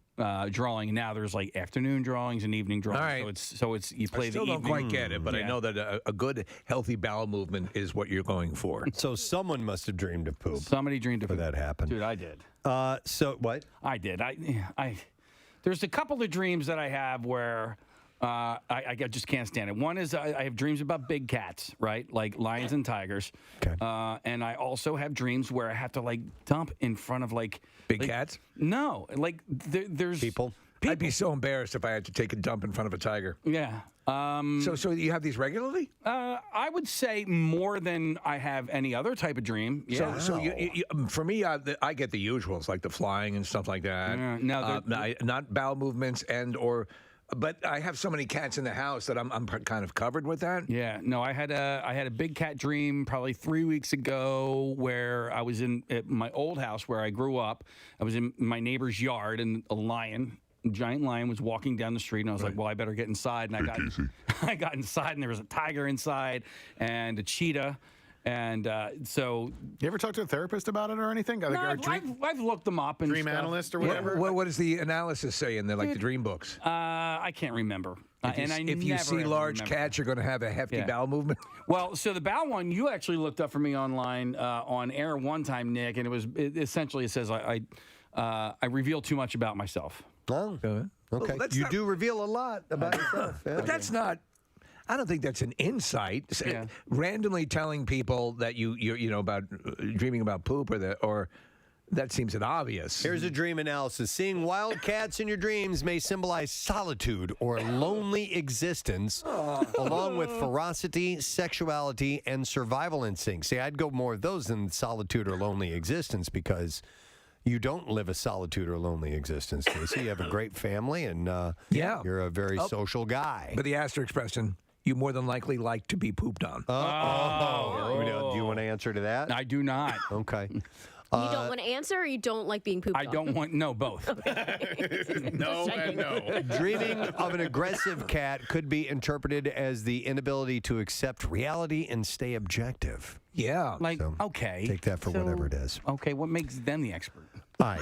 drawing, and now there's like afternoon drawings and evening drawings. All right. So it's you play I still the don't evening. quite get it, but I know that a good, healthy bowel movement is what you're going for. So someone must have dreamed of poop. Somebody dreamed of poop. that happened. Dude, I did. So what? I did. There's a couple of dreams that I have where I just can't stand it. One is I have dreams about big cats, right? Like lions and tigers. Okay. And I also have dreams where I have to like dump in front of like Big cats? No, like there's people. I'd be so embarrassed if I had to take a dump in front of a tiger. Yeah. So you have these regularly? I would say more than I have any other type of dream. Yeah. So for me, I get the usuals like the flying and stuff like that. No, not bowel movements but I have so many cats in the house that I'm kind of covered with that. Yeah, no, I had a big cat dream probably 3 weeks ago where I was at my old house where I grew up. I was in my neighbor's yard and a giant lion was walking down the street, and I was like, well, I better get inside. And I got inside, and there was a tiger inside and a cheetah. And so, you ever talk to a therapist about it or anything? No, I've looked them up and dream stuff. analyst or whatever. What does the analysis say in the the dream books? I can't remember. If you see large cats, you're going to have a hefty bowel movement. Well, so the bowel one you actually looked up for me online on air one time, Nick, and it says I reveal too much about myself. Oh, okay. You do reveal a lot about yourself. Yeah. But that's not. I don't think that's an insight. Yeah. Randomly telling people that you know about dreaming about poop or that seems an obvious. Here's a dream analysis. Seeing wild cats in your dreams may symbolize solitude or lonely existence, along with ferocity, sexuality, and survival instincts. See, I'd go more of those than solitude or lonely existence because you don't live a solitude or lonely existence, Casey. You have a great family, and you're a very social guy. But the asterisk, Preston, you more than likely like to be pooped on. Do you want to answer to that? I do not. Okay. You don't want to answer, or you don't like being pooped on? I don't want, no, both. No and no. Dreaming of an aggressive cat could be interpreted as the inability to accept reality and stay objective. Yeah. Like, okay. Take that for whatever it is. Okay, what makes them the expert? All right.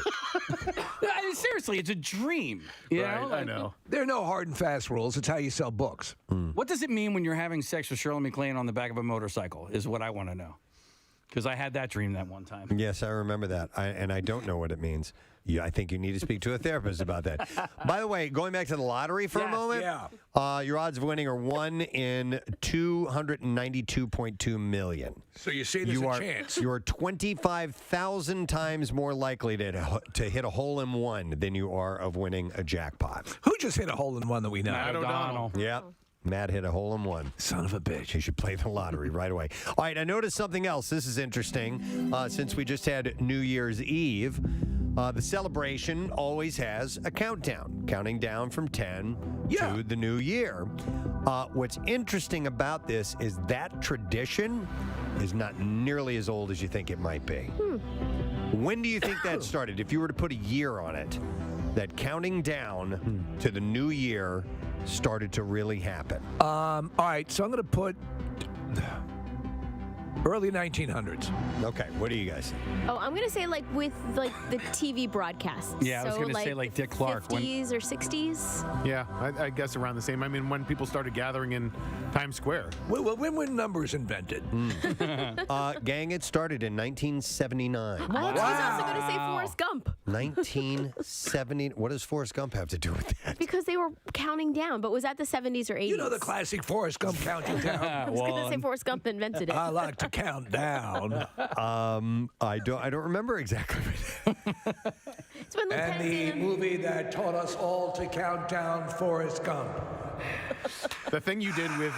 Seriously, it's a dream. You know? I know. There are no hard and fast rules. It's how you sell books. What does it mean when you're having sex with Shirley MacLaine on the back of a motorcycle is what I want to know. Because I had that dream that one time. Yes, I remember that. And I don't know what it means. I think you need to speak to a therapist about that. By the way, going back to the lottery for a moment, your odds of winning are 1 in 292.2 million. So you see there's a chance. You are 25,000 times more likely to hit a hole in one than you are of winning a jackpot. Who just hit a hole in one that we know? Matt O'Donnell. Yeah. Matt hit a hole in one. Son of a bitch. You should play the lottery right away. All right, I noticed something else. This is interesting. Since we just had New Year's Eve, the celebration always has a countdown, counting down from 10 to the new year. What's interesting about this is that tradition is not nearly as old as you think it might be. When do you think that started? If you were to put a year on it, that counting down to the new year started to really happen. All right, so I'm going to put early 1900s. Okay, what do you guys think? Oh, I'm going to say with the TV broadcasts. Yeah, I was going to say like Dick Clark. 50s or 60s? Yeah, I guess around the same. I mean, when people started gathering in Times Square. Well, when were numbers invented? Gang, it started in 1979. What? Wow. I was also going to say Forrest Gump. 1970. What does Forrest Gump have to do with that? Because they were counting down, but was that the 70s or 80s? You know the classic Forrest Gump counting down. I was going to say Forrest Gump invented it. I like to count down. I don't remember exactly. It's when and the movie that taught us all to count down, Forrest Gump. The thing you did with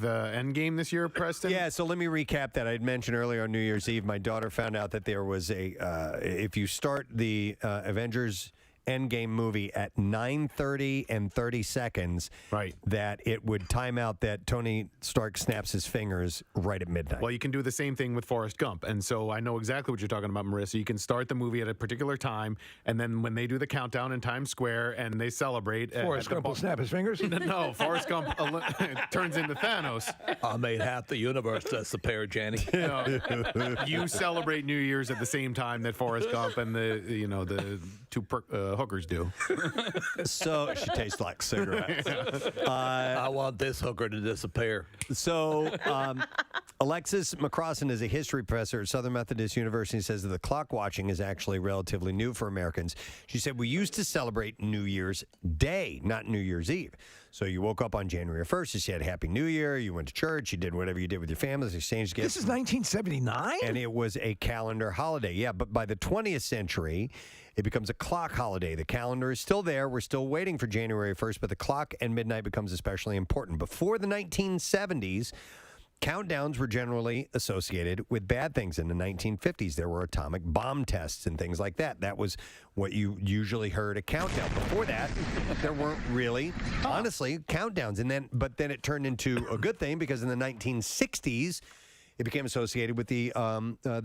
Endgame this year, Preston? Yeah, so let me recap that. I had mentioned earlier on New Year's Eve, my daughter found out that there was if you start the Avengers Endgame movie at 9:30 and 30 seconds, right, that it would time out that Tony Stark snaps his fingers right at midnight. Well, you can do the same thing with Forrest Gump. And so I know exactly what you're talking about, Marissa. You can start the movie at a particular time, and then when they do the countdown in Times Square and they celebrate... Forrest Gump will snap his fingers? No, Forrest Gump turns into Thanos. I made half the universe disappear, Jenny. You celebrate New Year's at the same time that Forrest Gump and the two hookers do. So she tastes like cigarettes. I want this hooker to disappear. So Alexis McCrossan is a history professor at Southern Methodist University and says that the clock watching is actually relatively new for Americans. She said, we used to celebrate New Year's Day, not New Year's Eve. So you woke up on January 1st, you said Happy New Year, you went to church, you did whatever you did with your families, exchanged gifts. This is 1979? And it was a calendar holiday. Yeah, but by the 20th century, it becomes a clock holiday. The calendar is still there. We're still waiting for January 1st, but the clock and midnight becomes especially important. Before the 1970s, countdowns were generally associated with bad things. In the 1950s, there were atomic bomb tests and things like that. That was what you usually heard a countdown. Before that, there weren't really, honestly, countdowns. But then it turned into a good thing because in the 1960s, it became associated with the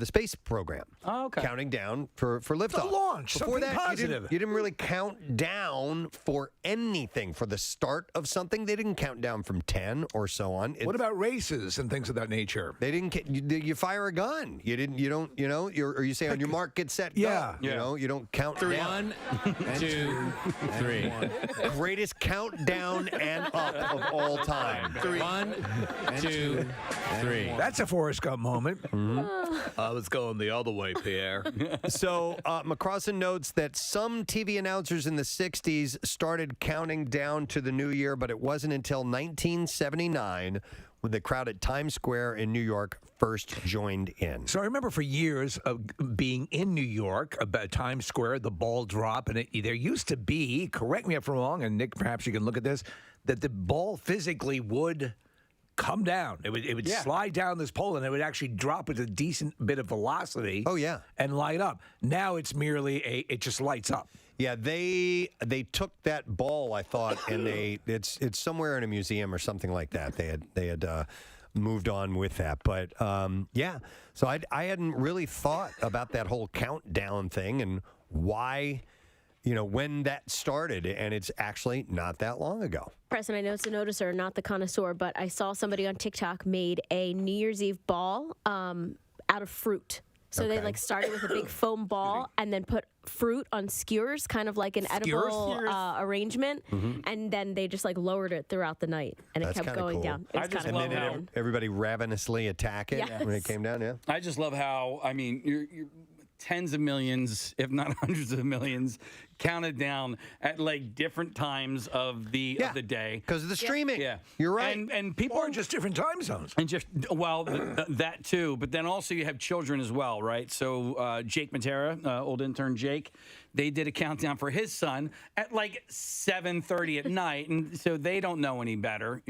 space program. Oh, okay. Counting down for liftoff. The launch, Before something that, positive. you didn't really count down for anything. For the start of something, they didn't count down from 10 or so on. What about races and things of that nature? They didn't. You fire a gun. You don't. Or you say on your mark, get set, go. Yeah. You don't count down. 1, 2, 3. Greatest countdown and up of all time. 1, 2, 3. That's a Forrest Gump moment. I was going the other way, Pierre. So McCrossan notes that some TV announcers in the 60s started counting down to the new year, but it wasn't until 1979 when the crowd at Times Square in New York first joined in. So I remember for years of being in New York, about Times Square, the ball drop, and there used to be, correct me if I'm wrong, and Nick, perhaps you can look at this, that the ball physically would come down. It would slide down this pole, and it would actually drop with a decent bit of velocity. Oh, yeah. And light up. Now it's merely it just lights up. Yeah, they took that ball, I thought, and it's somewhere in a museum or something like that. They had moved on with that, but so I hadn't really thought about that whole countdown thing and why, when that started, and it's actually not that long ago. Preston, I know it's a noticer, not the connoisseur, but I saw somebody on TikTok made a New Year's Eve ball out of fruit. So they started with a big foam ball and then put fruit on skewers, kind of like an edible arrangement, and then they just lowered it throughout the night, and it kept going down. It was kind of And then everybody ravenously attack it when it came down. Yeah, I just love how you're tens of millions, if not hundreds of millions, counted down at different times of the day because of the streaming. Yeah, you're right. And people are just different time zones. And just that too. But then also you have children as well, right? So Jake Matera, old intern Jake, they did a countdown for his son at 7:30 at night, and so they don't know any better,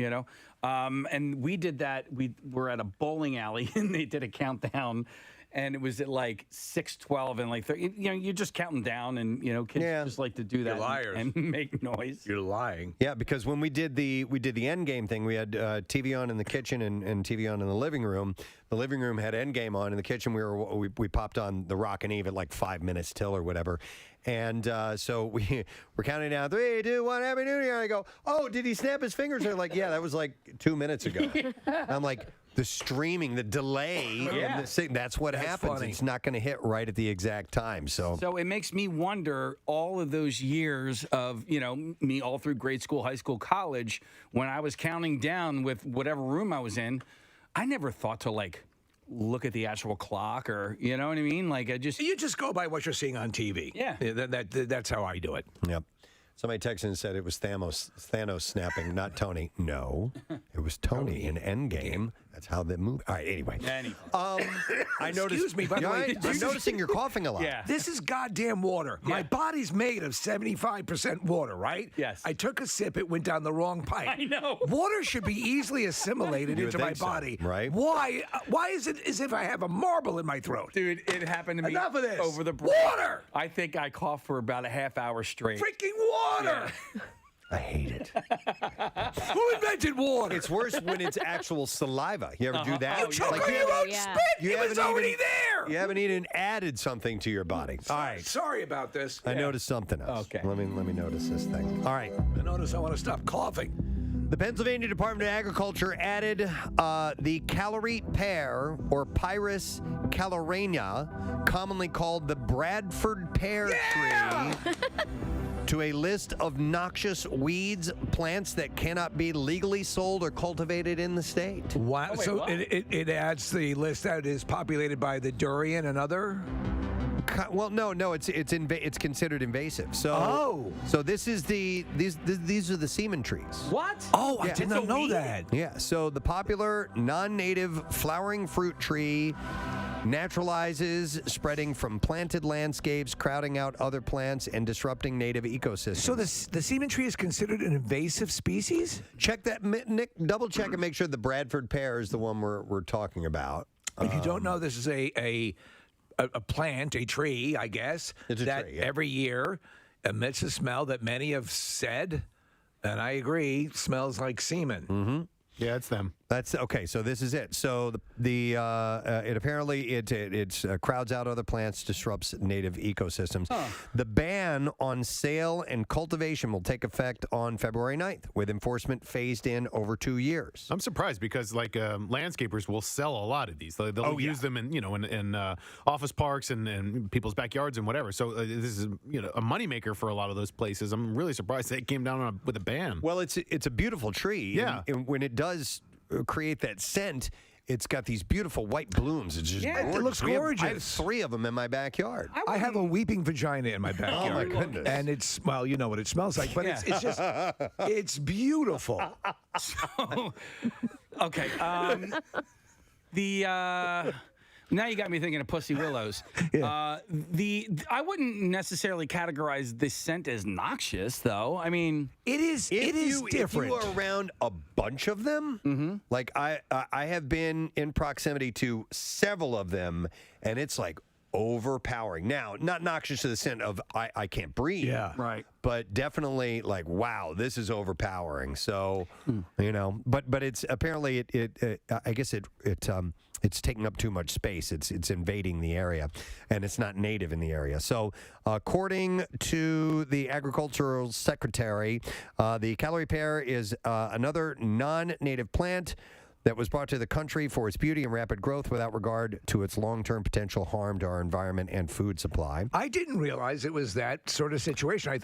And we did that. We were at a bowling alley, and they did a countdown. And it was at 6:12 and 30. You're just counting down, and kids just like to do that. You're liars. And make noise. You're lying. Yeah, because when we did the Endgame thing, we had TV on in the kitchen and TV on in the living room. The living room had Endgame on. In the kitchen, we popped on The Rock and Eve at 5 minutes till or whatever. And so we're counting down 3, 2, 1, Happy New Year. And I go, oh, did he snap his fingers? They're like, yeah, that was 2 minutes ago. I'm like, the streaming, the delay, that's what happens. Funny. It's not going to hit right at the exact time. So it makes me wonder all of those years of, me all through grade school, high school, college, when I was counting down with whatever room I was in, I never thought to look at the actual clock or, you know what I mean? You just go by what you're seeing on TV. Yeah. That's how I do it. Yep. Somebody texted and said it was Thanos snapping, not Tony. No, it was Tony in Endgame. That's how the movie. All right, anyway. I noticed. Excuse me, by the way. I'm noticing you're coughing a lot. Yeah. This is goddamn water. My body's made of 75% water, right? Yes. I took a sip. It went down the wrong pipe. I know. Water should be easily assimilated You would into my think so, body. right? Why is it as if I have a marble in my throat? Dude, it happened to me Enough of this. over the break. Water! I think I coughed for about a half hour straight. Freaking water! Yeah. I hate it. Who invented water? It's worse when it's actual saliva. You ever do that? You choke on your own spit. It was already there. You haven't even added something to your body. All right. Sorry about this. I noticed something else. Okay. Let me notice this thing. All right. I notice I want to stop coughing. The Pennsylvania Department of Agriculture added the calorie pear, or Pyrus calorenia, commonly called the Bradford pear tree, to a list of noxious weeds, plants that cannot be legally sold or cultivated in the state. Wow. So it adds the list that is populated by the durian and other. Well, no, it's considered invasive. So so these are the semen trees. What? Oh, I did not know that. Yeah. So the popular non-native flowering fruit tree naturalizes, spreading from planted landscapes, crowding out other plants, and disrupting native ecosystems. So the semen tree is considered an invasive species? Check that, Nick. Double check and make sure the Bradford pear is the one we're talking about. If you don't know, this is a plant, a tree, I guess, It's a that tree, yeah. every year emits a smell that many have said, and I agree, smells like semen. Mm-hmm. Yeah, it's them. That's okay. So this is it. So it apparently crowds out other plants, disrupts native ecosystems. The ban on sale and cultivation will take effect on February 9th, with enforcement phased in over 2 years. I'm surprised because landscapers will sell a lot of these. They'll use them in office parks and people's backyards and whatever. So this is a moneymaker for a lot of those places. I'm really surprised they came down with a ban. Well, it's a beautiful tree. Yeah. And when it does create that scent, it's got these beautiful white blooms. It's just gorgeous. It looks gorgeous. I have 3 of them in my backyard. I have a weeping vagina in my backyard. Oh, my goodness. And it's, well, you know what it smells like, but it's just, it's beautiful. So, okay. Now you got me thinking of Pussy Willows. I wouldn't necessarily categorize this scent as noxious, though. I mean, it is different. If you are around a bunch of them, like I have been in proximity to several of them, and it's like overpowering. Now, not noxious to the scent of I can't breathe. Yeah. Right. But definitely like, wow, this is overpowering. So, but it's apparently I guess it's taking up too much space. It's invading the area, and it's not native in the area. So, according to the agricultural secretary, the calorie pear is another non-native plant that was brought to the country for its beauty and rapid growth without regard to its long-term potential harm to our environment and food supply. I didn't realize it was that sort of situation.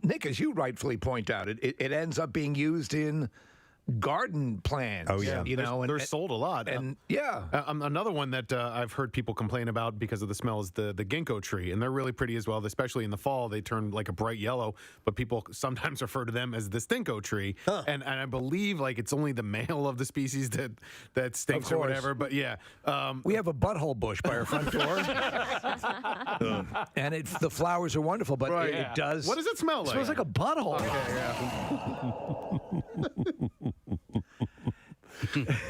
Nick, as you rightfully point out, it ends up being used in garden plants. Oh, yeah. They're sold a lot. And another one that I've heard people complain about because of the smell is the ginkgo tree, and they're really pretty as well. Especially in the fall, they turn like a bright yellow. But people sometimes refer to them as the stinko tree, and I believe like it's only the male of the species that stinks or whatever. But yeah, we have a butthole bush by our front door, and the flowers are wonderful, but it does. What does it smell like? It smells like a butthole.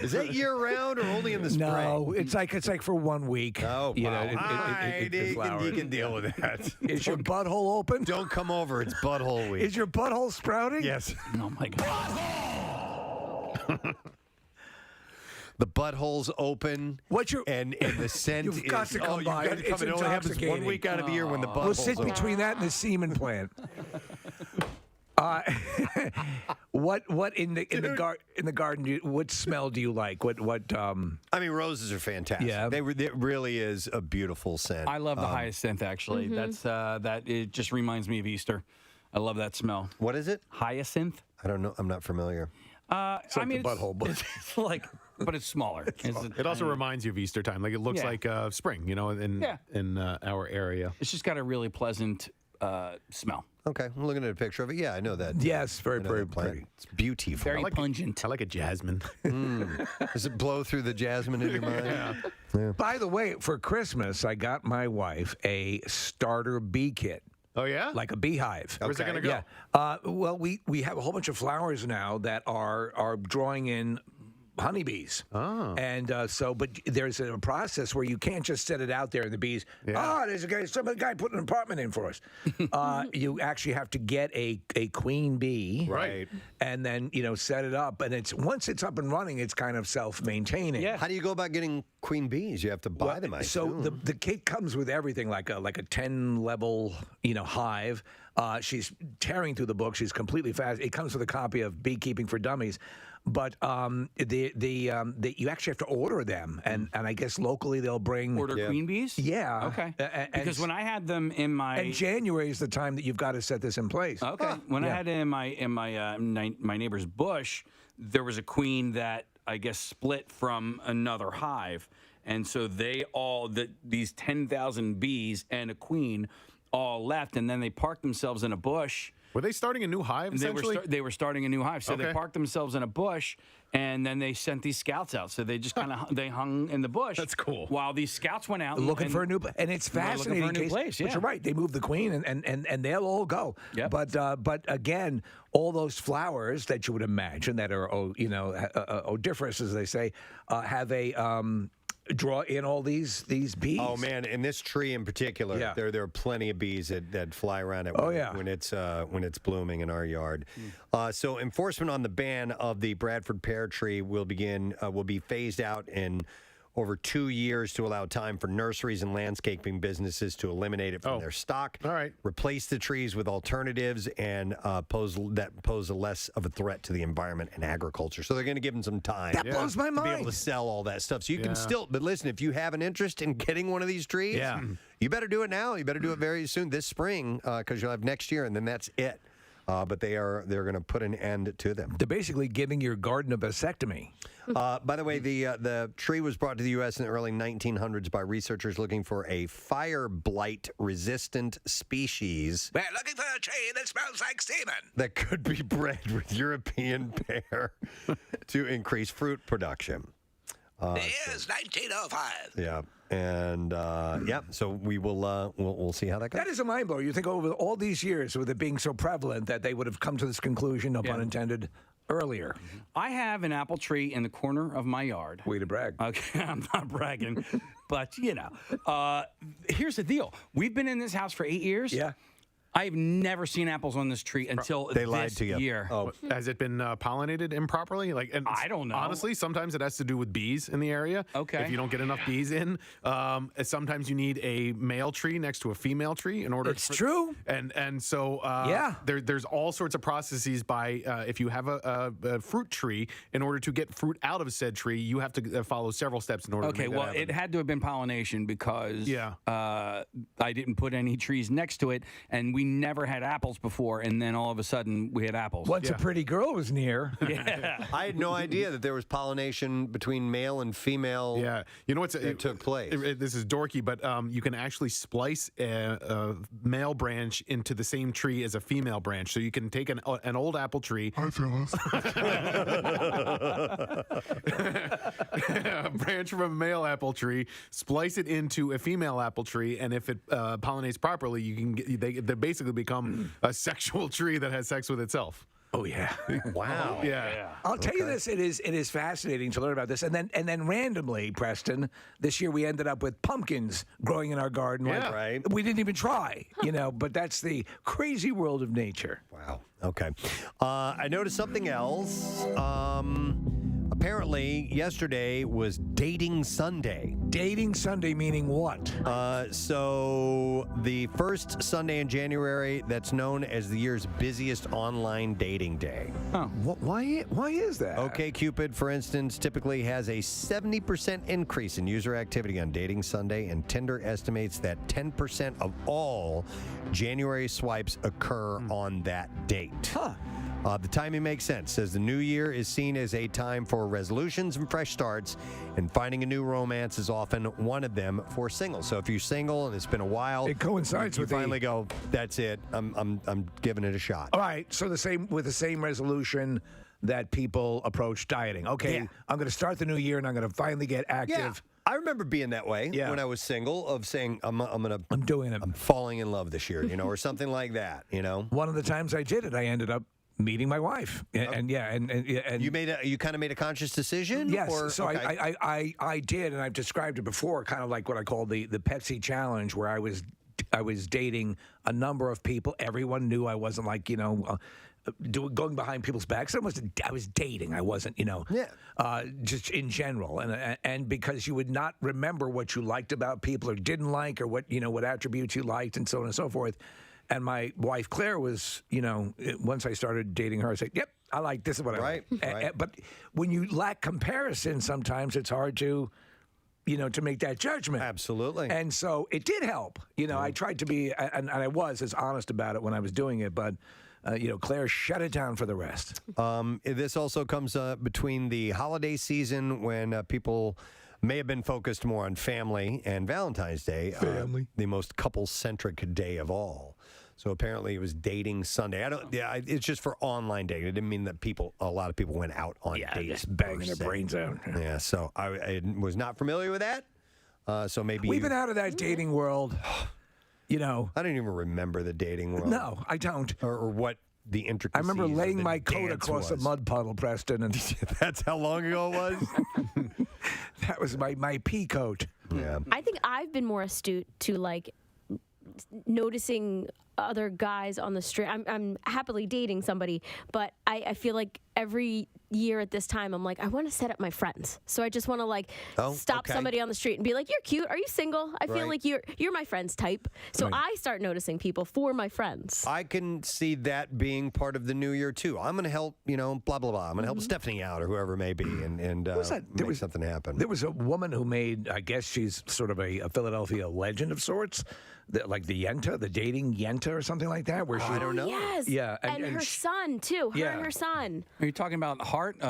Is that year round or only in the spring? No, it's like for 1 week. Oh, wow. You can deal with that. Is your butthole open? Don't come over. It's butthole week. Is your butthole sprouting? Yes. Oh my God. The butthole's open. and the scent You've got to come by. You've got to come. It only happens 1 week out of the year when the butthole's We'll sit open. between that and the semen plant. What in the garden? What smell do you like? What? I mean, roses are fantastic. Yeah, it really is a beautiful scent. I love the hyacinth. Actually, that's that. It just reminds me of Easter. I love that smell. What is it? Hyacinth. I don't know. I'm not familiar. It's like the butthole bush. It's like, but it's smaller. It also reminds you of Easter time. Like it looks like spring, in our area. It's just got a really pleasant smell. Okay, I'm looking at a picture of it. Yeah, I know that. Yes, very pretty. It's beautiful. Very pungent. I like a jasmine. Does it blow through the jasmine in your mind? Yeah. By the way, for Christmas, I got my wife a starter bee kit. Oh, yeah? Like a beehive. Where's it going to go? Yeah. Well, we have a whole bunch of flowers now that are drawing in honeybees. Oh. And but there's a process where you can't just set it out there and the bees, there's some guy putting an apartment in for us. You actually have to get a queen bee. Right. And then, set it up. And once it's up and running, it's kind of self-maintaining. Yeah. How do you go about getting queen bees? You have to buy them, I assume. So the kit comes with everything, like a 10-level, hive. She's tearing through the book. She's completely fast. It comes with a copy of Beekeeping for Dummies. But you actually have to order them, and I guess locally they'll bring queen bees. Yeah. Okay. And Because when I had them in my and January is the time that you've got to set this in place. Okay. When I had it in my neighbor's bush, there was a queen that I guess split from another hive, and so these 10,000 bees and a queen all left, and then they parked themselves in a bush. Were they starting a new hive, essentially? They were starting a new hive. So they Okay. parked themselves in a bush, and then they sent these scouts out. So they just kind of they hung in the bush. That's cool. While these scouts went out Looking for a new and it's We're looking fascinating. for a new Case, place, But yeah. you're right. They move the queen and they'll all go. Yep. But again, all those flowers that you would imagine that are odoriferous, as they say, have a draw in all these bees. Oh man, in this tree in particular, Yeah. there are plenty of bees that fly around it. When it's blooming in our yard. So enforcement on the ban of the Bradford pear tree will be phased out in over 2 years to allow time for nurseries and landscaping businesses to eliminate it from their stock. All right. Replace the trees with alternatives and pose a less of a threat to the environment and agriculture. So they're going to give them some time. That blows my to be able mind. to sell all that stuff. So you Yeah. can still, but listen, if you have an interest in getting one of these trees, you better do it now. You better do it very soon this spring because you'll have next year, and then that's it. But they're going to put an end to them. They're basically giving your garden a vasectomy. By the way, the tree was brought to the U.S. in the early 1900s by researchers looking for a fire blight resistant species We're looking for a tree that smells like semen. that could be bred with European pear to increase fruit production. The year's 1905. Yeah. And so we'll see how that goes. That is a mind blower. You think over all these years, with it being so prevalent, that they would have come to this conclusion, no pun intended, earlier. I have an apple tree in the corner of my yard. Way to brag. Okay, I'm not bragging, but here's the deal. We've been in this house for 8 years. Yeah. I've never seen apples on this tree until They lied this to you. year. Oh, has it been pollinated improperly? I don't know. Honestly, sometimes it has to do with bees in the area. Okay. If you don't get enough bees in, sometimes you need a male tree next to a female tree in order. It's true. And so Yeah. there's all sorts of processes by if you have a fruit tree, in order to get fruit out of said tree, you have to follow several steps in order. to Okay, make that well, happen. it had to have been pollination because I didn't put any trees next to it, and we never had apples before, and then all of a sudden we had apples. Once a pretty girl was near. Yeah. I had no idea that there was pollination between male and female. Yeah, you know what's that took place. This is dorky, but you can actually splice a male branch into the same tree as a female branch. So you can take an old apple tree. Hi, Phyllis. A branch from a male apple tree, splice it into a female apple tree, and if it pollinates properly, you can they basically become a sexual tree that has sex with itself. Oh yeah! Wow. Yeah. I'll tell you this: it is fascinating to learn about this. And then randomly, Preston, this year we ended up with pumpkins growing in our garden. Yeah. Right. We didn't even try, but that's the crazy world of nature. Wow. Okay. I noticed something else. Apparently, yesterday was Dating Sunday. Dating Sunday meaning what? So the first Sunday in January, that's known as the year's busiest online dating day. Oh, why is that? OkCupid, for instance, typically has a 70% increase in user activity on Dating Sunday, and Tinder estimates that 10% of all January swipes occur on that date. Huh. The timing makes sense, as the new year is seen as a time for resolutions and fresh starts, and finding a new romance is often one of them for singles. So if you're single and it's been a while, It coincides you with finally go, that's it. I'm giving it a shot. All right, so the same resolution that people approach dieting. Okay, Yeah. I'm going to start the new year and I'm going to finally get active. Yeah. I remember being that way when I was single, of saying I'm doing it. I'm falling in love this year, or something like that, One of the times I did it, I ended up meeting my wife, and you kind of made a conscious decision. Yes, or? so Okay. I did, and I've described it before, kind of like what I call the Pepsi challenge, where I was dating a number of people. Everyone knew I wasn't like going behind people's backs. I was dating. I wasn't just in general, and because you would not remember what you liked about people or didn't like, or what attributes you liked, and so on and so forth. And my wife Claire was, once I started dating her, I said, "Yep, I like this is what I like." Right. But when you lack comparison, sometimes it's hard to make that judgment. Absolutely. And so it did help. I tried to be, and I was as honest about it when I was doing it, but. Claire shut it down for the rest. This also comes between the holiday season when people may have been focused more on family and Valentine's Day, the most couple-centric day of all. So apparently it was dating Sunday. It's just for online dating. It didn't mean that a lot of people went out on dates, just banging their brains out. Yeah. So I was not familiar with that. So maybe we've been out of that dating world. I don't even remember the dating world. No, I don't. Or what the intricacies. I remember laying of the my coat dance across was. a mud puddle, Preston, and that's how long ago it was. That was my pea coat. Yeah. I think I've been more astute to noticing other guys on the street. I'm happily dating somebody, but I feel like every year at this time, I'm like, I want to set up my friends. So I just want to stop somebody on the street and be like, "You're cute. Are you single? I feel like you're my friend's type." So I start noticing people for my friends. I can see that being part of the new year too. I'm going to help, blah blah blah. I'm going to help Stephanie out or whoever it may be, and make something happen. There was a woman who made, I guess she's sort of a Philadelphia legend of sorts, like the Yenta, the dating Yenta or something like that. Where I don't know. Yes. Yeah, and her son too. Her and her son. Are you talking about Hart? No.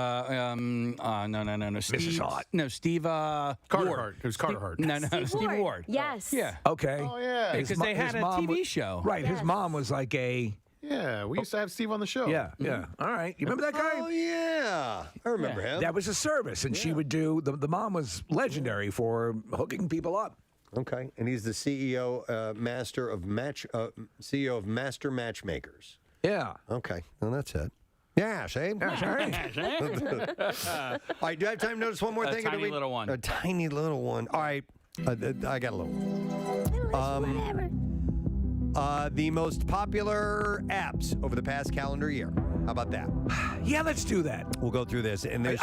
Mrs. Hart. No, Steve. Carter Ward. Hart. It was Carter Hart. No, Steve Ward. Yes. Yeah. Okay. Oh yeah. Because they had a TV show. Right. His mom was like a. Yeah, we used to have Steve on the show. Yeah. All right. You remember that guy? Oh yeah, I remember him. That was a service, and she would do. The mom was legendary for hooking people up. Okay, and he's the CEO, CEO of Master Matchmakers. Yeah. Okay, well that's it. Yeah, Shane. Yeah, Shane. All right, do I have time to notice one more thing? A tiny little one. A tiny little one. All right, I got a little one. The most popular apps over the past calendar year. How about that? Yeah, let's do that. We'll go through this, and there's.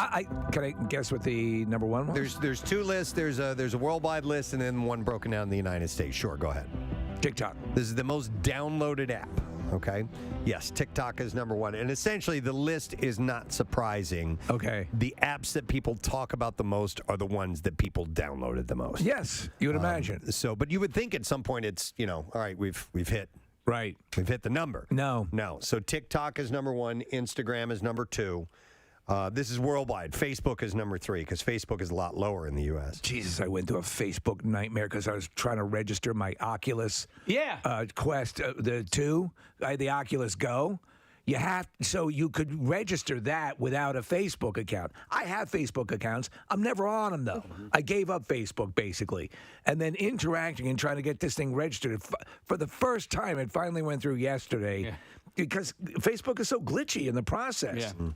Can I guess what the number one was? There's two lists. There's a worldwide list, and then one broken down in the United States. Sure, go ahead. TikTok. This is the most downloaded app. Okay. Yes, TikTok is number one, and essentially the list is not surprising. Okay. The apps that people talk about the most are the ones that people downloaded the most. Yes, you would imagine. So, but you would think at some point it's all right. We've hit. Right. We've hit the number. No. So TikTok is number one. Instagram is number two. This is worldwide. Facebook is number three because Facebook is a lot lower in the U.S. Jesus, I went through a Facebook nightmare because I was trying to register my Oculus Quest, the 2, the Oculus Go. So you could register that without a Facebook account. I have Facebook accounts. I'm never on them, though. I gave up Facebook, basically. And then interacting and trying to get this thing registered. For the first time, it finally went through yesterday because Facebook is so glitchy in the process. Yeah.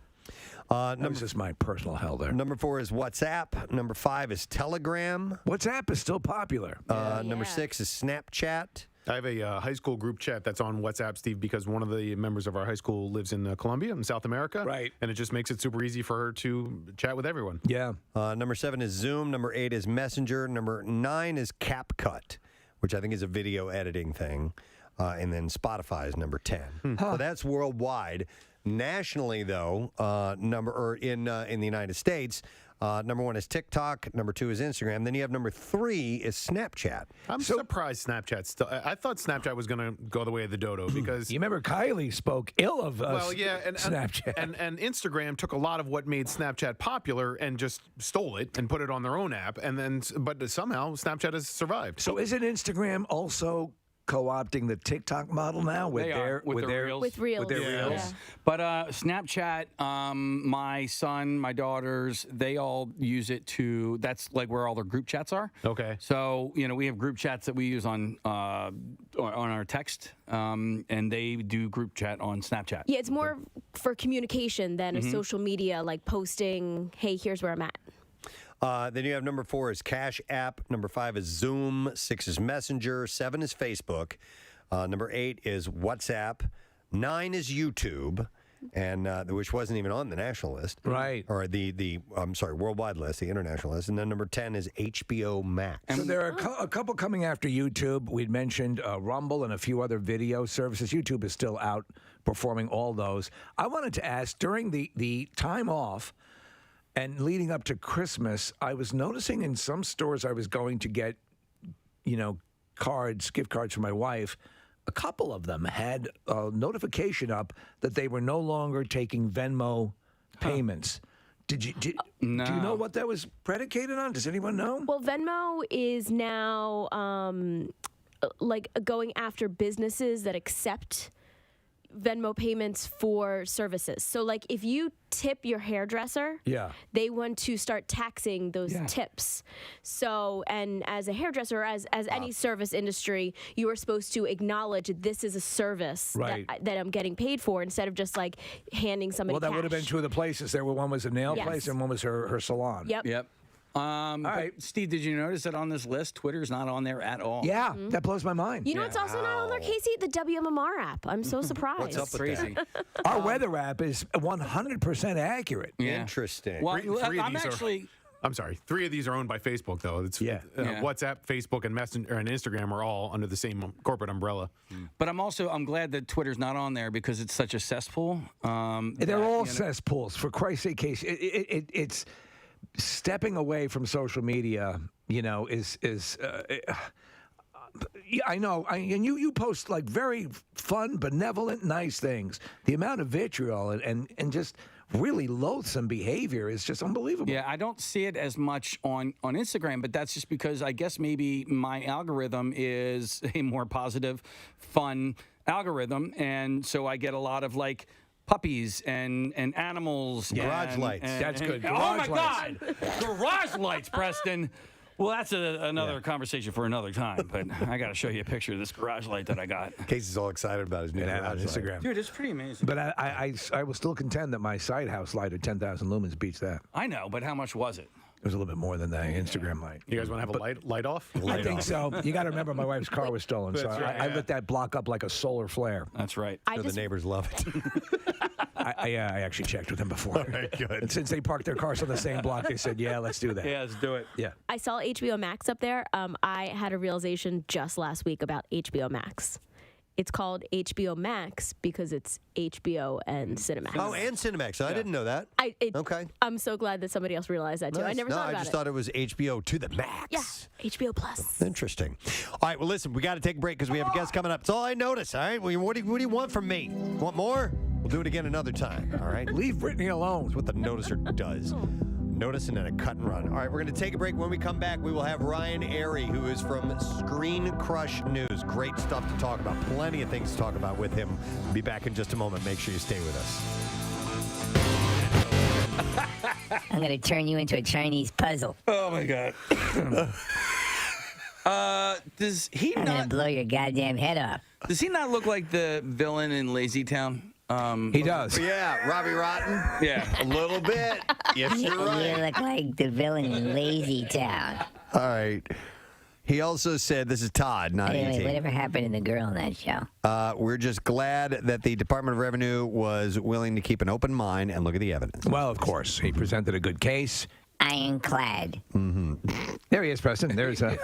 That was just my personal hell there. Number 4 is WhatsApp. Number 5 is Telegram. WhatsApp is still popular. Number 6 is Snapchat. I have a high school group chat that's on WhatsApp, Steve, because one of the members of our high school lives in Colombia in South America. Right. And it just makes it super easy for her to chat with everyone. Yeah. Number 7 is Zoom. Number 8 is Messenger. Number 9 is CapCut, which I think is a video editing thing. And then Spotify is number 10. So that's worldwide. Nationally, though, in the United States, number 1 is TikTok. Number 2 is Instagram. Then you have number 3 is Snapchat. I'm surprised Snapchat still. I thought Snapchat was going to go the way of the dodo because you remember Kylie spoke ill of Snapchat, and Instagram took a lot of what made Snapchat popular and just stole it and put it on their own app. But somehow Snapchat has survived. So isn't Instagram also co-opting the TikTok model now with their reels? Yeah. But Snapchat, my son, my daughters, they all use it that's like where all their group chats are. Okay. So, we have group chats that we use on our text, and they do group chat on Snapchat. Yeah, it's more for communication than a social media, like posting, hey, here's where I'm at. Then you have number 4 is Cash App. Number 5 is Zoom. 6 is Messenger. 7 is Facebook. Number 8 is WhatsApp. 9 is YouTube. and which wasn't even on the national list. Right. Or I'm sorry, worldwide list, the international list. And then number 10 is HBO Max. So there are a couple coming after YouTube. We'd mentioned Rumble and a few other video services. YouTube is still outperforming all those. I wanted to ask, during the time off and leading up to Christmas, I was noticing in some stores I was going to get, gift cards for my wife. A couple of them had a notification up that they were no longer taking Venmo payments. Do you know what that was predicated on? Does anyone know? Well, Venmo is now going after businesses that accept Venmo payments for services. So like if you tip your hairdresser, they want to start taxing those tips. So, and as a hairdresser, as any service industry, you are supposed to acknowledge this is a service that I'm getting paid for, instead of just like handing somebody Well, that would have been two of the places. There were one was a nail place and one was her salon. Yep. All right, Steve, did you notice that on this list, Twitter's not on there at all? Yeah, that blows my mind. You know what's also not on there, Casey? The WMMR app. I'm so surprised. What's up with Crazy. that? Our weather app is 100% accurate. Yeah. Interesting. Well, I'm sorry. 3 of these are owned by Facebook, though. It's WhatsApp, Facebook, and Messenger and Instagram are all under the same corporate umbrella. But I'm glad that Twitter's not on there because it's such a cesspool. They're all cesspools, for Christ's sake, Casey. It's stepping away from social media, I know, and you post like very fun, benevolent, nice things. The amount of vitriol and just really loathsome behavior is just unbelievable. Yeah, I don't see it as much on Instagram, but that's just because I guess maybe my algorithm is a more positive, fun algorithm, and so I get a lot of like puppies and animals. Garage and, lights. and- That's and- good. Oh Garage my lights. God, garage lights, Preston. Well, that's another conversation for another time. But I got to show you a picture of this garage light that I got. Casey's all excited about his new on garage light. Instagram. Dude, it's pretty amazing. But I will still contend that my side house light at 10,000 lumens beats that. I know, but how much was it? It was a little bit more than the Instagram light. You guys want to have a light off? I think so. You got to remember, my wife's car was stolen, so That's right, I lit that block up like a solar flare. That's right. So the neighbors love it. I actually checked with them before. Okay, good. And since they parked their cars on the same block, they said, "Yeah, let's do that." Yeah, let's do it. Yeah. I saw HBO Max up there. I had a realization just last week about HBO Max. It's called HBO Max because it's HBO and Cinemax. Oh, and Cinemax. So I didn't know that. Okay. I'm so glad that somebody else realized that too. I never thought about it. I just thought it was HBO to the max. Yeah, HBO Plus. Interesting. All right, well, listen, we got to take a break because we have a guest coming up. That's all I noticed, all right? Well, what do you want from me? Want more? We'll do it again another time, all right? Leave Brittany alone. That's what the noticer does. Notice and then a cut and run. All right, we're going to take a break. When we come back, we will have Ryan Airy, who is from Screen Crush News. Great stuff to talk about. Plenty of things to talk about with him. We'll be back in just a moment. Make sure you stay with us. I'm going to turn you into a Chinese puzzle. Oh, my God. Does he I'm not going to blow your goddamn head off. Does he not look like the villain in Lazy Town? He does. Yeah, Robbie Rotten. Yeah. A little bit. Yes, you're right. You look like the villain in Lazy Town. All right. He also said, this is Todd, not Anyway, ET. whatever happened to the girl in that show? We're just glad that the Department of Revenue was willing to keep an open mind and look at the evidence. Well, of course. He presented a good case. Ironclad. Mm-hmm. There he is, Preston. There's a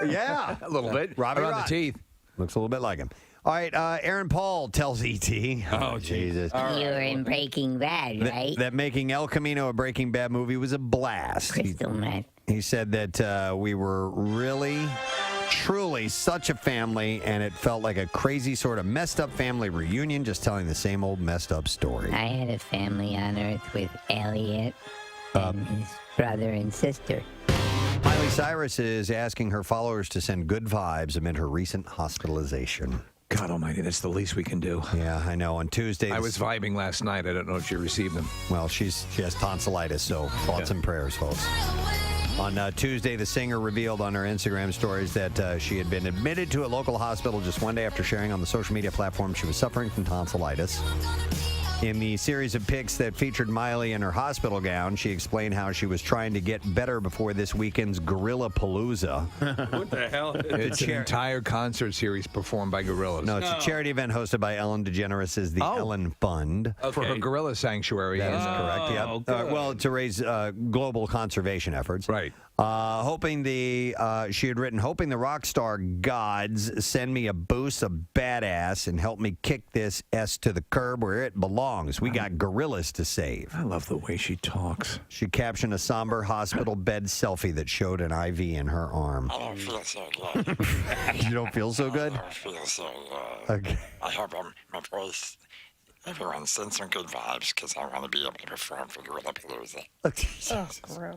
yeah, a little bit. Robbie around Rotten. the teeth. Looks a little bit like him. All right, Aaron Paul tells ET. Oh, Jesus. You were in Breaking Bad, right? That making El Camino a Breaking Bad movie was a blast. Crystal meth. He said that we were really, truly such a family, and it felt like a crazy sort of messed up family reunion, just telling the same old messed up story. I had a family on Earth with Elliot and his brother and sister. Miley Cyrus is asking her followers to send good vibes amid her recent hospitalization. God almighty, that's the least we can do. Yeah, I know. On Tuesday... I was vibing last night. I don't know if she received them. Well, she has tonsillitis, so thoughts and prayers, folks. On Tuesday, the singer revealed on her Instagram stories that she had been admitted to a local hospital just one day after sharing on the social media platform she was suffering from tonsillitis. In the series of pics that featured Miley in her hospital gown, she explained how she was trying to get better before this weekend's Gorilla Palooza. What the hell? It's an entire concert series performed by gorillas. No, it's a charity event hosted by Ellen DeGeneres' The Ellen Fund. For her gorilla sanctuary. That is correct, yeah. Well, to raise global conservation efforts. Right. She had written, hoping the rock star gods send me a boost of badass and help me kick this S to the curb where it belongs. We got gorillas to save. I love the way she talks. She captioned a somber hospital bed selfie that showed an IV in her arm. I don't feel so good. You don't feel so good? I don't feel so good. Okay. I hope my voice, everyone sends some good vibes because I want to be able to perform for Gorilla Palooza. Oh, gross.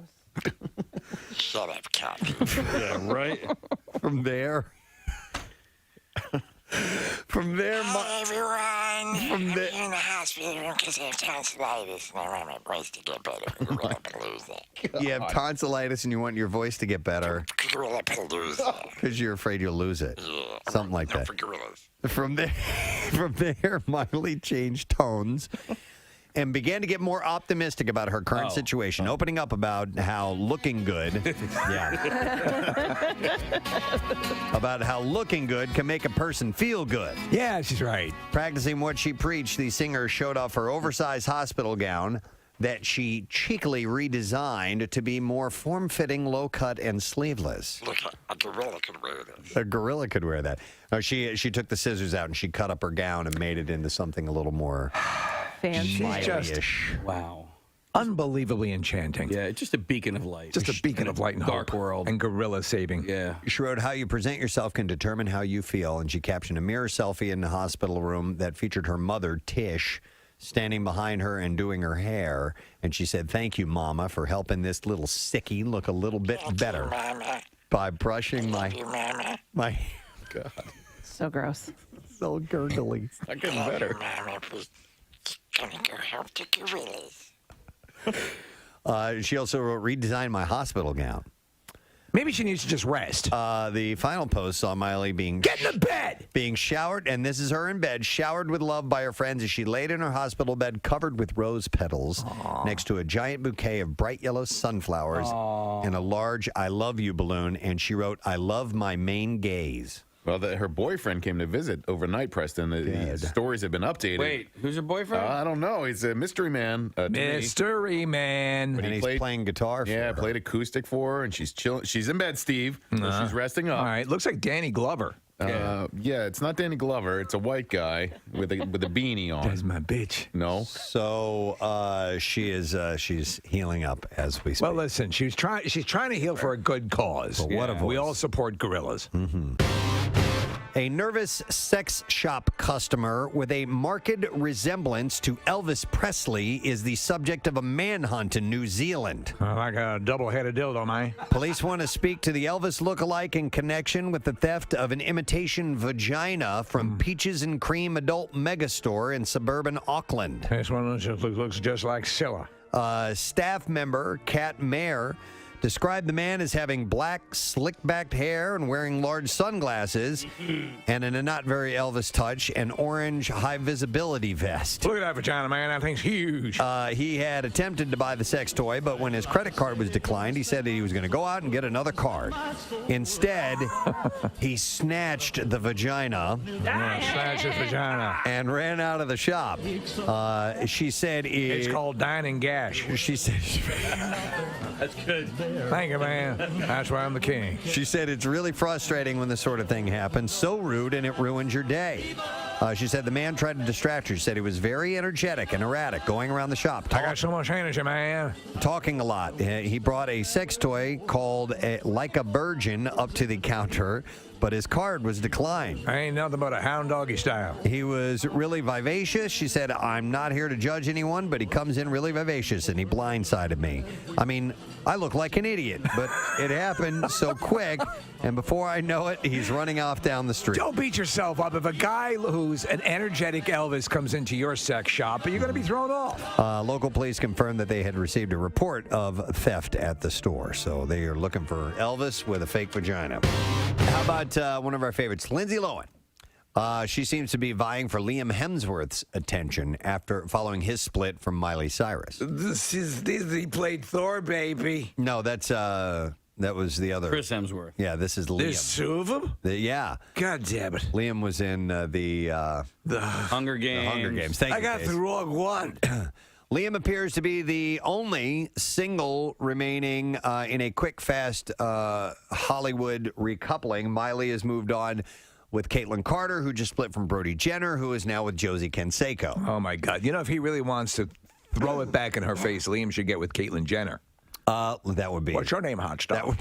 Shut up, cat. Yeah, right. From there. From there, Hi, everyone. From I'm there- in the hospital room because I have tonsillitis and I want my voice to get better for Gorilla Palooza. you have tonsillitis and you want your voice to get better Gorilla Palooza. because you're afraid you'll lose it. Yeah. Something like that. For gorillas. From there, Miley changed tones and began to get more optimistic about her current situation, opening up about how looking good, about how looking good can make a person feel good. Yeah, she's right. Practicing what she preached, the singer showed off her oversized hospital gown that she cheekily redesigned to be more form-fitting, low-cut, and sleeveless. Look, a gorilla could wear this. A gorilla could wear that. No, she took the scissors out and she cut up her gown and made it into something a little more Fancy. Miley-ish. Wow. Unbelievably enchanting. Yeah, it's just a beacon of light. Just a beacon of light and dark hope. world. And gorilla saving. Yeah. She wrote, how you present yourself can determine how you feel, and she captioned a mirror selfie in the hospital room that featured her mother, Tish, standing behind her and doing her hair. And she said, thank you, Mama, for helping this little sickie look a little bit better by brushing my... God. So gross. So gurgly. It's not getting better. Mama, please, can you go help the gorillas? She also wrote, redesign my hospital gown. Maybe she needs to just rest. The final post saw Miley being... Get in the bed! Being showered, and this is her in bed, showered with love by her friends as she laid in her hospital bed covered with rose petals next to a giant bouquet of bright yellow sunflowers and a large I love you balloon. And she wrote, I love my main gaze. Well, her boyfriend came to visit overnight, Preston. The stories have been updated. Wait, who's her boyfriend? I don't know. He's a mystery man. To me. Mystery man. And he's playing guitar for her. Played acoustic for her, and she's chilling. She's in bed, Steve. So she's resting up. All right, looks like Danny Glover. Yeah, it's not Danny Glover. It's a white guy with a beanie on. That's my bitch. No. So she's healing up as we speak. Well, listen, she's trying to heal for a good cause. But what a We voice. all support gorillas. A nervous sex shop customer with a marked resemblance to Elvis Presley is the subject of a manhunt in New Zealand. Like a double-headed dildo, man. Police want to speak to the Elvis lookalike in connection with the theft of an imitation vagina from Peaches and Cream Adult Megastore in suburban Auckland. This one looks just like Scylla. Staff member Kat Mayer described the man as having black, slick-backed hair and wearing large sunglasses, and in a not very Elvis touch, an orange high-visibility vest. Look at that vagina, man. That thing's huge. He had attempted to buy the sex toy, but when his credit card was declined, he said that he was going to go out and get another card. Instead, he snatched the vagina. Snatched his vagina. And ran out of the shop. She said... It's called dine and gash. She said... That's good. Thank you, man. That's why I'm the king. She said it's really frustrating when this sort of thing happens. So rude, and it ruins your day. She said the man tried to distract her. She said he was very energetic and erratic, going around the shop. I got so much energy, man. Talking a lot. He brought a sex toy called Like a Virgin up to the counter, but his card was declined. I ain't nothing but a hound doggy style. He was really vivacious. She said, I'm not here to judge anyone, but he comes in really vivacious, and he blindsided me. I mean, I look like an idiot, but it happened so quick, and before I know it, he's running off down the street. Don't beat yourself up. If a guy who's an energetic Elvis comes into your sex shop, you're going to be thrown off. Local police confirmed that they had received a report of theft at the store, so they are looking for Elvis with a fake vagina. How about one of our favorites, Lindsay Lohan? She seems to be vying for Liam Hemsworth's attention after following his split from Miley Cyrus. He played Thor, baby. No, that was the other. Chris Hemsworth. Yeah, this is Liam. There's two of them? Yeah. God damn it. Liam was in the Hunger Games. The Hunger Games. Thank I you, got Case. the wrong one. Liam appears to be the only single remaining in a quick, fast Hollywood recoupling. Miley has moved on with Caitlyn Carter, who just split from Brody Jenner, who is now with Josie Canseco. Oh, my God. You know, if he really wants to throw it back in her face, Liam should get with Caitlyn Jenner. That would be. What's your name, hot stuff?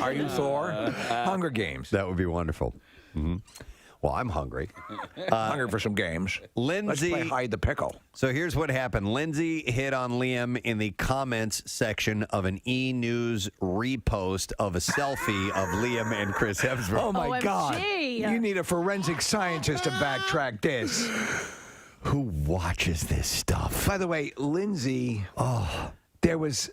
Are you Thor? Hunger Games. That would be wonderful. Mm-hmm. Well, I'm hungry. Hungry for some games. Lindsay, Let's play hide the pickle. So here's what happened. Lindsay hit on Liam in the comments section of an E! News repost of a selfie of Liam and Chris Hemsworth. Oh, my OMG. God. You need a forensic scientist to backtrack this. Who watches this stuff? By the way, Lindsay, there was...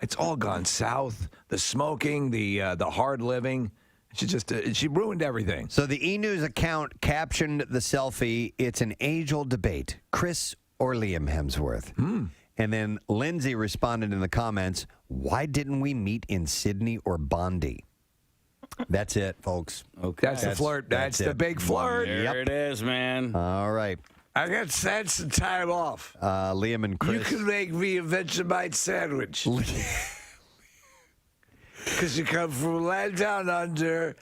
it's all gone south. The smoking, the hard living. She just she ruined everything. So the E! News account captioned the selfie, "It's an age-old debate, Chris or Liam Hemsworth." And then Lindsay responded in the comments, "Why didn't we meet in Sydney or Bondi?" That's it, folks. Okay. That's the flirt. That's the big flirt. There it is, man. All right. I got sense and time off. Liam and Chris. You can make me a Vegemite sandwich. Because you come from land down under.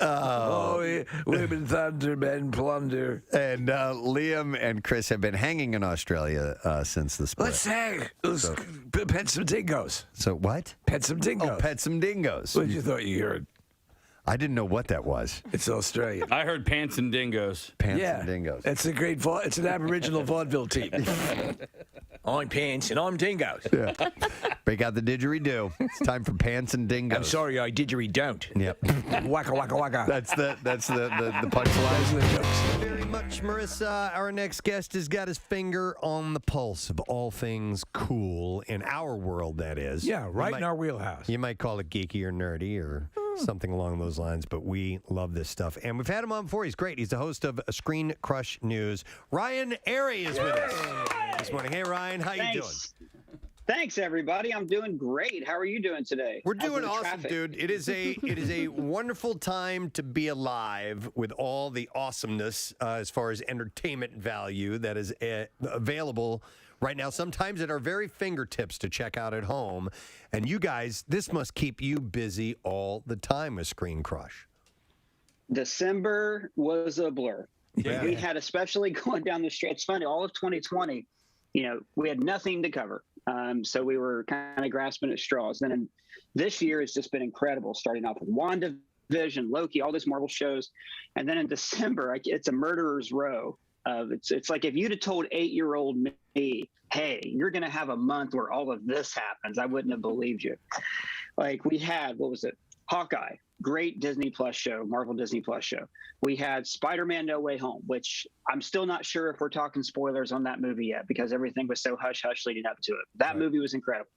Women thunder, men plunder. And Liam and Chris have been hanging in Australia since the split. Let's hang. Let's pet some dingoes. So what? Pet some dingoes. Oh, pet some dingoes. What you thought you heard? I didn't know what that was. It's Australian. I heard pants and dingoes. Pants and dingoes. It's a great. It's an Aboriginal vaudeville team. I'm pants and I'm dingoes. Yeah. Break out the didgeridoo. It's time for pants and dingoes. I'm sorry, I didgeridoo. Yep. Waka waka waka. That's the punchline. Very much, Marissa. Our next guest has got his finger on the pulse of all things cool in our world. That is. Yeah, right in our wheelhouse. You might call it geeky or nerdy or something along those lines, but we love this stuff. And we've had him on before. He's great. He's the host of Screen Crush News. Ryan Airy is with us this morning. Hey, Ryan, how you doing? Thanks, everybody. I'm doing great. How are you doing today? We're doing awesome, dude. It is a wonderful time to be alive with all the awesomeness as far as entertainment value that is available right now, sometimes at our very fingertips to check out at home. And you guys, this must keep you busy all the time with Screen Crush. December was a blur. Yeah. We had, especially going down the stretch, it's funny, all of 2020, we had nothing to cover. So we were kind of grasping at straws. Then this year has just been incredible, starting off with WandaVision, Loki, all these Marvel shows. And then in December, it's a murderer's row. It's like if you'd have told 8-year-old me, hey, you're going to have a month where all of this happens, I wouldn't have believed you. Like we had, what was it? Hawkeye, great Disney Plus show, Marvel Disney Plus show. We had Spider-Man No Way Home, which I'm still not sure if we're talking spoilers on that movie yet because everything was so hush-hush leading up to it. That movie was incredible.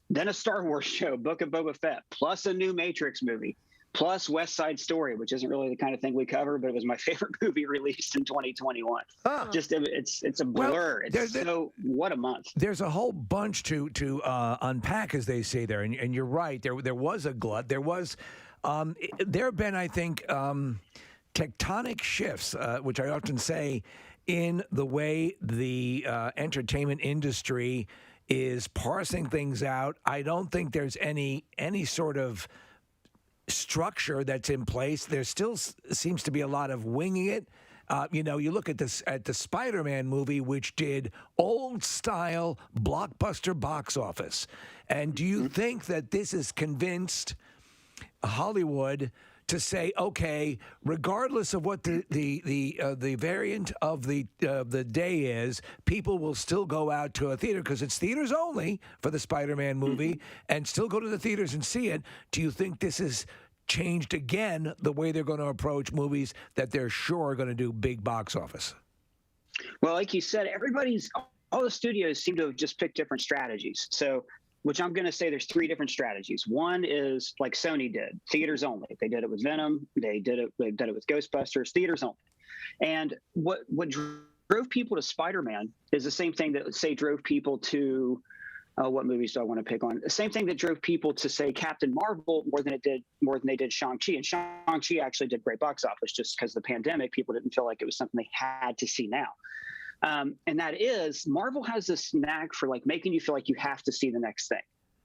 Then a Star Wars show, Book of Boba Fett, plus a new Matrix movie, plus West Side Story, which isn't really the kind of thing we cover, but it was my favorite movie released in 2021. Just it's a blur. What a month. There's a whole bunch to unpack, as they say there, and you're right. There was a glut. There have been, I think, tectonic shifts, which I often say, in the way the entertainment industry is parsing things out. I don't think there's any sort of structure that's in place. There still seems to be a lot of winging it. You look at the Spider-Man movie, which did old-style blockbuster box office. And do you think that this has convinced Hollywood to say, okay, regardless of what the variant of the day is, people will still go out to a theater because it's theaters only for the Spider-Man movie, and still go to the theaters and see it? Do you think this has changed again the way they're going to approach movies that they're sure are going to do big box office? Well, like you said, all the studios seem to have just picked different strategies. So which I'm going to say there's 3 different strategies. One is like Sony did, theaters only. They did it with Venom. They did it with Ghostbusters, theaters only. And what drove people to Spider-Man is the same thing that, say, drove people to what movies do I want to pick on? The same thing that drove people to, say, Captain Marvel more than they did Shang-Chi. And Shang-Chi actually did great box office just because of the pandemic. People didn't feel like it was something they had to see now. And that is, Marvel has this knack for like making you feel like you have to see the next thing,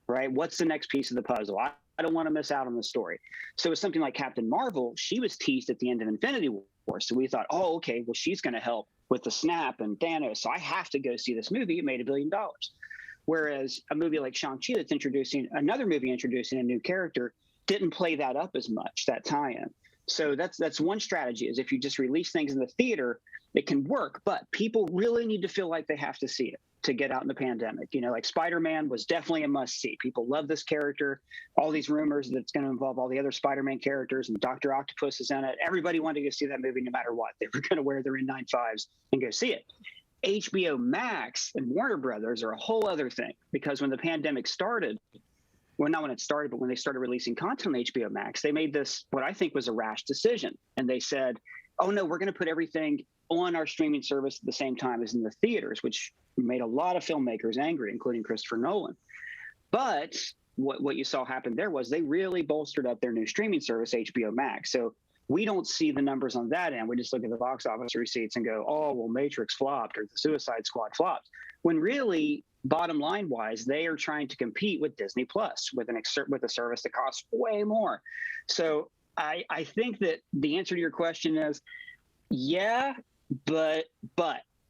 right? What's the next piece of the puzzle? I don't want to miss out on the story. So with something like Captain Marvel, she was teased at the end of Infinity War. So we thought, oh, okay, well, she's going to help with the snap and Thanos. So I have to go see this movie. It made $1 billion. Whereas a movie like Shang-Chi that's introducing a new character didn't play that up as much, that tie-in. So that's one strategy, is if you just release things in the theater, it can work, but people really need to feel like they have to see it to get out in the pandemic. You know, like Spider-Man was definitely a must-see. People love this character. All these rumors that it's going to involve all the other Spider-Man characters and Dr. Octopus is in it. Everybody wanted to go see that movie no matter what. They were going to wear their N95s and go see it. HBO Max and Warner Brothers are a whole other thing, because when the pandemic started, well, not when it started, but when they started releasing content on HBO Max, they made this, what I think was a rash decision. And they said, oh no, we're going to put everything on our streaming service at the same time as in the theaters, which made a lot of filmmakers angry, including Christopher Nolan. But what you saw happen there was they really bolstered up their new streaming service, HBO Max. So we don't see the numbers on that end. We just look at the box office receipts and go, oh, well, Matrix flopped or the Suicide Squad flopped. When really, bottom line wise, they are trying to compete with Disney Plus with a service that costs way more. So I think that the answer to your question is, yeah, but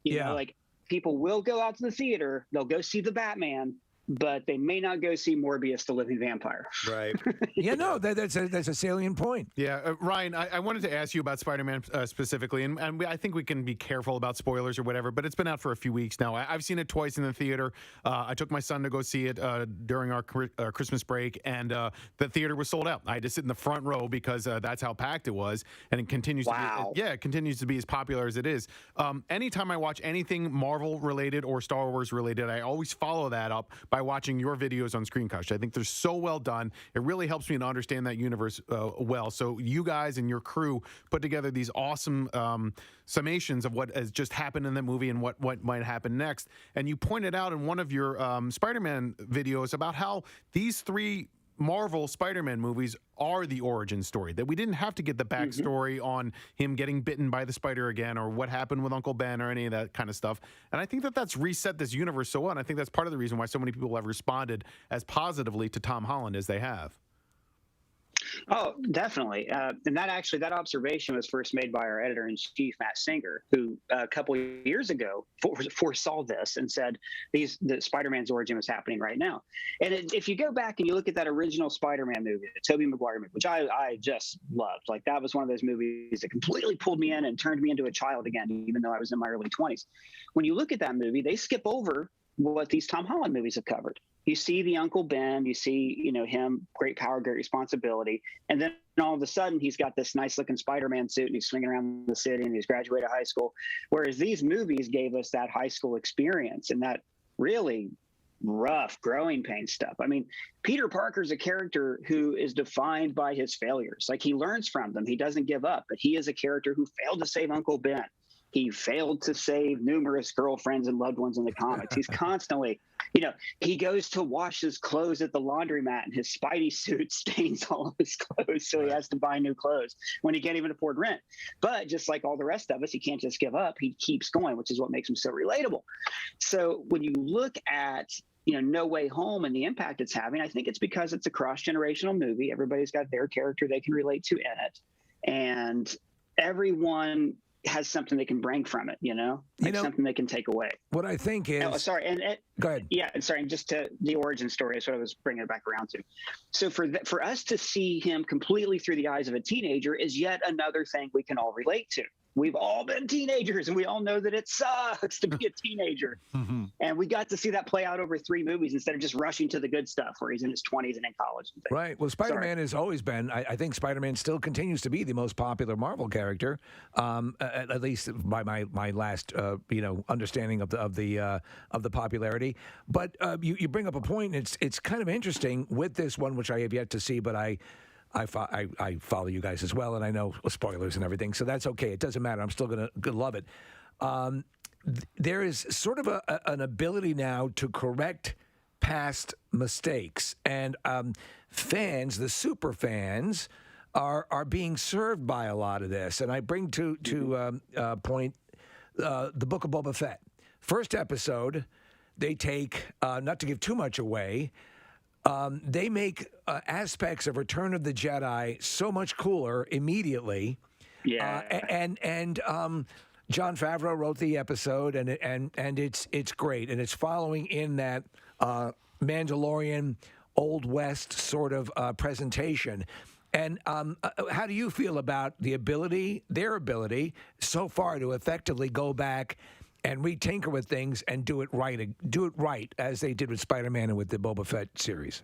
you know, like, people will go out to the theater, they'll go see the Batman, but they may not go see Morbius the Living Vampire. Right. Yeah, no, that's a salient point. Yeah, Ryan, I wanted to ask you about Spider-Man specifically, and I think we can be careful about spoilers or whatever, but it's been out for a few weeks now. I've seen it twice in the theater. I took my son to go see it during our Christmas break, and the theater was sold out. I had to sit in the front row because that's how packed it was, and it continues it continues to be as popular as it is. Anytime I watch anything Marvel-related or Star Wars-related, I always follow that up by watching your videos on Screencast. I think they're so well done. It really helps me to understand that universe well. So you guys and your crew put together these awesome summations of what has just happened in the movie and what might happen next. And you pointed out in one of your Spider-Man videos about how these 3 Marvel Spider-Man movies are the origin story, that we didn't have to get the backstory on him getting bitten by the spider again or what happened with Uncle Ben or any of that kind of stuff. And I think that that's reset this universe so well, and I think that's part of the reason why so many people have responded as positively to Tom Holland as they have. Oh, definitely. And that observation was first made by our editor-in-chief, Matt Singer, who a couple of years ago foresaw this and said the Spider-Man's origin was happening right now. And if you go back and you look at that original Spider-Man movie, the Tobey Maguire movie, which I just loved, like that was one of those movies that completely pulled me in and turned me into a child again, even though I was in my early 20s. When you look at that movie, they skip over what these Tom Holland movies have covered. You see the Uncle Ben, you see, you know, him, great power, great responsibility. And then all of a sudden he's got this nice looking Spider-Man suit and he's swinging around the city and he's graduated high school. Whereas these movies gave us that high school experience and that really rough growing pain stuff. I mean, Peter Parker's a character who is defined by his failures. Like, he learns from them. He doesn't give up, but he is a character who failed to save Uncle Ben. He failed to save numerous girlfriends and loved ones in the comics. He's constantly, you know, he goes to wash his clothes at the laundromat and his Spidey suit stains all of his clothes. So he has to buy new clothes when he can't even afford rent. But just like all the rest of us, he can't just give up. He keeps going, which is what makes him so relatable. So when you look at, you know, No Way Home and the impact it's having, I think it's because it's a cross-generational movie. Everybody's got their character they can relate to in it. And everyone has something they can bring from it, you know, like something they can take away. What I think is... Oh, sorry. And go ahead. Yeah, sorry. And just to the origin story is what I was bringing it back around to. So for us to see him completely through the eyes of a teenager is yet another thing we can all relate to. we've all been teenagers and we all know that it sucks to be a teenager. And we got to see that play out over 3 movies instead of just rushing to the good stuff where he's in his 20s and in college. And things. Right. Well, Spider-Man has always been. I think Spider-Man still continues to be the most popular Marvel character, at least by my last understanding of the popularity. But you bring up a point. It's kind of interesting with this one, which I have yet to see, but I follow you guys as well, and I know spoilers and everything, so that's okay. It doesn't matter. I'm still gonna love it. There is sort of an ability now to correct past mistakes, and fans, the super fans, are being served by a lot of this. And I bring to point the Book of Boba Fett. First episode, they take, not to give too much away, they make aspects of Return of the Jedi so much cooler immediately. Yeah. And Jon Favreau wrote the episode, and it's great, and it's following in that Mandalorian Old West sort of presentation. And how do you feel about their ability so far to effectively go back and retinker with things and do it right, as they did with Spider-Man and with the Boba Fett series?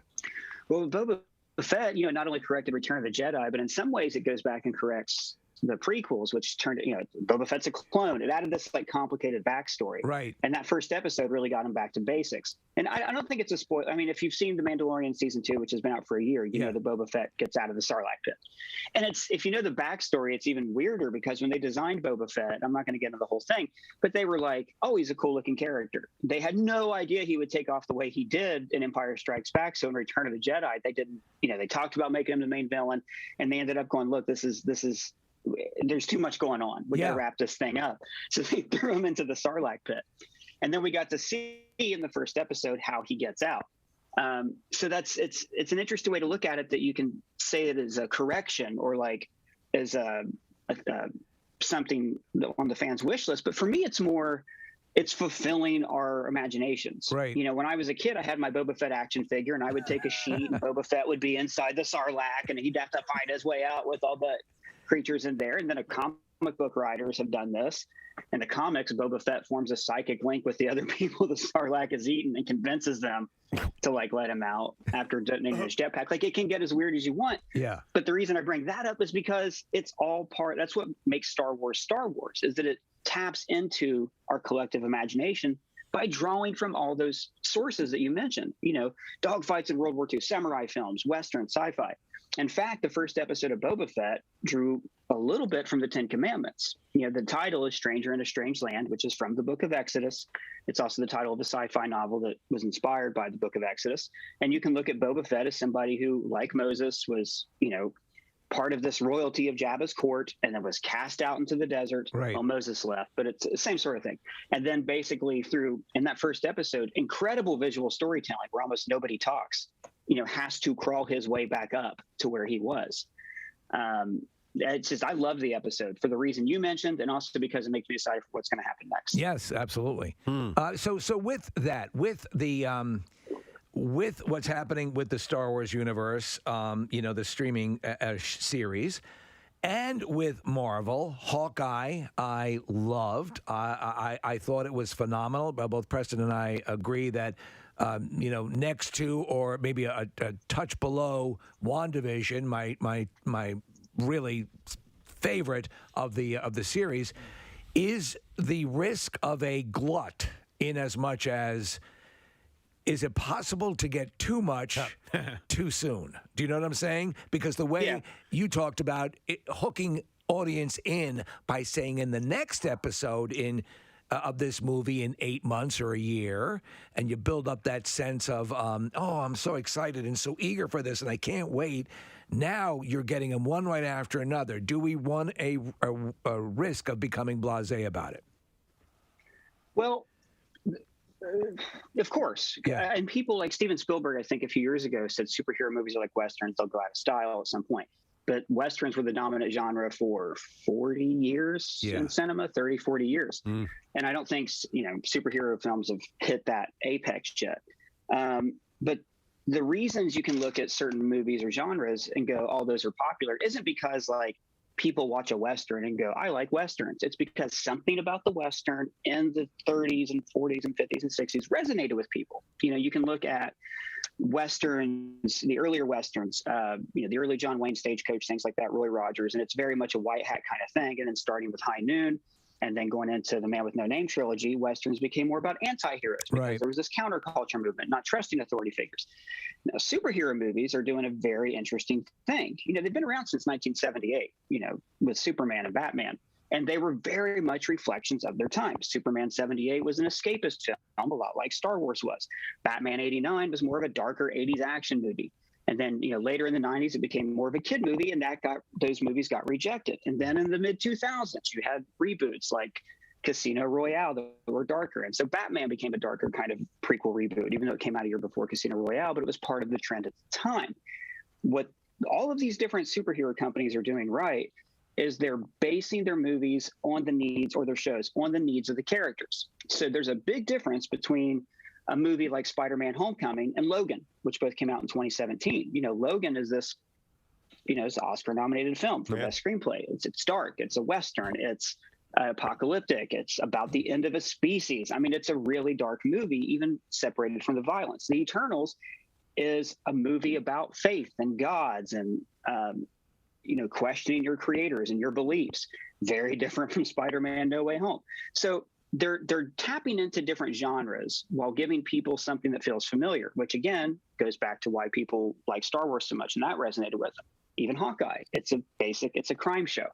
Well, Boba Fett, not only corrected Return of the Jedi, but in some ways it goes back and corrects the prequels, which turned, Boba Fett's a clone. It added this complicated backstory. Right. And that first episode really got him back to basics. And I don't think it's a spoil. I mean, if you've seen The Mandalorian season 2, which has been out for a year, you know that Boba Fett gets out of the Sarlacc pit. And if you know the backstory, it's even weirder because when they designed Boba Fett, I'm not going to get into the whole thing, but they were like, oh, he's a cool looking character. They had no idea he would take off the way he did in Empire Strikes Back. So in Return of the Jedi, they didn't, they talked about making him the main villain, and they ended up going, look, this is there's too much going on. We got to wrap this thing up. So they threw him into the Sarlacc pit. And then we got to see in the first episode how he gets out. So it's an interesting way to look at it, that you can say it as a correction or as something on the fans' wish list. But for me, it's fulfilling our imaginations. Right. When I was a kid, I had my Boba Fett action figure, and I would take a sheet, and Boba Fett would be inside the Sarlacc, and he'd have to find his way out with all the creatures in there. And then comic book writers have done this. In the comics, Boba Fett forms a psychic link with the other people the Sarlacc has eaten and convinces them to let him out after detonating his jetpack. It can get as weird as you want. Yeah. But the reason I bring that up is because it's all that's what makes Star Wars, is that it taps into our collective imagination by drawing from all those sources that you mentioned, dogfights in World War II, samurai films, Western, sci-fi. In fact, the first episode of Boba Fett drew a little bit from the 10 Commandments. The title is Stranger in a Strange Land, which is from the Book of Exodus. It's also the title of a sci-fi novel that was inspired by the Book of Exodus. And you can look at Boba Fett as somebody who, like Moses, was, part of this royalty of Jabba's court, and then was cast out into the desert. Right. Well, Moses left, but it's the same sort of thing. And then basically in that first episode, incredible visual storytelling where almost nobody talks, has to crawl his way back up to where he was. It's just, I love the episode for the reason you mentioned, and also because it makes me excited for what's going to happen next. Yes, absolutely. So with that, with what's happening with the Star Wars universe, the streaming series, and with Marvel, Hawkeye, I loved. I thought it was phenomenal. Both Preston and I agree that, next to, or maybe a touch below, WandaVision, my really favorite of the series, is the risk of a glut, in as much as, is it possible to get too much too soon? Do you know what I'm saying? Because the way you talked about hooking audience in by saying in the next episode of this movie in 8 months or a year, and you build up that sense of, I'm so excited and so eager for this, and I can't wait. Now you're getting them one right after another. Do we run a risk of becoming blasé about it? Well, of course. Yeah. And people like Steven Spielberg, I think a few years ago, said superhero movies are like Westerns. They'll go out of style at some point. But Westerns were the dominant genre for 40 years in cinema, 30, 40 years. And I don't think, superhero films have hit that apex yet. But the reasons you can look at certain movies or genres and go, oh, those are popular, isn't because people watch a Western and go, I like Westerns. It's because something about the Western in the 30s and 40s and 50s and 60s resonated with people. You know, you can look at Westerns, the earlier Westerns, the early John Wayne Stagecoach, things like that, Roy Rogers, and it's very much a white hat kind of thing. And then starting with High Noon and then going into the Man with No Name trilogy, Westerns became more about anti-heroes because there was this counterculture movement, not trusting authority figures. Now, superhero movies are doing a very interesting thing. You know, they've been around since 1978, you know, with Superman and Batman. And they were very much reflections of their time. Superman 78 was an escapist film, a lot like Star Wars was. Batman 89 was more of a darker 80s action movie. And then, you know, later in the 90s, it became more of a kid movie, and those movies got rejected. And then in the mid 2000s, you had reboots like Casino Royale that were darker. And so Batman became a darker kind of prequel reboot, even though it came out a year before Casino Royale, but it was part of the trend at the time. What all of these different superhero companies are doing right is they're basing their movies on the needs, or their shows on the needs of the characters. So there's a big difference between a movie like Spider-Man Homecoming and Logan, which both came out in 2017. You know, Logan is this, you know, it's an Oscar-nominated film for best screenplay. It's dark. It's a Western. It's apocalyptic. It's about the end of a species. I mean, it's a really dark movie, even separated from the violence. The Eternals is a movie about faith and gods and, you know, questioning your creators and your beliefs. Very different from Spider-Man No Way Home. So they're tapping into different genres while giving people something that feels familiar, which again goes back to why people like Star Wars so much, and that resonated with them. Even Hawkeye, it's a crime show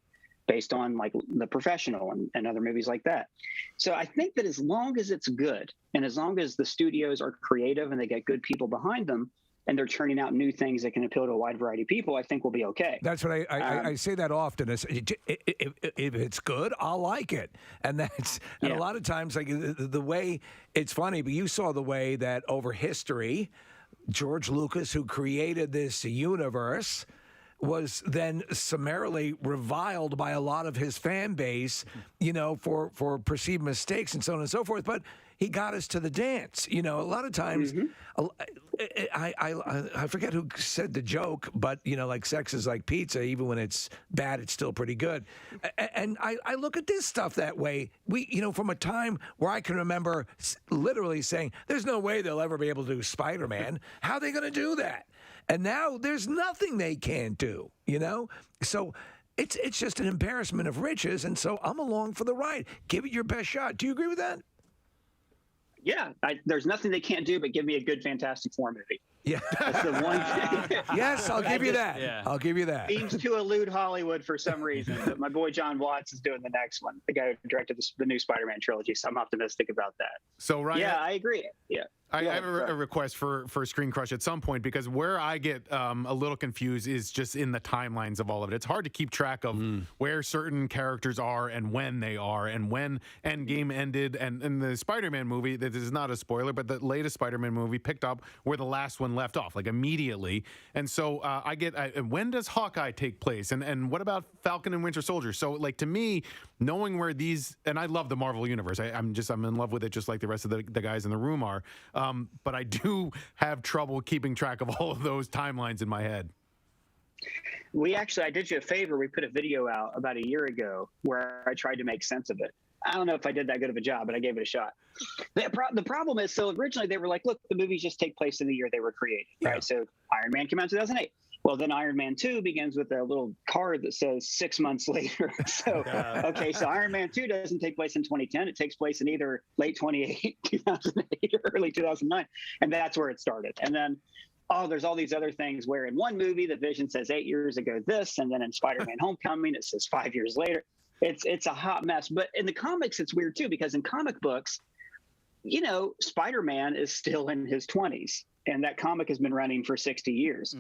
based on like The Professional and other movies like that. So I think that as long as it's good, and as long as the studios are creative and they get good people behind them, and they're churning out new things that can appeal to a wide variety of people, I think we'll be okay. That's what I say that often. Is if it's good, I'll like it. And that's and a lot of times, like the way, it's funny, but you saw the way that over history, George Lucas, who created this universe, was then summarily reviled by a lot of his fan base, you know, for perceived mistakes and so on and so forth. But he got us to the dance. You know, a lot of times, I forget who said the joke, but, you know, like sex is like pizza. Even when it's bad, it's still pretty good. And I look at this stuff that way. We, you know, from a time where I can remember literally saying, there's no way they'll ever be able to do Spider-Man. How are they going to do that? And now there's nothing they can't do, you know? So it's just an embarrassment of riches. And so I'm along for the ride. Give it your best shot. Do you agree with that? Yeah, there's nothing they can't do but give me a good Fantastic Four movie. Yeah, that's the one thing. Yes, I'll give you that. Yeah. I'll give you that. Seems to elude Hollywood for some reason, but my boy John Watts is doing the next one. The guy who directed the new Spider-Man trilogy, so I'm optimistic about that. So Ryan, yeah, I agree. Yeah. I have a request for Screen Crush at some point, because where I get a little confused is just in the timelines of all of it. It's hard to keep track of where certain characters are and when they are and when Endgame ended. And in the Spider-Man movie, this is not a spoiler, but the latest Spider-Man movie picked up where the last one left off, like immediately. And so I get, when does Hawkeye take place? And what about Falcon and Winter Soldier? So like, to me, knowing where these, and I love the Marvel Universe. I'm in love with it just like the rest of the guys in the room are. But I do have trouble keeping track of all of those timelines in my head. I did you a favor. We put a video out about a year ago where I tried to make sense of it. I don't know if I did that good of a job, but I gave it a shot. The problem is, so originally they were like, look, the movies just take place in the year they were created, right? So Iron Man came out in 2008. Well, then Iron Man 2 begins with a little card that says 6 months later. So, okay, so Iron Man 2 doesn't take place in 2010. It takes place in either late 2008, or early 2009. And that's where it started. And then, there's all these other things where in one movie, the Vision says 8 years ago this, and then in Spider-Man Homecoming, it says 5 years later. It's a hot mess. But in the comics, it's weird too, because in comic books, you know, Spider-Man is still in his 20s. And that comic has been running for 60 years.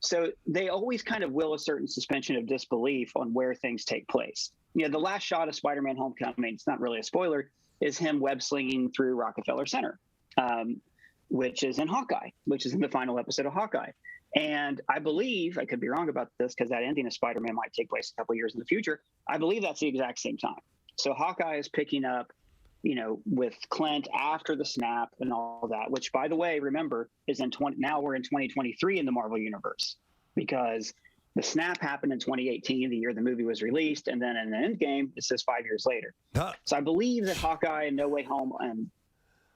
So they always kind of will a certain suspension of disbelief on where things take place. You know, the last shot of Spider-Man Homecoming, it's not really a spoiler, is him web slinging through Rockefeller Center, which is in Hawkeye, which is in the final episode of Hawkeye. And I believe, I could be wrong about this because that ending of Spider-Man might take place a couple years in the future. I believe that's the exact same time. So Hawkeye is picking up, you know, with Clint after the snap and all that, which, by the way, remember, is now we're in 2023 in the Marvel Universe, because The snap happened in 2018, the year the movie was released, and then in the Endgame, it says 5 years later. So I believe that Hawkeye and No Way Home and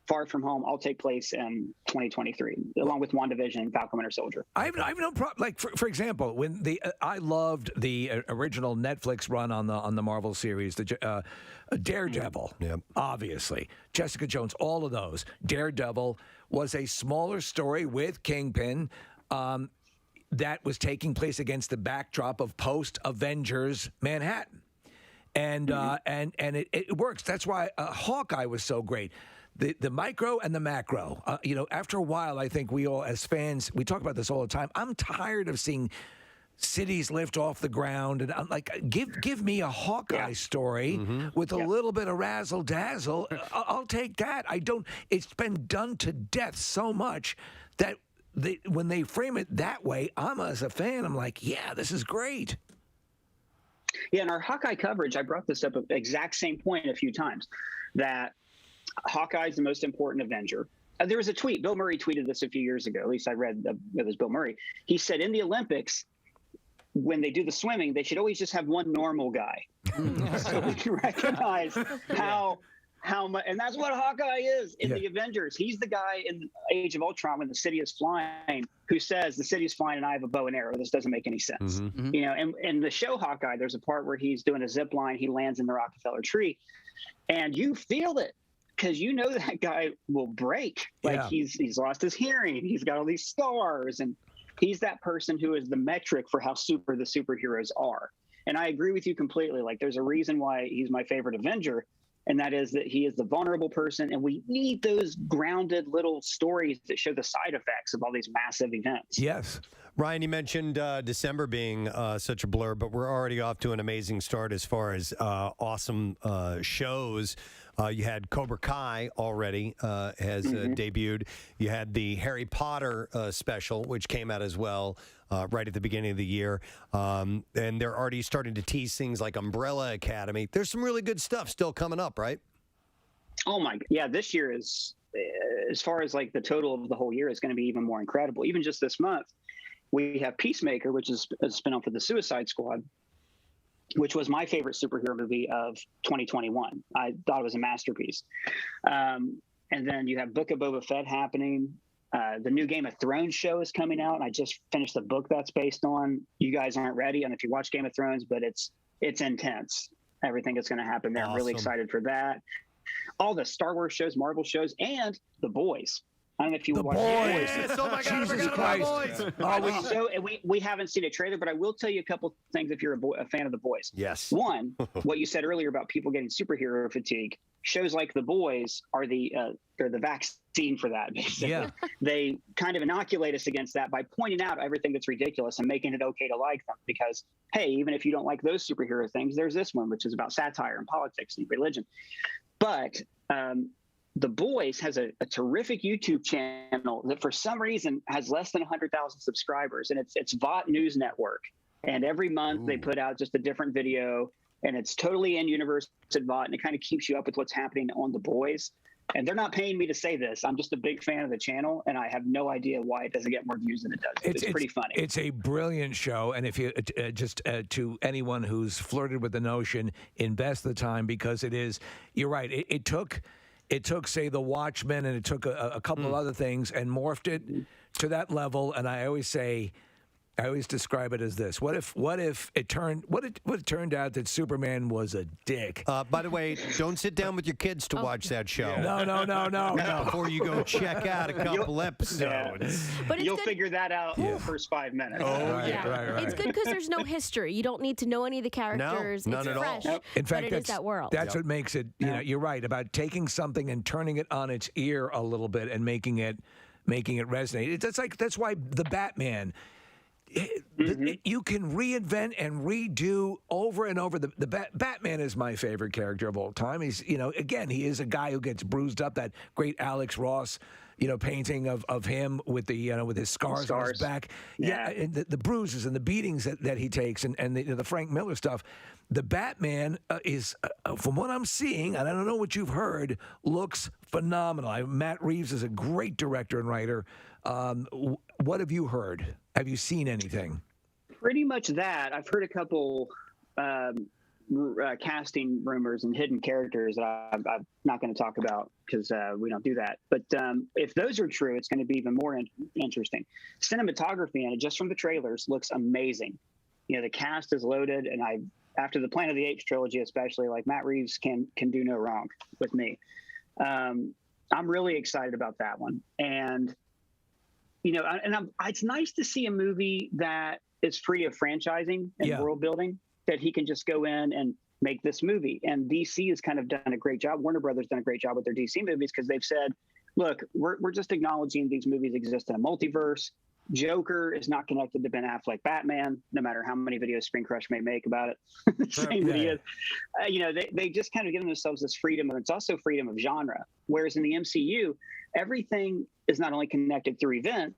Far From Home all take place in 2023, along with WandaVision and Falcon Winter Soldier. I have no problem. Like for example, when I loved the original Netflix run on the Marvel series, the Daredevil, obviously, Jessica Jones, all of those. Daredevil was a smaller story with Kingpin. That was taking place against the backdrop of post-Avengers Manhattan, and it works. That's why Hawkeye was so great. The micro and the macro. After a while, I think we all, as fans, we talk about this all the time. I'm tired of seeing cities lift off the ground, and I'm like, give me a Hawkeye story with a little bit of razzle dazzle. I'll take that. It's been done to death so much that. When they frame it that way, as a fan, I'm like, yeah, this is great. Yeah, in our Hawkeye coverage, I brought this up at the exact same point a few times, that Hawkeye is the most important Avenger. There was a tweet. Bill Murray tweeted this a few years ago. At least I read it was Bill Murray. He said in the Olympics, when they do the swimming, they should always just have one normal guy. So we can recognize how much, and that's what Hawkeye is in the Avengers. He's the guy in Age of Ultron when the city is flying who says the city's flying and I have a bow and arrow. This doesn't make any sense. And in the show Hawkeye, there's a part where he's doing a zip line. He lands in the Rockefeller tree, and you feel it because you know that guy will break. Like he's lost his hearing. He's got all these scars, and he's that person who is the metric for how super the superheroes are. And I agree with you completely. Like there's a reason why he's my favorite Avenger. And that is that he is the vulnerable person, and we need those grounded little stories that show the side effects of all these massive events. Yes. Ryan, you mentioned December being such a blur, but we're already off to an amazing start as far as awesome shows. You had Cobra Kai already has debuted. You had the Harry Potter special, which came out as well right at the beginning of the year. And they're already starting to tease things like Umbrella Academy. There's some really good stuff still coming up, right? Oh, my. Yeah, this year is, as far as like the total of the whole year, is going to be even more incredible. Even just this month, we have Peacemaker, which is a spinoff of the Suicide Squad, which was my favorite superhero movie of 2021. I thought it was a masterpiece. And then you have Book of Boba Fett happening. The new Game of Thrones show is coming out, and I just finished the book that's based on. You guys aren't ready, and if you watch Game of Thrones, but it's intense. Everything that's going to happen there. I'm really excited for that. All the Star Wars shows, Marvel shows, and The Boys. I don't know if you watched The Boys. Yes, oh my God, Jesus Christ. We haven't seen a trailer, but I will tell you a couple things if you're a fan of The Boys. Yes. One, what you said earlier about people getting superhero fatigue. Shows like The Boys are they're the vaccine for that, basically. Yeah. They kind of inoculate us against that by pointing out everything that's ridiculous and making it okay to like them. Because, hey, even if you don't like those superhero things, there's this one, which is about satire and politics and religion. But The Boys has a terrific YouTube channel that for some reason has less than 100,000 subscribers, and it's VOT News Network. And every month they put out just a different video, and it's totally in universe at VOT, and it kind of keeps you up with what's happening on The Boys. And they're not paying me to say this. I'm just a big fan of the channel, and I have no idea why it doesn't get more views than it does. It's pretty funny. It's a brilliant show, and if you to anyone who's flirted with the notion, invest the time because it is. You're right. It took, say, The Watchmen, and it took a couple of other things and morphed it to that level. And I always describe it as this: What if it turned out that Superman was a dick? By the way, don't sit down with your kids to watch that show. No. Before you go check out a couple episodes. But you'll figure that out in the first 5 minutes. Right. It's good because there's no history. You don't need to know any of the characters. None it's at fresh. all. In fact, but it is that world. That's what makes it. You're right about taking something and turning it on its ear a little bit and making it resonate. That's why the Batman. You can reinvent and redo over and over. The Batman is my favorite character of all time. He's, again, he is a guy who gets bruised up. That great Alex Ross, painting of him with the, with his scars on his back. Yeah, and the bruises and the beatings that he takes, and the Frank Miller stuff. The Batman is, from what I'm seeing, and I don't know what you've heard, looks phenomenal. Matt Reeves is a great director and writer. What have you heard? Have you seen anything? Pretty much that. I've heard a couple casting rumors and hidden characters that I'm not going to talk about because we don't do that. But if those are true, it's going to be even more interesting. Cinematography in it, just from the trailers, looks amazing. You know, the cast is loaded, and after the Planet of the Apes trilogy, especially, like Matt Reeves can do no wrong with me. I'm really excited about that one, and you know, it's nice to see a movie that is free of franchising and world building, that he can just go in and make this movie. And DC has kind of done a great job. Warner Brothers done a great job with their DC movies because they've said, look, we're just acknowledging these movies exist in a multiverse. Joker is not connected to Ben Affleck Batman, no matter how many videos Screen Crush may make about it. Same videos. You know, they just kind of given themselves this freedom, and it's also freedom of genre. Whereas in the MCU, everything is not only connected through events,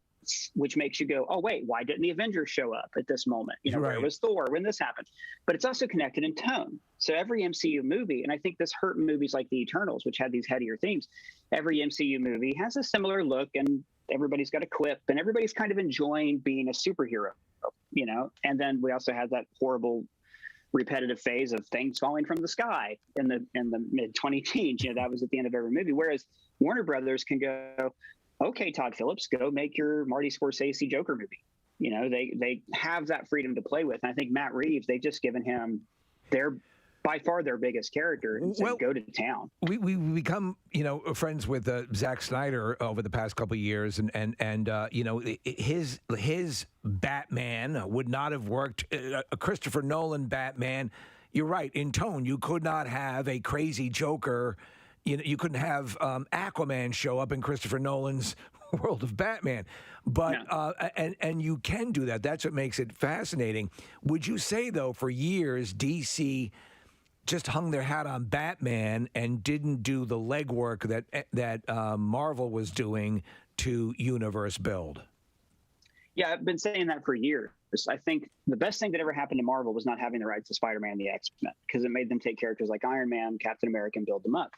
which makes you go, oh, wait, why didn't the Avengers show up at this moment? You know, where was Thor when this happened? But it's also connected in tone. So every MCU movie, and I think this hurt movies like The Eternals, which had these headier themes, every MCU movie has a similar look, and everybody's got a quip, and everybody's kind of enjoying being a superhero, you know? And then we also had that horrible repetitive phase of things falling from the sky in the mid-2010s. You know, that was at the end of every movie. Whereas Warner Brothers can go, okay, Todd Phillips, go make your Marty Scorsese Joker movie. You know, they have that freedom to play with. And I think Matt Reeves, they've just given him by far their biggest character and said, go to town. We become, you know, friends with Zack Snyder over the past couple of years, and you know, his Batman would not have worked. A Christopher Nolan Batman, you're right, in tone, you could not have a crazy Joker. You know, you couldn't have Aquaman show up in Christopher Nolan's world of Batman, but and you can do that. That's what makes it fascinating. Would you say, though, for years DC just hung their hat on Batman and didn't do the legwork that Marvel was doing to universe build? Yeah, I've been saying that for years. I think the best thing that ever happened to Marvel was not having the rights to Spider-Man and the X-Men, because it made them take characters like Iron Man, Captain America, and build them up.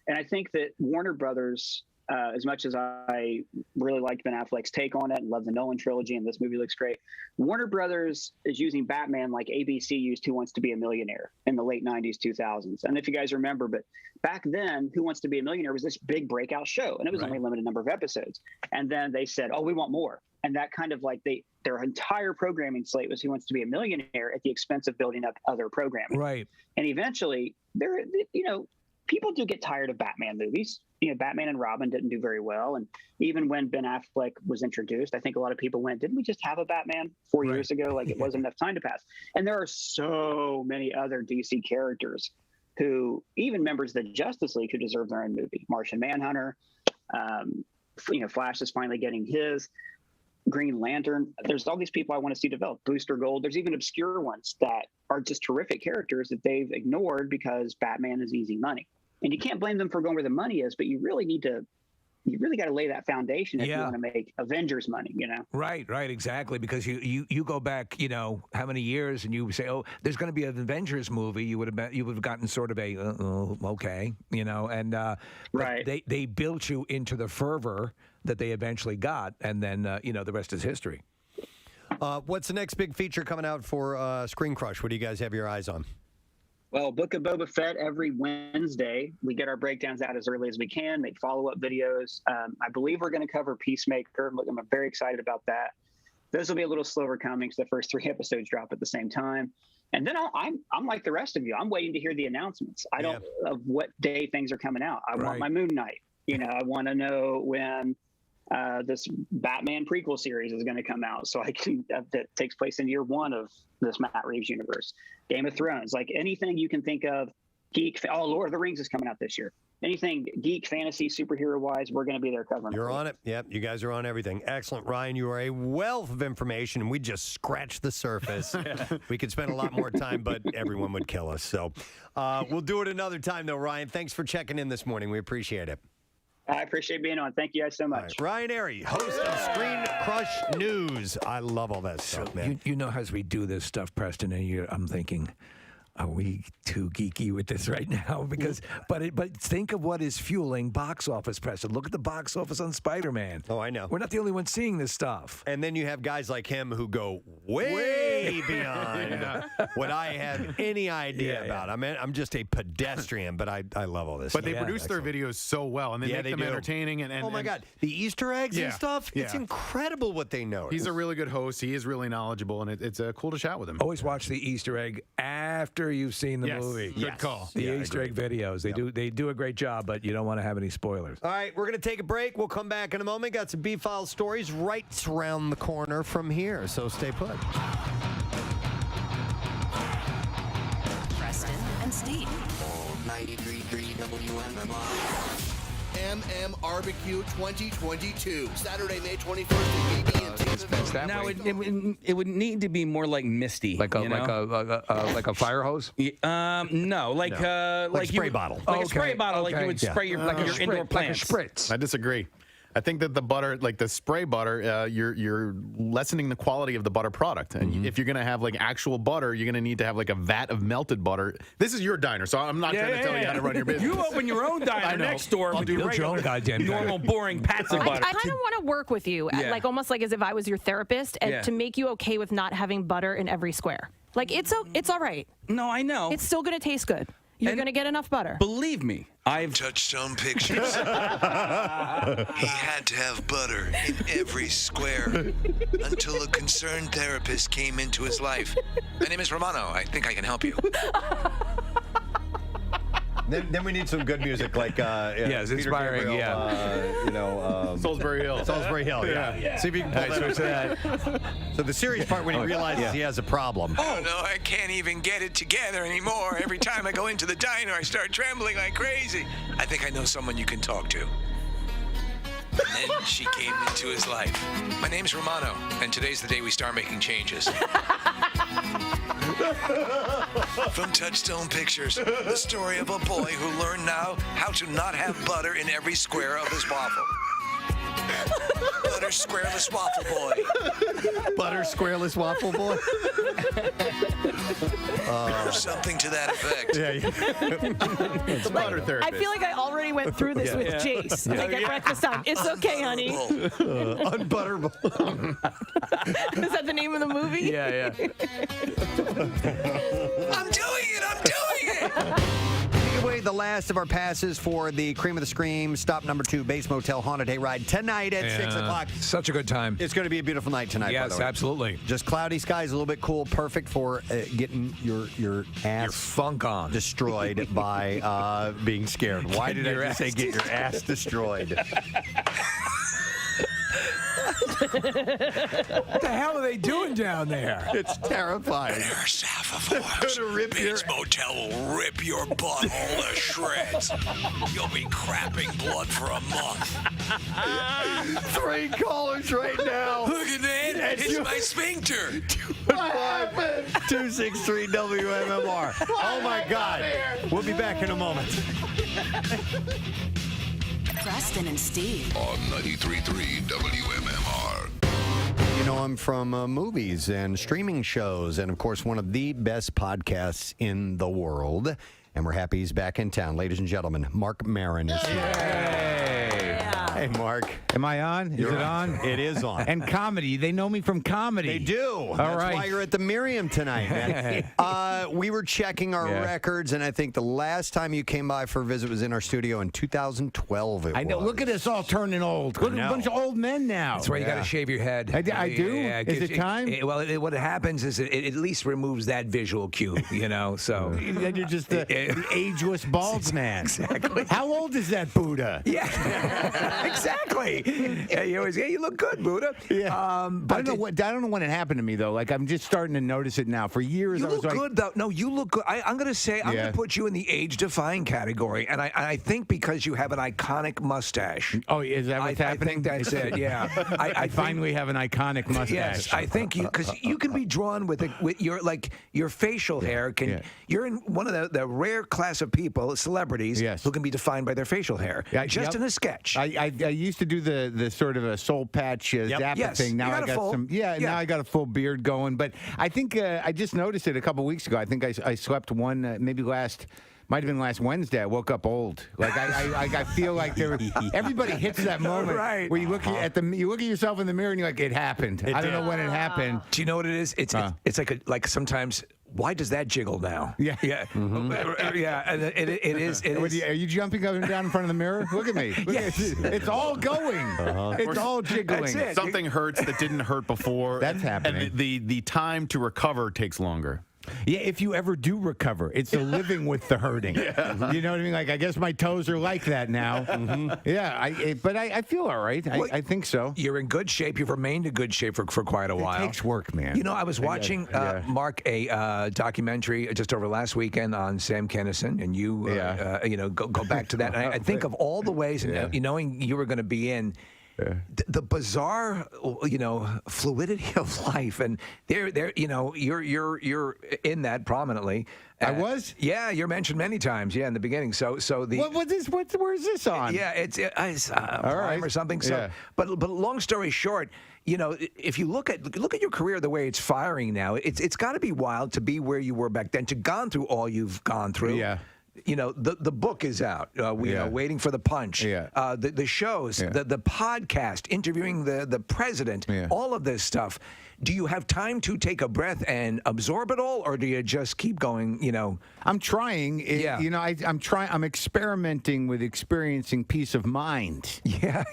And I think that Warner Brothers, as much as I really liked Ben Affleck's take on it and love the Nolan trilogy, and this movie looks great, Warner Brothers is using Batman like ABC used Who Wants to Be a Millionaire in the late 90s, 2000s. And if you guys remember, but back then, Who Wants to Be a Millionaire was this big breakout show, and it was only a limited number of episodes. And then they said, oh, we want more. And that kind of like their entire programming slate was Who Wants to Be a Millionaire at the expense of building up other programming. Right. And eventually, people do get tired of Batman movies. You know, Batman and Robin didn't do very well. And even when Ben Affleck was introduced, I think a lot of people went, didn't we just have a Batman 4 years ago? Like it wasn't enough time to pass. And there are so many other DC characters who, even members of the Justice League, who deserve their own movie. Martian Manhunter, Flash is finally getting his. Green Lantern. There's all these people I want to see develop. Booster Gold. There's even obscure ones that are just terrific characters that they've ignored because Batman is easy money. And you can't blame them for going where the money is, but you really got to lay that foundation if you want to make Avengers money, you know? Right, exactly. Because you go back, you know, how many years, and you say, oh, there's going to be an Avengers movie. You would have gotten sort of a okay, you know, and they built you into the fervor that they eventually got, and then the rest is history. What's the next big feature coming out for Screen Crush? What do you guys have your eyes on? Well, Book of Boba Fett every Wednesday. We get our breakdowns out as early as we can, make follow-up videos. I believe we're going to cover Peacemaker. I'm very excited about that. Those will be a little slower coming because the first 3 episodes drop at the same time. And then I'm like the rest of you. I'm waiting to hear the announcements. I don't of what day things are coming out. I want my Moon Knight. You know, I want to know when this Batman prequel series is going to come out, so I can that takes place in year 1 of this Matt Reeves universe. Game of Thrones, like anything you can think of, geek. Oh, Lord of the Rings is coming out this year. Anything geek, fantasy, superhero wise, we're going to be there covering. You're on it. Yep, you guys are on everything. Excellent, Ryan. You are a wealth of information, and we just scratched the surface. We could spend a lot more time, but everyone would kill us. So we'll do it another time, though. Ryan, thanks for checking in this morning. We appreciate it. I appreciate being on. Thank you guys so much. Right. Ryan Airy, host of Screen Crush News. I love all that stuff, man. You know, as we do this stuff, Preston, and I'm thinking, Are we too geeky with this right now? Because, but think of what is fueling box office, Preston. Look at the box office on Spider-Man. Oh, I know. We're not the only ones seeing this stuff. And then you have guys like him who go way beyond what I have any idea about. I mean, I'm just a pedestrian, but I love all this. But they produce their videos so well, and they make them entertaining. And oh my God, the Easter eggs and stuff. It's incredible what they know. He's a really good host. He is really knowledgeable, and it's cool to chat with him. Always watch the Easter egg after you've seen the movie. Good call. The Easter egg videos. They do a great job, but you don't want to have any spoilers. All right, we're going to take a break. We'll come back in a moment. Got some B-File stories right around the corner from here, so stay put. Preston and Steve. 93.3 WMMR. Barbecue 2022, Saturday, May 21st at Abbey and Now it would need to be more like Misty, like a fire hose. No, like a spray bottle. Like a spray bottle, like you would spray your indoor plants. Like a spritz. I disagree. I think that the butter, like the spray butter, you're lessening the quality of the butter product. And if you're going to have like actual butter, you're going to need to have like a vat of melted butter. This is your diner, so I'm not trying to tell you how to run your business. You open your own diner next door. I'll do your own goddamn normal, boring pats of butter. I kind of want to work with you, like almost like as if I was your therapist, and to make you okay with not having butter in every square. Like it's all right. No, I know. It's still going to taste good. You're going to get enough butter. Believe me, I've Touchstone Pictures. He had to have butter in every square until a concerned therapist came into his life. My name is Romano. I think I can help you. Then we need some good music, like yes, Peter inspiring. Gabriel, Salisbury Hill. Salisbury Hill. Yeah. See if you can pull that. So the serious part when he realizes he has a problem. Oh no, I can't even get it together anymore. Every time I go into the diner, I start trembling like crazy. I think I know someone you can talk to. And then she came into his life. My name's Romano, and today's the day we start making changes. From Touchstone Pictures, the story of a boy who learned now how to not have butter in every square of his waffle. Butter Squareless Waffle Boy. Butter Squareless Waffle Boy? Or something to that effect. It's butter therapist. I feel like I already went through this with Jace. Like at breakfast time. It's okay, honey. Unbutterable. Is that the name of the movie? Yeah. I'm doing it! Take away the last of our passes for the Cream of the Scream, stop number 2, Base Motel Haunted Hayride, tonight at 6 o'clock. Such a good time. It's going to be a beautiful night tonight. Yes, by the way. absolutely. Just cloudy skies, a little bit cool, perfect for getting your ass funk on destroyed by being scared. Why did I just say get your ass destroyed? What the hell are they doing down there? It's terrifying. There's half of ours. Bates Motel will rip your butthole to shreds. You'll be crapping blood for a month. 3 callers right now. Look at that. It's my sphincter. What happened? 263 WMMR. Oh, my God. We'll be back in a moment. Preston and Steve. On 93.3 WMMR. You know him from movies and streaming shows, and of course, one of the best podcasts in the world. And we're happy he's back in town. Ladies and gentlemen, Mark Maron is here. Hey, Mark. Am I on? Is it on? It is on. And comedy. They know me from comedy. They do. That's why you're at the Miriam tonight, man. We were checking our records, and I think the last time you came by for a visit was in our studio in 2012. I know. Look at us all turning old. Look at a bunch of old men now. That's why you got to shave your head. I do? Is it time? What happens is it at least removes that visual cue, So then you're just the ageless bald man. Exactly. How old is that Buddha? Yeah. Exactly. Yeah, you always you look good, Buddha. Yeah. I don't know when it happened to me though. Like I'm just starting to notice it now. For years, you I was look like, good though. No, you look good. I'm going to say I'm going to put you in the age-defying category, and I think because you have an iconic mustache. Oh, is that what's happening? I think that's it. Yeah. I finally have an iconic mustache. Yes, I think because you can be drawn with your facial hair. You're in one of the rare class of people, celebrities, who can be defined by their facial hair, just in a sketch. I used to do the sort of a soul patch Zappa Yes, thing. Now you got I a got full- some. Now I got a full beard going. But I think I just noticed it a couple weeks ago. I think I slept one might have been last Wednesday. I woke up old. Like I feel like everybody hits that moment Right. where you look at yourself in the mirror and you're like, it happened. I don't know when it happened. Do you know what it is? It's like sometimes. Why does that jiggle now? Yeah. Yeah. Yeah. And it is. Are you jumping up and down in front of the mirror? Look at me. It's all going. It's all jiggling. That's it. Something hurts that didn't hurt before. That's happening. And the time to recover takes longer. Yeah, if you ever do recover, it's the living with the hurting. You know what I mean? Like, I guess my toes are like that now. Yeah, but I feel all right. I think so. You're in good shape. You've remained in good shape for quite a while. It takes work, man. You know, I was watching, Mark, a documentary just over last weekend on Sam Kinison, and you go back to that. And I think of all the ways, and knowing you were going to be in, the bizarre, fluidity of life, and you're in that prominently. I was. Yeah, you're mentioned many times. Yeah, in the beginning. So the where is this on? Yeah, it's Prime or something. So, but long story short, if you look at your career the way it's firing now, it's got to be wild to be where you were back then, to gone through all you've gone through. Yeah. The book is out. Waiting for the punch. Yeah. The shows, the podcast, interviewing the president, all of this stuff. Do you have time to take a breath and absorb it all, or do you just keep going? I'm trying. I'm trying. I'm experimenting with experiencing peace of mind.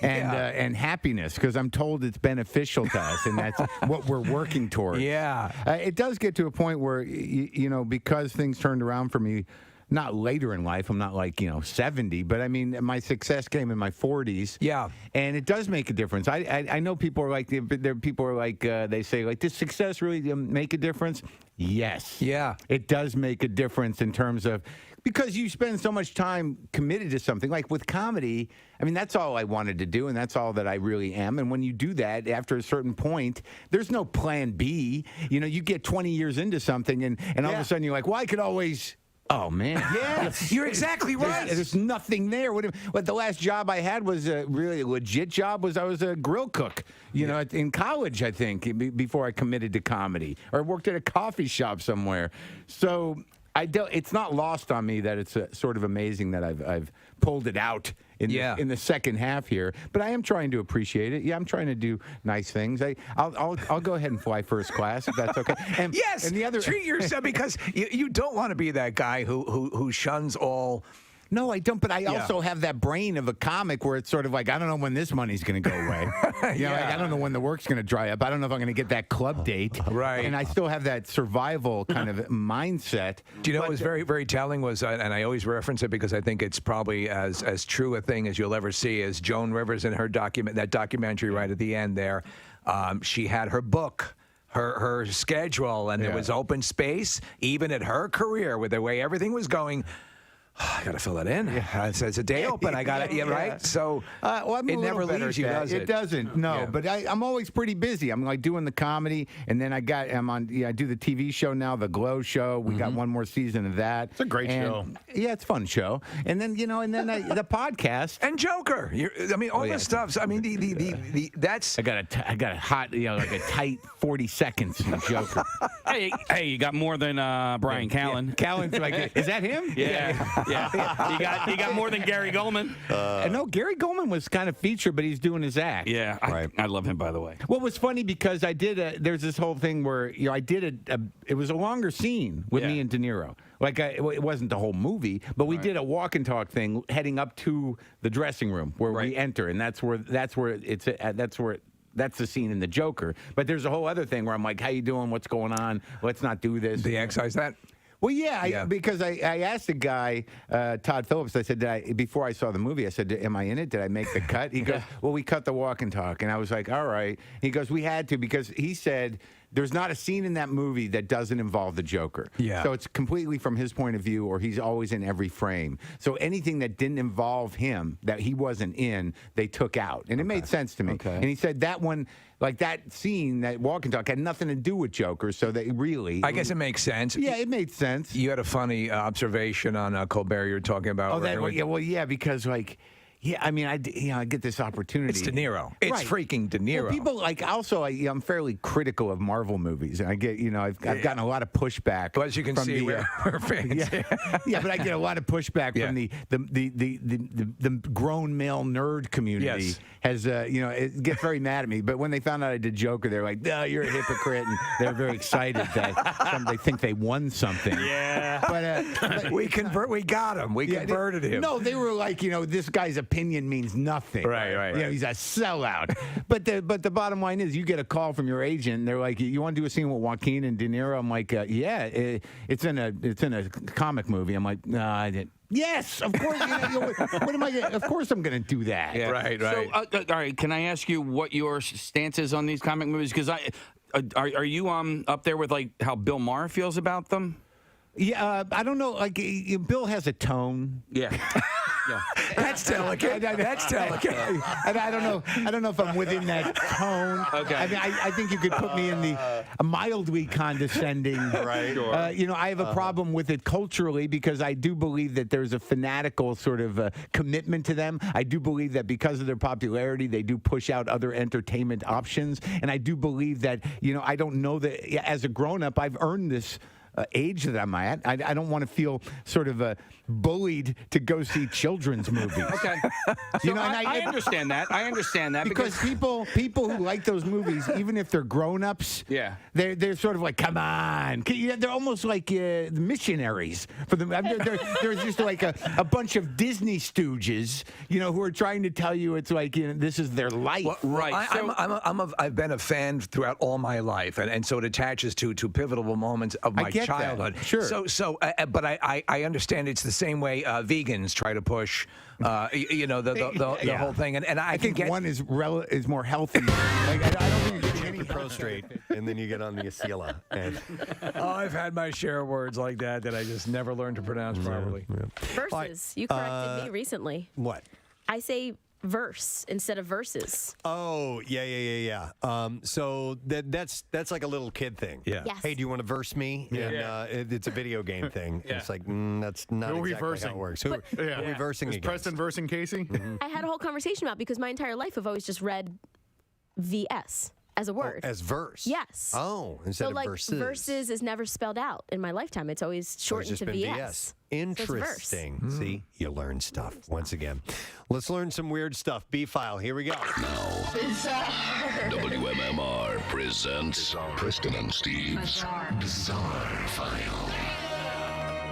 And happiness, because I'm told it's beneficial to us, and that's what we're working towards. Yeah. It does get to a point where because things turned around for me. Not later in life. I'm not like 70, but I mean my success came in my 40s. Yeah, and it does make a difference. I know people are like they say like, does success really make a difference? Yes. Yeah, it does make a difference in terms of. Because you spend so much time committed to something. Like with comedy, I mean, that's all I wanted to do, and that's all that I really am. And when you do that, after a certain point, there's no plan B. You get 20 years into something, and all of a sudden you're like, well, I could always... Oh, man. Yeah, you're exactly right. There's nothing there. What the last job I had was a really legit job. I was a grill cook, in college, I think, before I committed to comedy. Or I worked at a coffee shop somewhere. So... it's not lost on me that it's sort of amazing that I've pulled it out in the second half here, but I am trying to appreciate it. Yeah, I'm trying to do nice things. I'll go ahead and fly first class if that's okay. And, yes, and the other treat yourself, because you don't want to be that guy who shuns all. No, I don't. But I also have that brain of a comic where it's sort of like, I don't know when this money's going to go away. Like, I don't know when the work's going to dry up. I don't know if I'm going to get that club date. Right. And I still have that survival kind of mindset. Do you know what was very, very telling was, and I always reference it because I think it's probably as true a thing as you'll ever see, is Joan Rivers in her documentary right at the end there. She had her book. Her schedule, and there was open space, even at her career, with the way everything was going. I got to fill that in. It's a day open. I got it. Right. So I'm it never leaves you, does it? It doesn't. No, but I'm always pretty busy. I'm like doing the comedy, and then I do the TV show now, the Glow Show. We got one more season of that. It's a great show. Yeah, it's a fun show. And then the podcast and Joker. All this stuff. So, I mean, that's. I got a hot, like a tight 40 seconds in Joker. Hey, you got more than Brian Callen. Callen's like, is that him? Yeah. Yeah, he got more than Gary Goldman. No, Gary Goldman was kind of featured, but he's doing his act. Yeah, I love him, by the way. Well, it was funny because there's this whole thing where I did it was a longer scene with me and De Niro. Like it wasn't the whole movie, but we did a walk and talk thing heading up to the dressing room where we enter, and that's the scene in the Joker. But there's a whole other thing where I'm like, how you doing? What's going on? Let's not do this. They excise that? Well, because I asked the guy, Todd Phillips, I said, before I saw the movie, I said, am I in it? Did I make the cut? He goes, well, we cut the walk and talk. And I was like, all right. He goes, we had to, because he said, there's not a scene in that movie that doesn't involve the Joker. Yeah. So it's completely from his point of view, or he's always in every frame. So anything that didn't involve him, that he wasn't in, they took out. And it made sense to me. Okay. And he said that one, like that scene, that walk and talk, had nothing to do with Joker. So they really... I guess it makes sense. Yeah, it made sense. You had a funny observation on Colbert you were talking about. Oh, because like... Yeah, I mean, I get this opportunity. It's De Niro. It's Right. freaking De Niro. Well, people like also I'm fairly critical of Marvel movies, and I get I've gotten a lot of pushback. Well, as you can from see, we're fans. Yeah, but I get a lot of pushback from the grown male nerd community. Yes. Has it gets very mad at me. But when they found out I did Joker, they're like, "No, you're a hypocrite," and they're very excited that they think they won something. Yeah. But we got him. We converted him. No, they were like, this guy's opinion means nothing. Right. He's a sellout. but the bottom line is, you get a call from your agent, and they're like, "You want to do a scene with Joaquin and De Niro?" I'm like, it's in a comic movie. I'm like, "No, I didn't." Yes, of course. What am I? Of course, I'm going to do that. Yeah. Right. So, all right. Can I ask you what your stance is on these comic movies? Because are you up there with like how Bill Maher feels about them? Yeah, I don't know. Like, Bill has a tone. Yeah. Yeah. That's delicate. That's delicate. And I don't know if I'm within that tone. Okay. I mean, I think you could put me in the mildly condescending. Right. Sure. I have a problem with it culturally because I do believe that there's a fanatical sort of commitment to them. I do believe that because of their popularity, they do push out other entertainment options. And I do believe that, I don't know that as a grown-up, I've earned this age that I'm at. I don't want to feel sort of bullied to go see children's movies. Okay. I understand that. I understand that because people who like those movies, even if they're grown-ups, they're sort of like, come on. They're almost like missionaries for them. There's just like a bunch of Disney stooges, who are trying to tell you it's like this is their life. Well, right. I've been a fan throughout all my life, and so it attaches to pivotal moments of my childhood. Sure. But I understand it's the same way vegans try to push, the whole thing. And I think one is more healthy. Like, I don't think you get any prostrate, and then you get on the Acela. And I've had my share of words like that I just never learned to pronounce properly. Verses. You corrected me recently. What? I say verse instead of verses. Oh, yeah. So that's like a little kid thing. Yeah. Yes. Hey, do you want to verse me? Yeah. And it's a video game thing. Yeah. It's like, that's not Who are we exactly versing? how it works. Who are we versing Is against? Preston versing Casey? I had a whole conversation about because my entire life I've always just read VS as a word. As verse? Yes. Oh, instead so of like verses. verses is never spelled out in my lifetime. It's always shortened just to been VS. Interesting. See, you learn stuff once again. Let's learn some weird stuff. B-File, here we go. WMMR presents Preston and Steve's Bizarre File.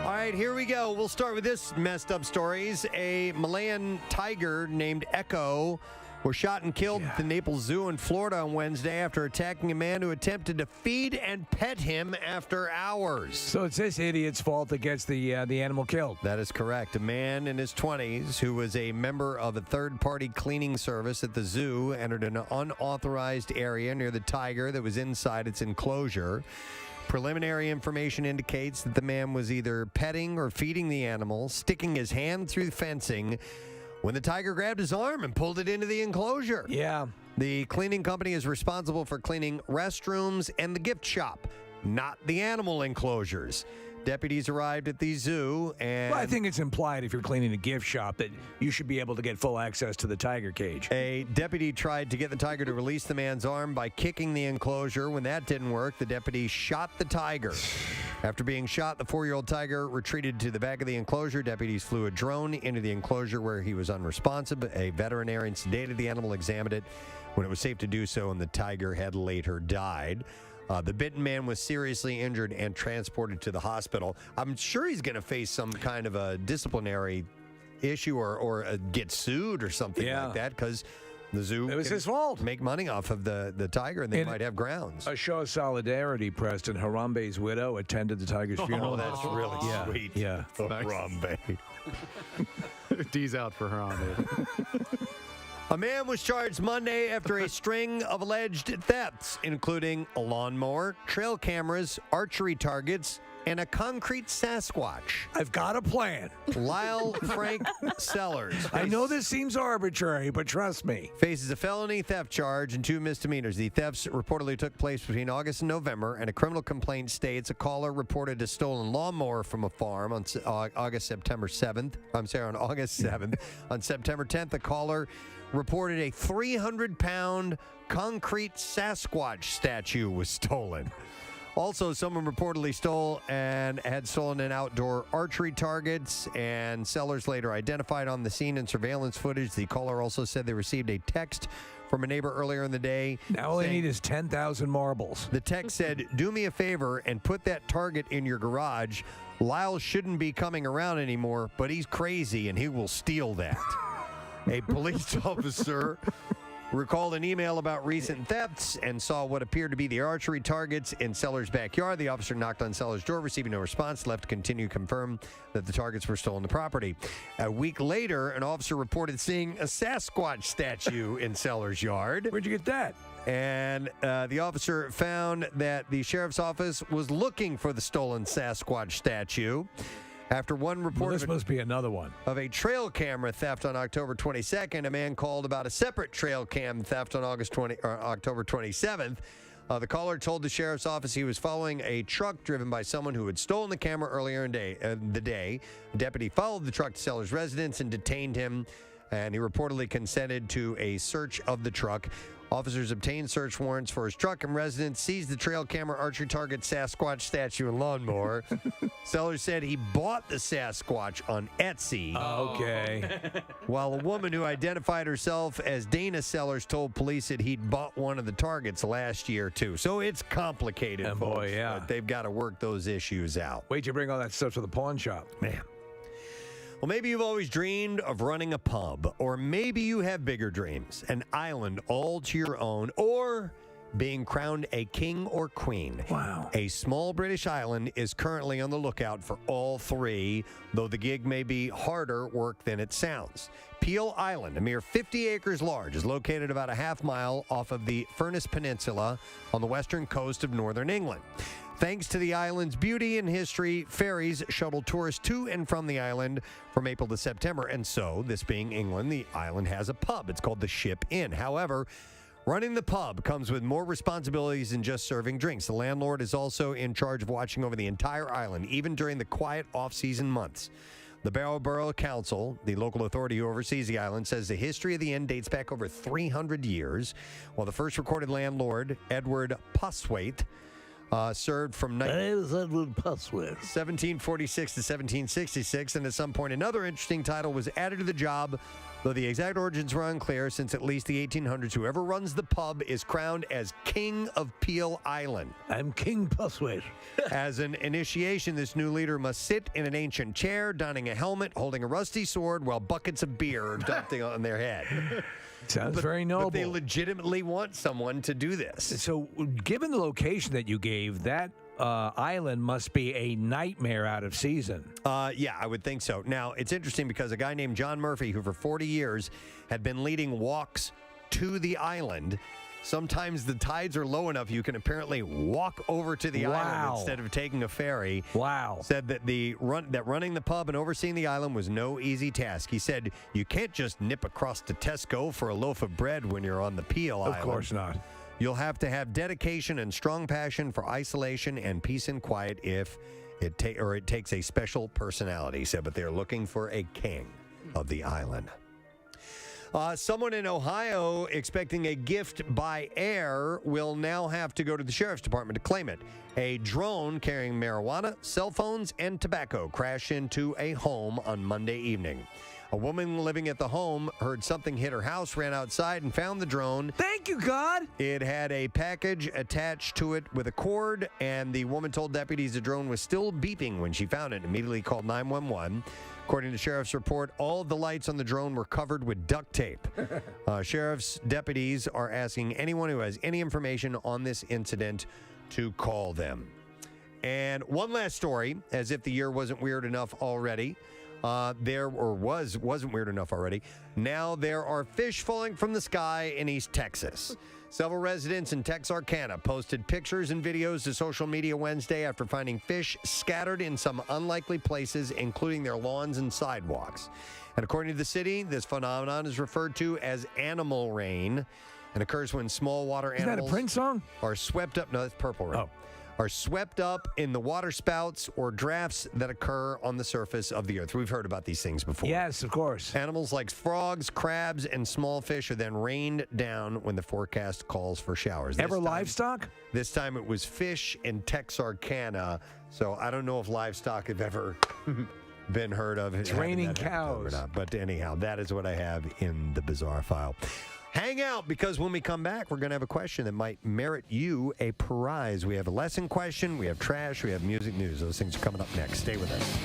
All right, here we go. We'll start with this messed up stories. A Malayan tiger named Echo was shot and killed at the Naples Zoo in Florida on Wednesday after attacking a man who attempted to feed and pet him after hours. So it's this idiot's fault that gets the animal killed. That is correct. A man in his 20s who was a member of a third-party cleaning service at the zoo entered an unauthorized area near the tiger that was inside its enclosure. Preliminary information indicates that the man was either petting or feeding the animal, sticking his hand through fencing, when the tiger grabbed his arm and pulled it into the enclosure. Yeah. The cleaning company is responsible for cleaning restrooms and the gift shop, not the animal enclosures. Deputies arrived at the zoo and... Well, I think it's implied if you're cleaning a gift shop that you should be able to get full access to the tiger cage. A deputy tried to get the tiger to release the man's arm by kicking the enclosure. When that didn't work, the deputy shot the tiger. After being shot, the 4-year-old tiger retreated to the back of the enclosure. Deputies flew a drone into the enclosure where he was unresponsive. A veterinarian sedated the animal, examined it when it was safe to do so, and the tiger had later died. The bitten man was seriously injured and transported to the hospital. I'm sure he's going to face some kind of a disciplinary issue or get sued or something like that because the zoo It was his fault. Make money off of the tiger, and they might have grounds. A show of solidarity, Preston. Harambe's widow attended the tiger's funeral. Oh, that's really sweet. Yeah. Harambe. D's out for Harambe. A man was charged Monday after a string of alleged thefts, including a lawnmower, trail cameras, archery targets, and a concrete Sasquatch. I've got a plan. Lyle Frank Sellers. I know this seems arbitrary, but trust me. Faces a felony theft charge and 2 misdemeanors. The thefts reportedly took place between August and November, and a criminal complaint states a caller reported a stolen lawnmower from a farm on August 7th. On September 10th, a caller reported a 300-pound concrete Sasquatch statue was stolen. Also, someone reportedly stole and had stolen an outdoor archery targets, and Sellers later identified on the scene in surveillance footage. The caller also said they received a text from a neighbor earlier in the day. Now all they need is 10,000 marbles. The text said, "Do me a favor and put that target in your garage. Lyle shouldn't be coming around anymore, but he's crazy and he will steal that." A police officer recalled an email about recent thefts and saw what appeared to be the archery targets in Sellers' backyard. The officer knocked on Sellers' door, receiving no response, left to continue to confirm that the targets were stolen the property. A week later, an officer reported seeing a Sasquatch statue in Sellers' yard. Where'd you get that? And the officer found that the sheriff's office was looking for the stolen Sasquatch statue. After one report this must be another one of a trail camera theft on October 22nd, a man called about a separate trail cam theft on October 27th. The caller told the sheriff's office he was following a truck driven by someone who had stolen the camera earlier in the day. A deputy followed the truck to Sellers' residence and detained him, and he reportedly consented to a search of the truck. Officers obtained search warrants for his truck and residence, seized the trail camera, archery target, Sasquatch statue, and lawnmower. Sellers said he bought the Sasquatch on Etsy. Okay. While a woman who identified herself as Dana Sellers told police that he'd bought one of the targets last year, too. So it's complicated, And folks. boy, yeah. But they've got to work those issues out. Wait, you bring all that stuff to the pawn shop. Man. Well, maybe you've always dreamed of running a pub, or maybe you have bigger dreams, an island all to your own, or being crowned a king or queen. Wow. A small British island is currently on the lookout for all three, though the gig may be harder work than it sounds. Peel Island, a mere 50 acres large, is located about a half mile off of the Furness Peninsula on the western coast of northern England. Thanks to the island's beauty and history, ferries shuttle tourists to and from the island from April to September. And so, this being England, the island has a pub. It's called the Ship Inn. However, running the pub comes with more responsibilities than just serving drinks. The landlord is also in charge of watching over the entire island, even during the quiet off-season months. The Barrow Borough Council, the local authority who oversees the island, says the history of the inn dates back over 300 years, while the first recorded landlord, Edward Puswaite, served from 1746 to 1766, and at some point another interesting title was added to the job, though the exact origins were unclear. Since at least the 1800s, whoever runs the pub is crowned as King of Peel Island. I'm King Puswaite. As an initiation, this new leader must sit in an ancient chair, donning a helmet, holding a rusty sword, while buckets of beer are dumped on their head. Sounds very noble. But they legitimately want someone to do this. So, given the location that you gave, that island must be a nightmare out of season. Yeah, I would think so. Now, it's interesting because a guy named John Murphy, who for 40 years had been leading walks to the island, sometimes the tides are low enough you can apparently walk over to the island instead of taking a ferry. Wow. Said that running the pub and overseeing the island was no easy task. He said you can't just nip across to Tesco for a loaf of bread when you're on the Peel Island. Of course not. You'll have to have dedication and strong passion for isolation and peace and quiet if it takes a special personality, he said, but they're looking for a king of the island. Someone in Ohio expecting a gift by air will now have to go to the sheriff's department to claim it. A drone carrying marijuana, cell phones, and tobacco crashed into a home on Monday evening. A woman living at the home heard something hit her house, ran outside, and found the drone. Thank you, God! It had a package attached to it with a cord, and the woman told deputies the drone was still beeping when she found it and immediately called 911. According to sheriff's report, all of the lights on the drone were covered with duct tape. Sheriff's deputies are asking anyone who has any information on this incident to call them. And one last story, as if the year wasn't weird enough already. Wasn't weird enough already. Now there are fish falling from the sky in East Texas. Several residents in Texarkana posted pictures and videos to social media Wednesday after finding fish scattered in some unlikely places, including their lawns and sidewalks. And according to the city, this phenomenon is referred to as animal rain and occurs when small water animals... Is that a Prince song? ...are swept up... No, that's Purple Rain. Are swept up in the water spouts or drafts that occur on the surface of the earth. We've heard about these things before. Yes, of course. Animals like frogs, crabs, and small fish are then rained down when the forecast calls for showers. Livestock? This time it was fish in Texarkana, so I don't know if livestock have ever been heard of. It's raining cows. Or not. But anyhow, that is what I have in the bizarre file. Hang out, because when we come back, we're going to have a question that might merit you a prize. We have a lesson question, we have trash, we have music news. Those things are coming up next. Stay with us.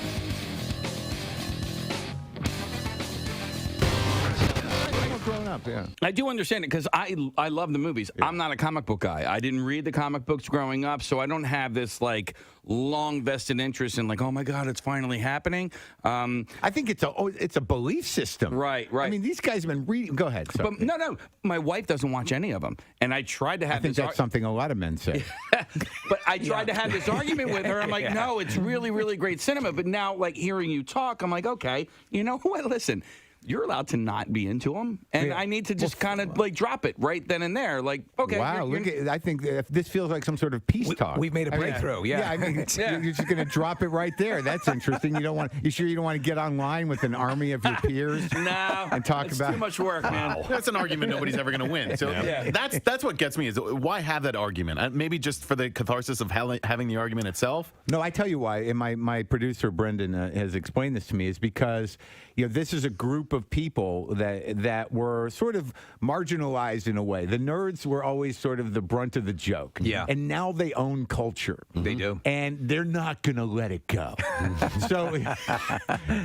Grown up, yeah. I do understand it because I love the movies. Yeah. I'm not a comic book guy. I didn't read the comic books growing up, so I don't have this like long vested interest in like, oh my God, it's finally happening. I think it's a belief system. Right. I mean, these guys have been reading. Go ahead. Sorry. But no. My wife doesn't watch any of them, and I tried to have. I think that's something a lot of men say. But I tried to have this argument with her. I'm like, no, it's really, really great cinema. But now, like hearing you talk, I'm like, okay, you know what? Listen. You're allowed to not be into them, and I need to just kind of like drop it right then and there. Like, okay, wow, I think that this feels like some sort of peace talk. We've made a breakthrough. I mean, you're just going to drop it right there. That's interesting. You sure you don't want to get online with an army of your peers? No, and talk about too much work, man. That's an argument nobody's ever going to win. So that's what gets me is why have that argument? Maybe just for the catharsis of having the argument itself. No, I tell you why. And my producer Brendan has explained this to me is because this is a group of people that were sort of marginalized in a way. The nerds were always sort of the brunt of the joke. Yeah. And now they own culture. They do. And they're not going to let it go.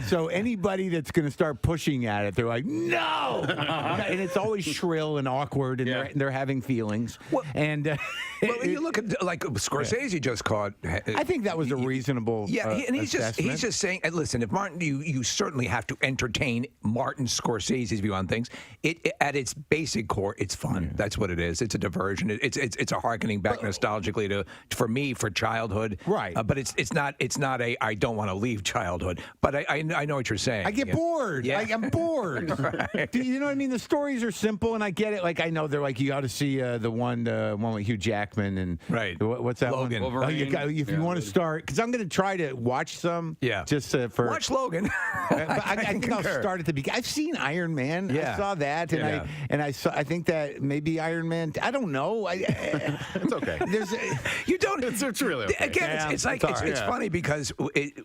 So anybody that's going to start pushing at it, they're like, no! And it's always shrill and awkward, and they're having feelings. Well, and well, you look at like Scorsese just caught. I think that was a reasonable and he's assessment. just saying, listen, if Martin, you certainly have to entertain Martin Scorsese's view on things. It at its basic core, it's fun. That's what it is. It's a diversion. It's a harkening back nostalgically for childhood. Right. But it's not a I don't want to leave childhood. But I know what you're saying. I get bored. Yeah. I'm bored. Right. Do you know what I mean? The stories are simple, and I get it. Like I know they're like you got to see the one with Hugh Jackman and what's that Logan. one? If you want to start, because I'm going to try to watch some. Yeah. Just for watch Logan. But I think I'll start at the beginning. I've seen Iron Man. Yeah. I saw that, and I think that maybe Iron Man. I don't know. It's okay. You don't. It's really okay. Again, it's funny because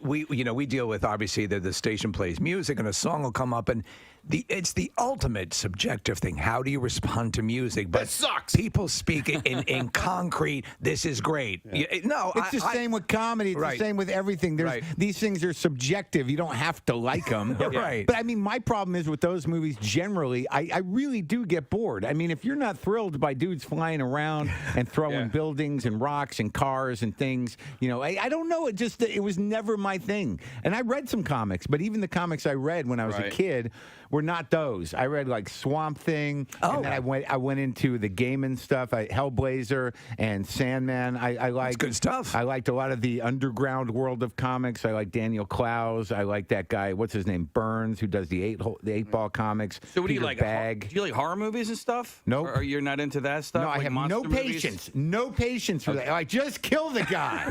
we deal with obviously the station plays music and a song will come up and it's the ultimate subjective thing. How do you respond to music? But it sucks. People speak in concrete. This is great. No, it's the same with comedy. It's the same with everything. These things are subjective. You don't have to like them. Right. But I mean, my problem is with those movies. Generally, I really do get bored. I mean, if you're not thrilled by dudes flying around and throwing buildings and rocks and cars and things, I don't know. It was never my thing. And I read some comics, but even the comics I read when I was a kid were not those. I read like Swamp Thing, and then I went into the Gaiman stuff, Hellblazer and Sandman. I liked good stuff. I liked a lot of the underground world of comics. I like Daniel Clowes. I like that guy. What's his name? Burns, who does the 8-Ball comics. So what do you Peter like? Bag. Do you like horror movies and stuff? Nope. Or you're not into that stuff? No, I like have monster no movies? patience. No patience for that. Like, just kill the guy.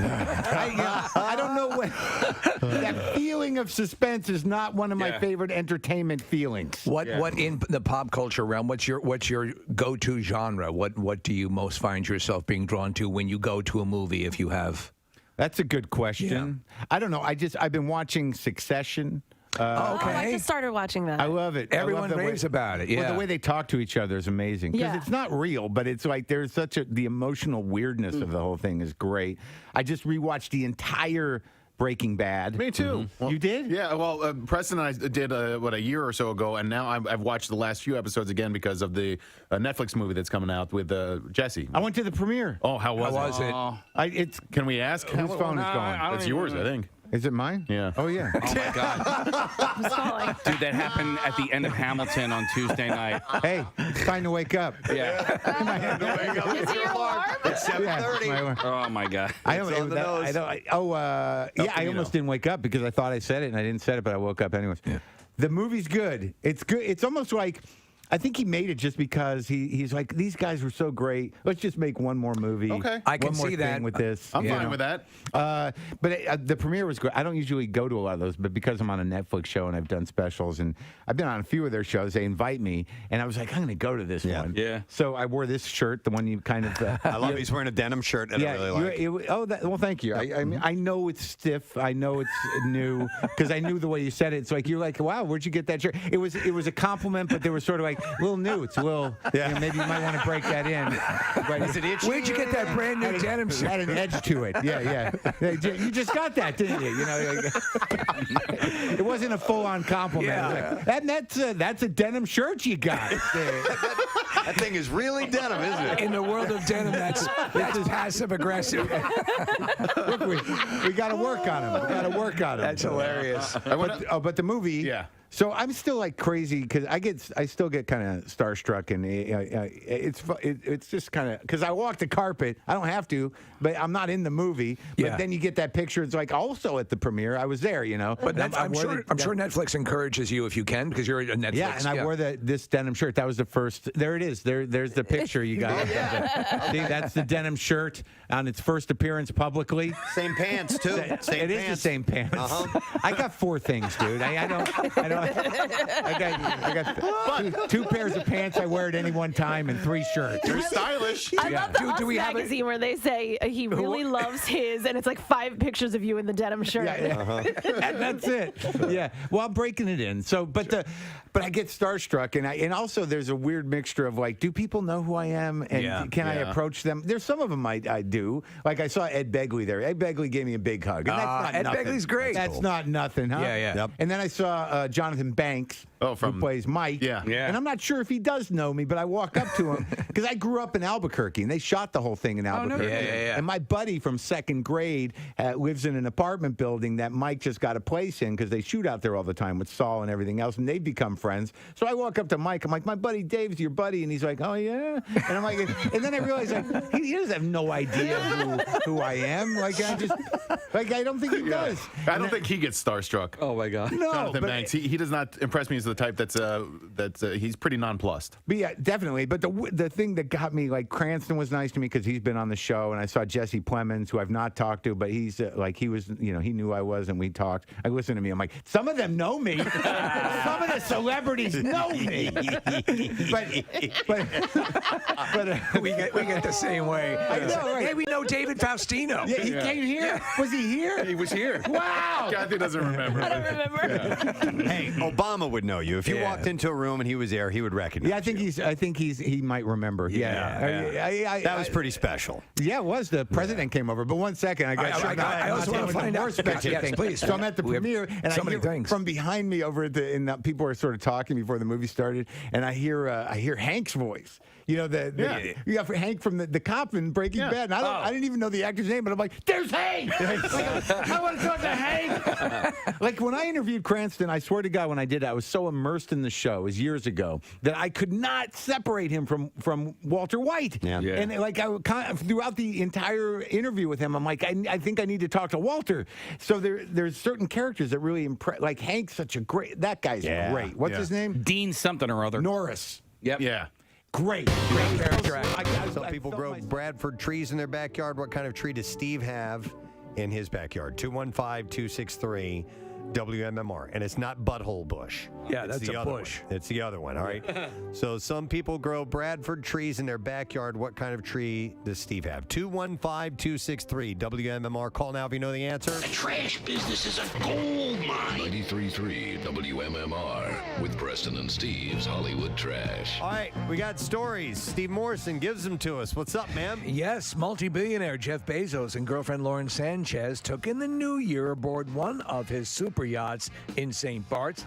I don't know what that feeling of suspense is not one of my favorite entertainment feelings. What in the pop culture realm? What's your go-to genre? What do you most find yourself being drawn to when you go to a movie? If you have, that's a good question. I don't know. I've been watching Succession. Okay. I just started watching that. I love it. Everyone raves about it. Yeah. Well, the way they talk to each other is amazing. Because it's not real, but it's like there's the emotional weirdness of the whole thing is great. I just rewatched the entire Breaking Bad. Me too. Mm-hmm. Well, you did? Yeah. Well, Preston and I did a year or so ago, and now I've watched the last few episodes again because of the Netflix movie that's coming out with Jesse. I went to the premiere. Oh, how was it? Can we ask? Whose phone is going? It's yours, I think. Is it mine? Yeah. Oh, yeah. Oh my God. Dude, that happened at the end of Hamilton on Tuesday night. Hey, it's time to wake up. Yeah. Is it your alarm? It's 7:30. Oh my God. I It's on the nose. I almost didn't wake up because I thought I said it and I didn't say it, but I woke up anyways. Yeah. The movie's good. It's good. It's almost like I think he made it just because he's like, these guys were so great. Let's just make one more movie. Okay. I can one more see thing that. with this. I'm you fine know. with that. But the premiere was great. I don't usually go to a lot of those, but because I'm on a Netflix show and I've done specials and I've been on a few of their shows, they invite me, and I was like, I'm going to go to this one. Yeah. So I wore this shirt, the one you kind of. I love he's wearing a denim shirt that I really like. Well, thank you. I mean, I know it's stiff. I know it's new because I knew the way you said it. It's like you're like, wow, where'd you get that shirt? It was a compliment, but they were sort of like a little new. It's a little. You know, maybe you might want to break that in. Right? Is it itchy? Where'd you get that brand new denim shirt? Had an edge to it. Yeah. You just got that, didn't you? You know, it wasn't a full-on compliment. Yeah. Like, that's a denim shirt you got. That thing is really denim, isn't it? In the world of denim, that's passive aggressive. Look, we got to work on him. We got to work on him. That's hilarious. But the movie. Yeah. So I'm still like crazy because I still get kind of starstruck, and it's just kind of because I walk the carpet. I don't have to, but I'm not in the movie. But then you get that picture. It's like also at the premiere, I was there, you know. But I'm sure Netflix encourages you if you can because you're a Netflix. Yeah, and I wore this denim shirt. That was the first. There it is. There's the picture you got. See, that's the denim shirt on its first appearance publicly. Same pants too. It is the same pants. I got 4 things, dude. I got two pairs of pants I wear at any one time and 3 shirts. You're stylish. I love the Us magazine where they say he really loves his, and it's like 5 pictures of you in the denim shirt. And that's it. Yeah. Well, I'm breaking it in. So, but I get starstruck, and also there's a weird mixture of like, do people know who I am, and can I approach them? There's some of them I do. Like I saw Ed Begley there. Ed Begley gave me a big hug. And that's not Ed nothing. Begley's great. That's not nothing, huh? Yeah. Yep. And then I saw Jonathan Banks. Who plays Mike. Yeah. And I'm not sure if he does know me, but I walk up to him because I grew up in Albuquerque and they shot the whole thing in Albuquerque. Yeah. And my buddy from 2nd grade lives in an apartment building that Mike just got a place in because they shoot out there all the time with Saul and everything else, and they've become friends. So I walk up to Mike. I'm like, my buddy Dave's your buddy, and he's like, oh yeah. And I'm like, and then I realize like he doesn't have no idea who I am. Like I don't think he does. I don't think he gets starstruck. Oh my God. No, Jonathan Banks. He does not impress me as the type that's he's pretty nonplussed. But yeah, definitely. But the thing that got me, like, Cranston was nice to me because he's been on the show, and I saw Jesse Plemons, who I've not talked to, but he's like, he was, you know, he knew I was, and we talked. I listened to me. I'm like, some of them know me. Some of the celebrities know me. but we get the same way. I know, right? Hey, we know David Faustino. Yeah, he came here. Yeah. Was he here? He was here. Wow. Kathy doesn't remember. I don't remember. Hey, Obama would know you if you walked into a room and he was there. He would recognize. Yeah, I think he might remember. Yeah. That was pretty special. Yeah, it was. The president came over. But 1 second, I also want to find out. Yes, please. So I'm at the premiere, and so I many hear things from behind me over at people are sort of talking before the movie started, and I hear Hank's voice. You know, you got Hank from the cop in Breaking Bad. And I didn't even know the actor's name, but I'm like, there's Hank! I want to talk to Hank! Like, when I interviewed Cranston, I swear to God, when I did it, I was so immersed in the show, it was years ago, that I could not separate him from Walter White. Yeah. And, like, throughout the entire interview with him, I'm like, I think I need to talk to Walter. So there's certain characters that really impress. Like, Hank's such a great... That guy's great. What's his name? Dean something or other. Norris. Yep. Yeah. Great character. Some people grow Bradford trees in their backyard. What kind of tree does Steve have in his backyard? 215-263 WMMR. And it's not butthole bush. Yeah, it's that's the a other bush. One. It's the other one, all right? So some people grow Bradford trees in their backyard. What kind of tree does Steve have? 215-263 WMMR. Call now if you know the answer. The trash business is a gold mine. 93.3 WMMR with Preston and Steve's Hollywood Trash. All right, we got stories. Steve Morrison gives them to us. What's up, man? Yes, multi-billionaire Jeff Bezos and girlfriend Lauren Sanchez took in the new year aboard one of his super yachts in St. Bart's.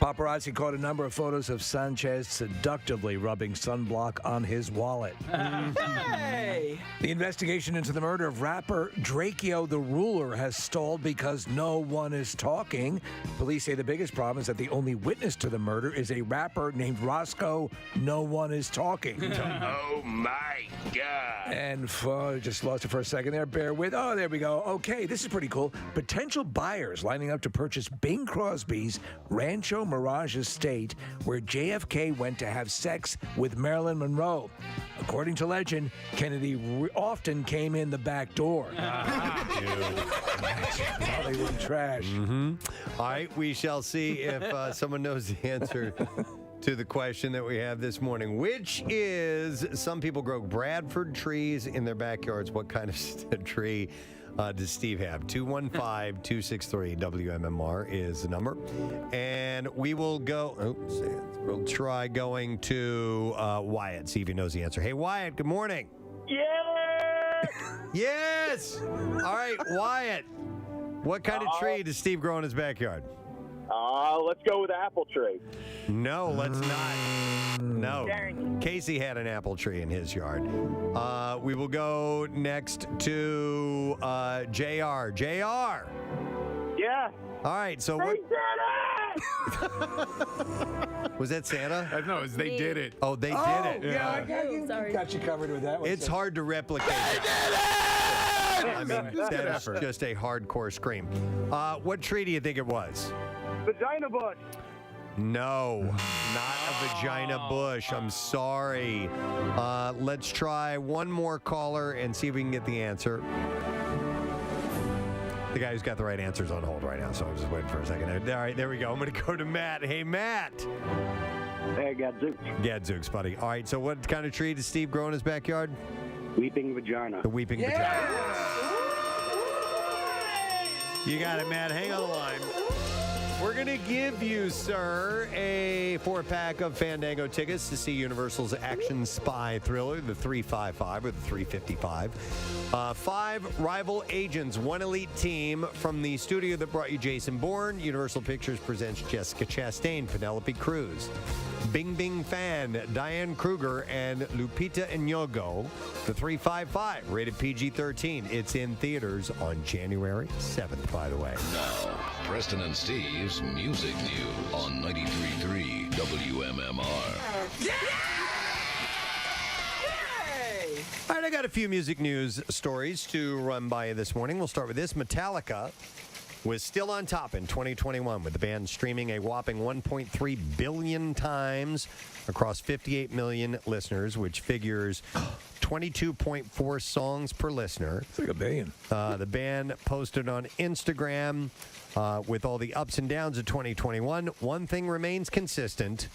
Paparazzi caught a number of photos of Sanchez seductively rubbing sunblock on his wallet. Hey! The investigation into the murder of rapper Drakeo the Ruler has stalled because no one is talking. Police say the biggest problem is that the only witness to the murder is a rapper named Roscoe. No one is talking. Oh my God. And just lost it for a second there. Bear with. Oh, there we go. Okay, this is pretty cool. Potential buyers lining up to purchase Bing Crosby's Rancho Mirage Estate, where JFK went to have sex with Marilyn Monroe. According to legend, Kennedy often came in the back door. Hollywood trash. All right, we shall see if someone knows the answer to the question that we have this morning, which is, some people grow Bradford trees in their backyards. What kind of tree does Steve have? 215-263-WMMR is the number. And we will go, we'll try going to Wyatt, see if he knows the answer. Hey, Wyatt, good morning. Yes! All right, Wyatt, what kind of tree does Steve grow in his backyard? Let's go with apple tree. No, let's not. No. Casey had an apple tree in his yard. We will go next to JR. JR. Yeah. All right, so what? Was that Santa? No, they did it. Oh, they did it. Yeah, I got you covered with that one. It's hard to replicate. I mean, that is just a hardcore scream. What tree do you think it was? Vagina bush. No, not a vagina bush. I'm sorry. Let's try one more caller and see if we can get the answer. The guy who's got the right answers on hold right now, so I'm just waiting for a second. All right, there we go. I'm going to go to Matt. Hey, Matt. Hey, Gadzooks. Gadzooks, buddy. All right, so what kind of tree does Steve grow in his backyard? Weeping vagina. The weeping vagina. You got it, Matt. Hang on the line. We're going to give you, sir, a 4-pack of Fandango tickets to see Universal's action spy thriller, the 355 or the 355. 5 rival agents, 1 elite team from the studio that brought you Jason Bourne. Universal Pictures presents Jessica Chastain, Penelope Cruz, Bing Bing Fan, Diane Kruger, and Lupita Nyong'o. The 355, rated PG-13. It's in theaters on January 7th, by the way. Now, Preston and Steve's Music News on 93.3 WMMR. All right, I got a few music news stories to run by you this morning. We'll start with this. Metallica was still on top in 2021, with the band streaming a whopping 1.3 billion times across 58 million listeners, which figures 22.4 songs per listener. It's like a billion. The band posted on Instagram, with all the ups and downs of 2021, one thing remains consistent.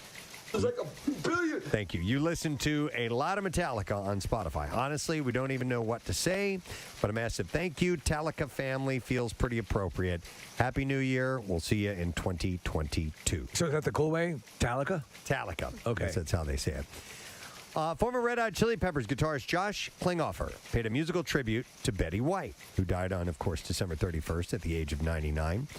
It's like a billion. Thank you. You listen to a lot of Metallica on Spotify. Honestly, we don't even know what to say, but a massive thank you. Metallica family feels pretty appropriate. Happy New Year. We'll see you in 2022. So is that the cool way? Metallica? Metallica. Okay. That's how they say it. Former Red Hot Chili Peppers guitarist Josh Klinghoffer paid a musical tribute to Betty White, who died on, of course, December 31st at the age of 99.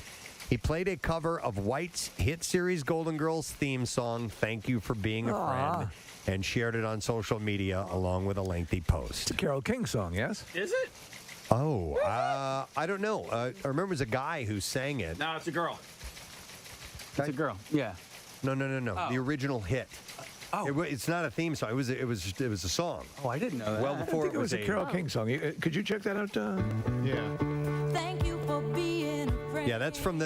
He played a cover of White's hit series Golden Girls theme song, Thank You for Being a Friend, and shared it on social media along with a lengthy post. It's a Carole King song, yes? Is it? Oh, I don't know. I remember it was a guy who sang it. No, it's a girl. It's a girl. Yeah. No. Oh. The original hit. It's not a theme song. It was a song. Oh, I didn't know that. Well before I think it was a Carole King song. Could you check that out? Yeah. Thank you for being a friend. Yeah, that's from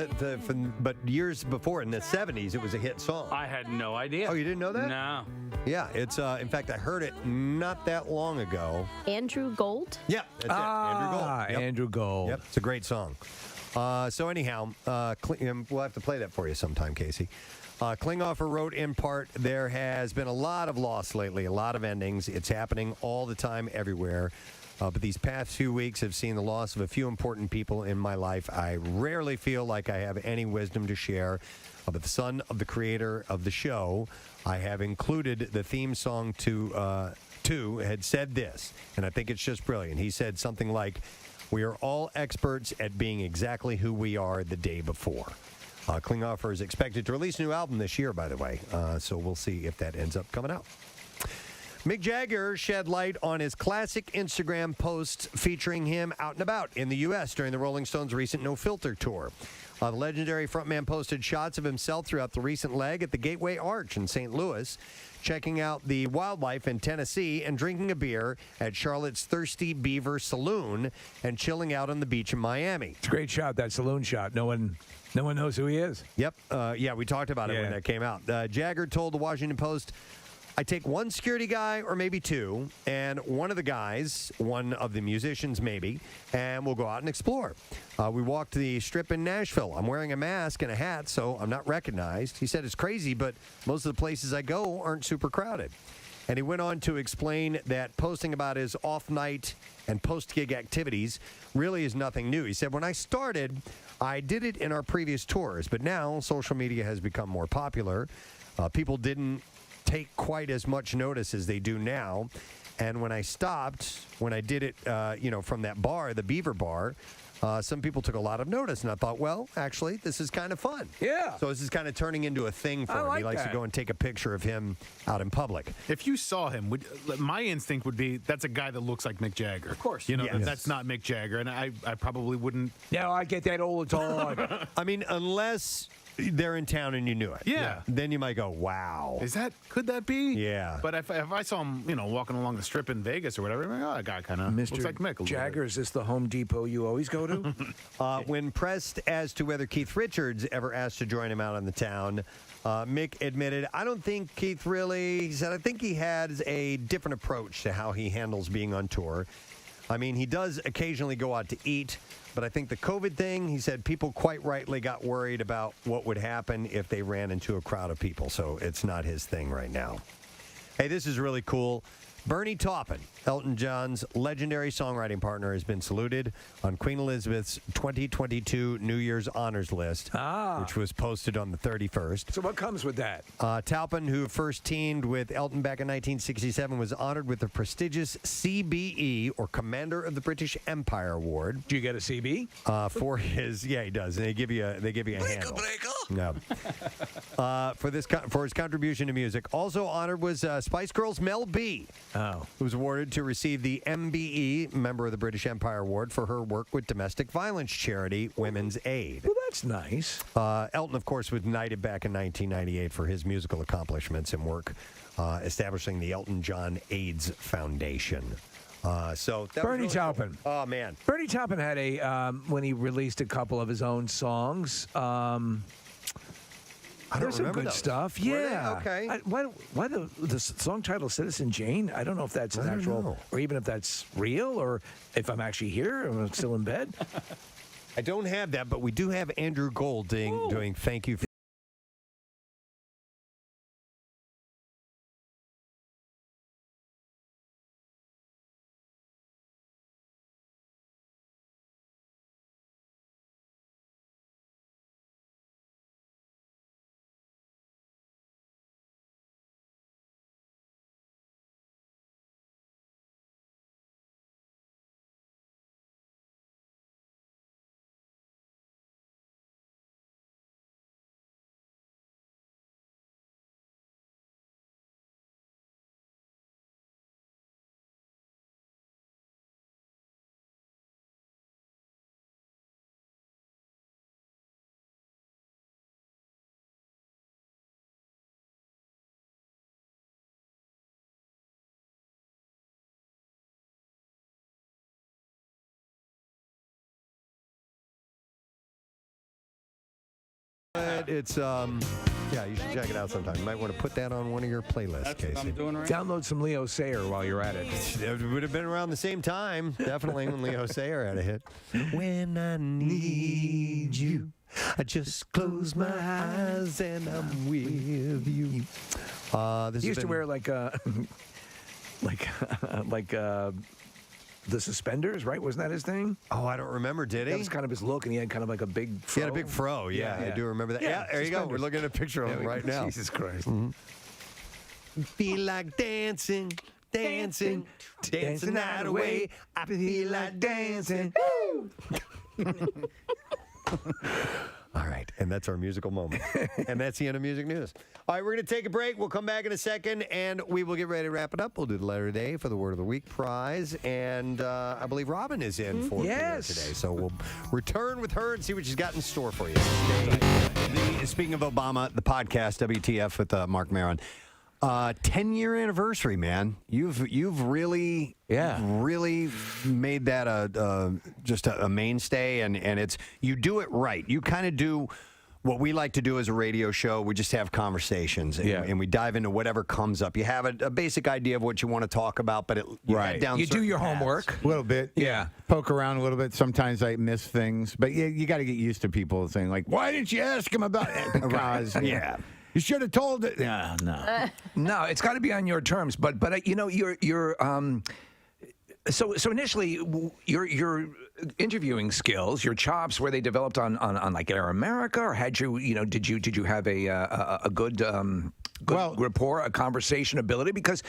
but years before in the 70s, it was a hit song. I had no idea. Oh, you didn't know that? No. Yeah, it's in fact I heard it not that long ago. Andrew Gold? Yeah, that's it. Andrew Gold. Yep. Andrew Gold. Yep, it's a great song. So anyhow, we'll have to play that for you sometime, Casey. Klinghoffer wrote in part, there has been a lot of loss lately, a lot of endings. It's happening all the time, everywhere. But these past few weeks have seen the loss of a few important people in my life. I rarely feel like I have any wisdom to share. But the son of the creator of the show, I have included the theme song to had said this, and I think it's just brilliant. He said something like, we are all experts at being exactly who we are the day before. Klinghoffer is expected to release a new album this year, by the way. So we'll see if that ends up coming out. Mick Jagger shed light on his classic Instagram posts featuring him out and about in the U.S. during the Rolling Stones' recent No Filter tour. The legendary frontman posted shots of himself throughout the recent leg at the Gateway Arch in St. Louis, checking out the wildlife in Tennessee and drinking a beer at Charlotte's Thirsty Beaver Saloon and chilling out on the beach in Miami. It's a great shot, that saloon shot. No one knows who he is. Yep. Yeah, we talked about it when that came out. Jagger told the Washington Post, I take one security guy or maybe two, and one of the guys, one of the musicians maybe, and we'll go out and explore. We walked the strip in Nashville. I'm wearing a mask and a hat, so I'm not recognized. He said it's crazy, but most of the places I go aren't super crowded. And he went on to explain that posting about his off-night and post-gig activities really is nothing new. He said, when I started, I did it in our previous tours, but now social media has become more popular. People didn't take quite as much notice as they do now. And when I stopped, when I did it, from that bar, the Beaver Bar, some people took a lot of notice. And I thought, well, actually, this is kind of fun. Yeah. So this is kind of turning into a thing for him. like He likes that. to go and take a picture of him out in public. If you saw him, my instinct would be that's a guy that looks like Mick Jagger. Of course. You know, Yes. that's not Mick Jagger. And I probably wouldn't. Yeah, I get that all the time. I mean, unless they're in town and you knew it. Yeah. Then you might go, wow. Could that be? Yeah. But if I saw him, walking along the strip in Vegas or whatever, I'm like, oh, that guy kind of looks like Mick a little Jagger, is this the Home Depot you always go to? When pressed as to whether Keith Richards ever asked to join him out on the town, Mick admitted, I don't think Keith really, he said, I think he has a different approach to how he handles being on tour. I mean, he does occasionally go out to eat, but I think the COVID thing, he said people quite rightly got worried about what would happen if they ran into a crowd of people, so it's not his thing right now. Hey, this is really cool. Bernie Taupin, Elton John's legendary songwriting partner, has been saluted on Queen Elizabeth's 2022 New Year's Honors List, which was posted on the 31st. So what comes with that? Taupin, who first teamed with Elton back in 1967, was honored with the prestigious CBE, or Commander of the British Empire Award. Do you get a CB? For his, yeah, he does. And they give you a handle. No. For his contribution to music. Also honored was Spice Girls' Mel B. Who was awarded to receive the MBE, Member of the British Empire Award, for her work with domestic violence charity Women's Aid. Well, that's nice. Elton, of course, was knighted back in 1998 for his musical accomplishments and work establishing the Elton John AIDS Foundation. So that Bernie was really Taupin. Cool. Oh, man. Bernie Taupin had when he released a couple of his own songs. There's some remember good those. stuff. Were they? Yeah. Okay. Why the song title Citizen Jane? I don't know if that's an actual, or even if that's real, or if I'm actually here, or I'm still in bed. I don't have that, but we do have Andrew Gold doing Thank You for It's yeah, you should check it out sometime. You might want to put that on one of your playlists, Casey. What I'm doing right Download some Leo Sayer while you're at it. It would have been around the same time, definitely, when Leo Sayer had a hit. When I need you, I just close my eyes and I'm with you. This He used to wear like the suspenders, right? Wasn't that his thing? Oh, I don't remember. Did he? That was kind of his look, and he had kind of like a big fro. He had a big fro, yeah. I do remember that. Yeah, there you go. We're looking at a picture of him right now. Jesus Christ. Feel like dancing, dancing, dancing the night away. I feel like dancing. All right, and that's our musical moment. And that's the end of music news. All right, we're going to take a break. We'll come back in a second, and we will get ready to wrap it up. We'll do the letter of the day for the Word of the Week prize, and I believe Robin is in for today. So we'll return with her and see what she's got in store for you. Speaking of Obama, the podcast, WTF with Mark Maron. 10-year anniversary, man. You've really made that just a mainstay, and it's you do it right. You kind of do what we like to do as a radio show. We just have conversations, and we dive into whatever comes up. You have a basic idea of what you want to talk about, but head down You do your homework a little bit. Yeah. Poke around a little bit. Sometimes I miss things, but you got to get used to people saying like, "Why didn't you ask him about it?" Because you should have told it. Yeah, no. No, it's got to be on your terms. But you're so initially your interviewing skills, your chops, were they developed on like Air America, or did you have a good rapport, a conversation ability? Because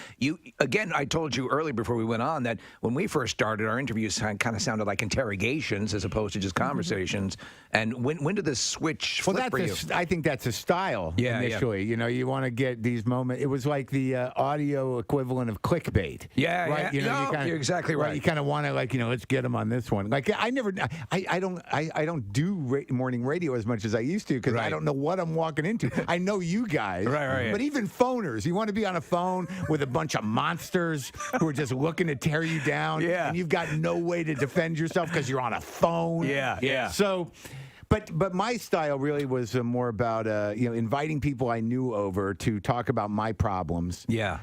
I told you earlier before we went on that when we first started, our interviews kind of sounded like interrogations as opposed to just conversations. And when did this switch flip for you? I think that's a style initially. You want to get these moments. It was like the audio equivalent of clickbait. Right? You're exactly right. You kind of want to let's get them on this one. Like I don't do morning radio as much as I used to because I don't know what I'm walking into. I know you guys. Right. But even phoners, you want to be on a phone with a bunch of monsters who are just looking to tear you down. Yeah. And you've got no way to defend yourself because you're on a phone. Yeah. So. But my style really was more about inviting people I knew over to talk about my problems. Yeah.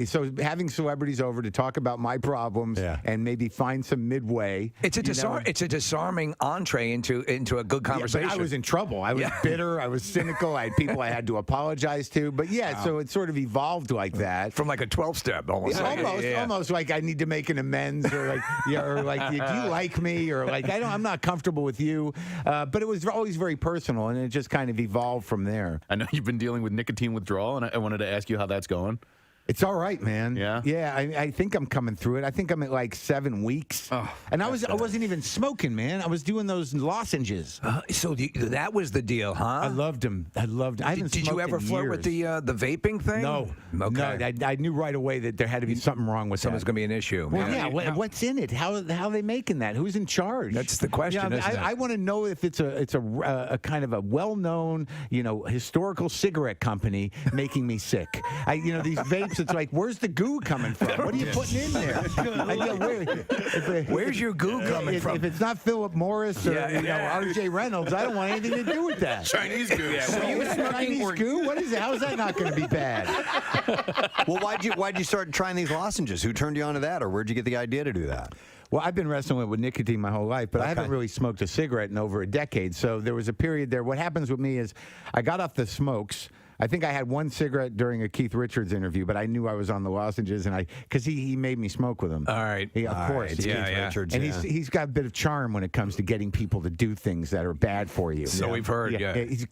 So having celebrities over to talk about my problems and maybe find some midway. It's a disarming entree into a good conversation. But I was in trouble. I was bitter. I was cynical. I had people I had to apologize to. But so it sort of evolved like that. From like a 12-step almost. Almost like I need to make an amends or do you like me or I'm not comfortable with you. But it was always very personal, and it just kind of evolved from there. I know you've been dealing with nicotine withdrawal, and I wanted to ask you how that's going. It's all right, man. Yeah? Yeah, I think I'm coming through it. I think I'm at like 7 weeks. And I wasn't even smoking, man. I was doing those lozenges. So that was the deal, huh? I loved them. I haven't Did you ever flirt with the vaping thing? No. Okay. No, I knew right away that there had to be something wrong with Something's going to be an issue. Well, what's in it? How are they making that? Who's in charge? That's the question, isn't it? I want to know if it's a kind of a well-known, historical cigarette company making me sick. These vapes, it's like, where's the goo coming from? What are you putting in there? Where's your goo coming from? If it's not Philip Morris or R.J. Reynolds, I don't want anything to do with that. Chinese goo. Chinese goo? What is it? How's that not going to be bad? Well, why'd you start trying these lozenges? Who turned you on to that, or where'd you get the idea to do that? Well, I've been wrestling with nicotine my whole life, but I haven't really smoked a cigarette in over a decade. So there was a period there. What happens with me is I got off the smokes. I think I had one cigarette during a Keith Richards interview, but I knew I was on the lozenges, and because he made me smoke with them. All right. Of course. Keith Richards, and he's got a bit of charm when it comes to getting people to do things that are bad for you. So we've heard,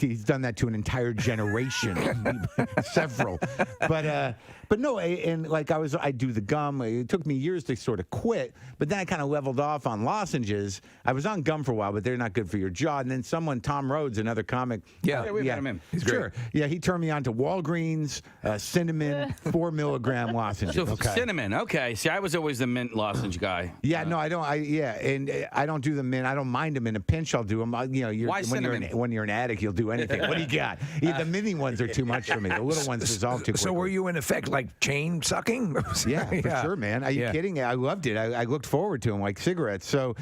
He's done that to an entire generation, several. But no, and I do the gum. It took me years to sort of quit, but then I kind of leveled off on lozenges. I was on gum for a while, but they're not good for your jaw. And then Tom Rhodes, another comic. Yeah, we've had him in. He's great. Yeah, he turned me on to Walgreens cinnamon 4 milligram lozenges. So cinnamon, okay. See, I was always the mint lozenge guy. Yeah, no, I don't. And I don't do the mint. I don't mind them in a pinch. I'll do them. Why cinnamon? When you're an addict, you'll do anything. What do you got? The mini ones are too much for me. The little ones dissolve too quickly. So were you in effect like chain sucking? Yeah, for sure, man. Are you kidding? I loved it. I looked forward to them like cigarettes. So.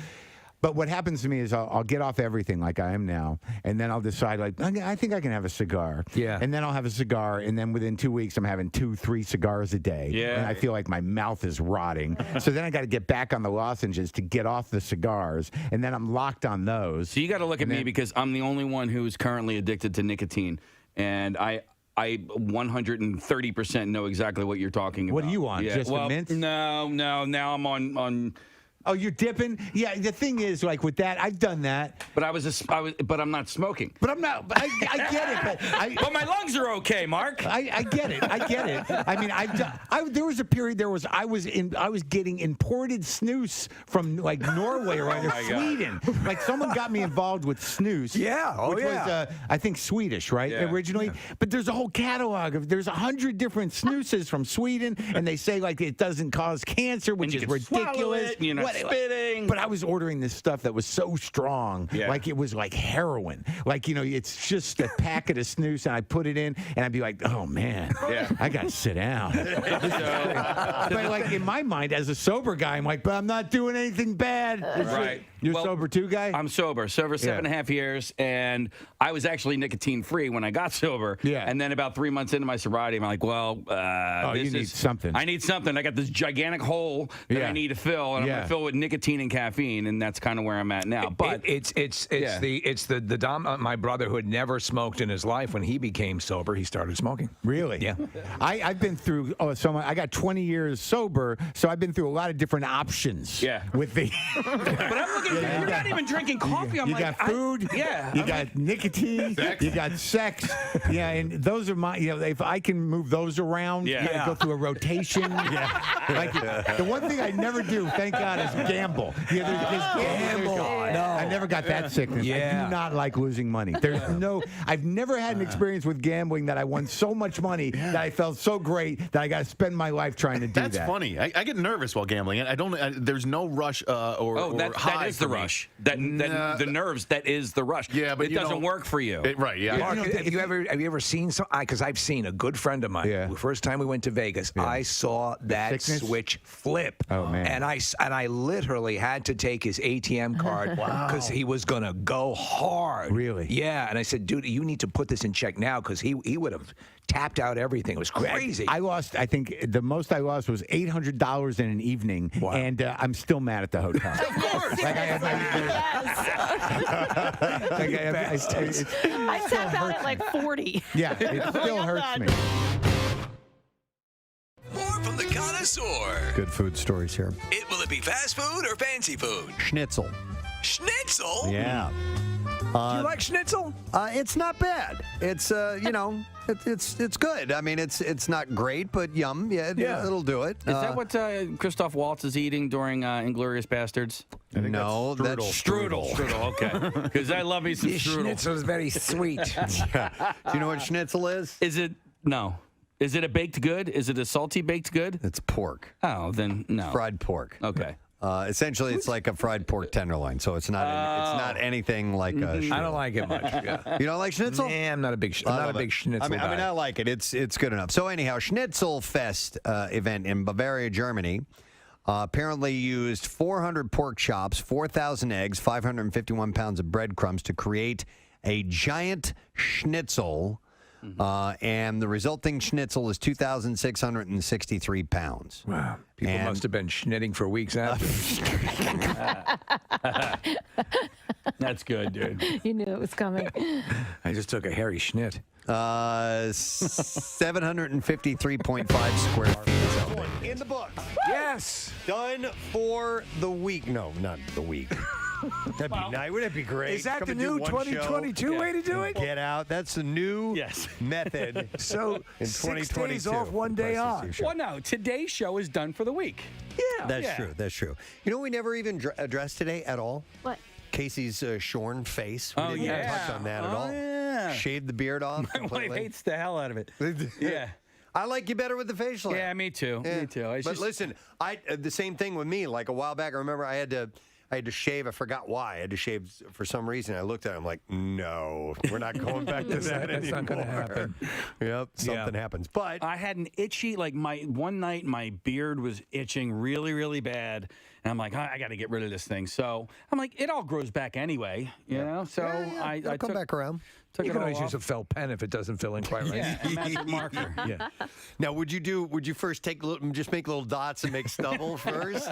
But what happens to me is I'll get off everything like I am now, and then I'll decide, I think I can have a cigar. Yeah. And then I'll have a cigar, and then within 2 weeks, I'm having 2-3 cigars a day. Yeah. And I feel like my mouth is rotting. So then I got to get back on the lozenges to get off the cigars, and then I'm locked on those. So you got to look at me because I'm the only one who's currently addicted to nicotine, and I 130% know exactly what you're talking about. What are you on? Just the mints? No. Now I'm on Oh, you're dipping? Yeah. The thing is, like with that, I've done that. But but I'm not smoking. But I'm not. I get it. But But my lungs are okay, Mark. I get it. I get it. I mean, there was a period. I was getting imported snus from like Norway or Sweden. Like someone got me involved with snus. Yeah. Oh, which was I think Swedish, right? Yeah. Originally. But there's a whole catalog of. There's 100 different snuses from Sweden, and they say like it doesn't cause cancer, which And is you can swallow ridiculous. it, and you're not spitting. But I was ordering this stuff that was so strong, like it was like heroin. Like it's just a packet of snus, and I put it in, and I'd be like, oh man, I gotta sit down. But like in my mind, as a sober guy, I'm like, but I'm not doing anything bad. Right. You're sober too, guy? I'm sober 7.5 years, and I was actually nicotine free when I got sober. Yeah. And then about 3 months into my sobriety, I'm like, well, you need something. I need something. I got this gigantic hole that I need to fill, and I'm gonna fill it with nicotine and caffeine, and that's kind of where I'm at now. But it's the dom. My brother who had never smoked in his life, when he became sober, he started smoking. Really? Yeah. I've been through. I got 20 years sober, so I've been through a lot of different options. Yeah. With the. But I'm looking. You're not even drinking coffee. I'm you like, got food. You got nicotine. You got sex. Yeah, and those are my. If I can move those around, go through a rotation. Like the one thing I never do, thank God, is gamble. Gamble. No. I never got that sickness. I do not like losing money. I've never had an experience with gambling that I won so much money that I felt so great that I got to spend my life trying to do that. That's funny. I get nervous while gambling. I don't. There's no rush or that is the rush. The nerves. That is the rush. Yeah, but it doesn't work for you. Right. Yeah. Mark, have you ever seen some? Because I've seen a good friend of mine. The first time we went to Vegas, I saw that switch flip. Oh man! And I literally had to take his ATM card because he was gonna go hard. Really? Yeah. And I said, dude, you need to put this in check now because he would have tapped out everything. It was crazy. I lost. I think the most I lost was $800 in an evening, and I'm still mad at the hotel. Of course. Like I have I tapped out at like 40. Yeah, it still hurts me. More from the connoisseur. Good food stories here. Will it be fast food or fancy food? Schnitzel. Schnitzel? Yeah. Do you like schnitzel? It's not bad. It's it's good. I mean, it's not great, but yum. Yeah, it'll do it. Is that what Christoph Waltz is eating during Inglourious Bastards? No, that's strudel. Strudel, okay. Because I love me some strudel. Schnitzel is very sweet. Do you know what schnitzel is? Is it? No. Is it a baked good? Is it a salty baked good? It's pork. Oh, then no. Fried pork. Okay. Essentially, it's like a fried pork tenderloin, so it's not anything like a. I don't like it much. Yeah. You don't like schnitzel? Nah, I'm not a big schnitzel I mean, guy. I like it. It's good enough. So anyhow, Schnitzel Fest event in Bavaria, Germany. Apparently used 400 pork chops, 4,000 eggs, 551 pounds of breadcrumbs to create a giant schnitzel. And the resulting schnitzel is 2,663 pounds. Wow. People must have been schnitting for weeks after. That's good, dude. You knew it was coming. I just took a hairy schnit. 753.5 square feet. In the book. Yes. Done for the week. No, not the week. That'd be nice. Wouldn't it be great? Is that Come the and do new one 2022 way to do it? Get out. That's the new method. So in 6 2022. days off, 1 day on. Well, no. Today's show is done for the week. Yeah. That's true. That's true. You know what we never even addressed today at all? What? Casey's shorn face. We didn't even touch on that at all. Yeah. Shaved the beard off. My wife hates the hell out of it. Yeah. I like you better with the facial hair. Yeah, me too. Yeah. Me too. But listen, the same thing with me. Like a while back, I remember I had to shave. I forgot why. I had to shave for some reason. I looked at it. I'm like, no, we're not going back to that That's anymore. not going to happen. Yep, something happens. But I had an itchy, one night my beard was itching really, really bad. And I'm like, I got to get rid of this thing. So I'm like, it all grows back anyway, you know? So I come back around. You can always use a felt pen if it doesn't fill in quite right. Yeah, a magic marker. Yeah. Now, would you first just make little dots and make stubble first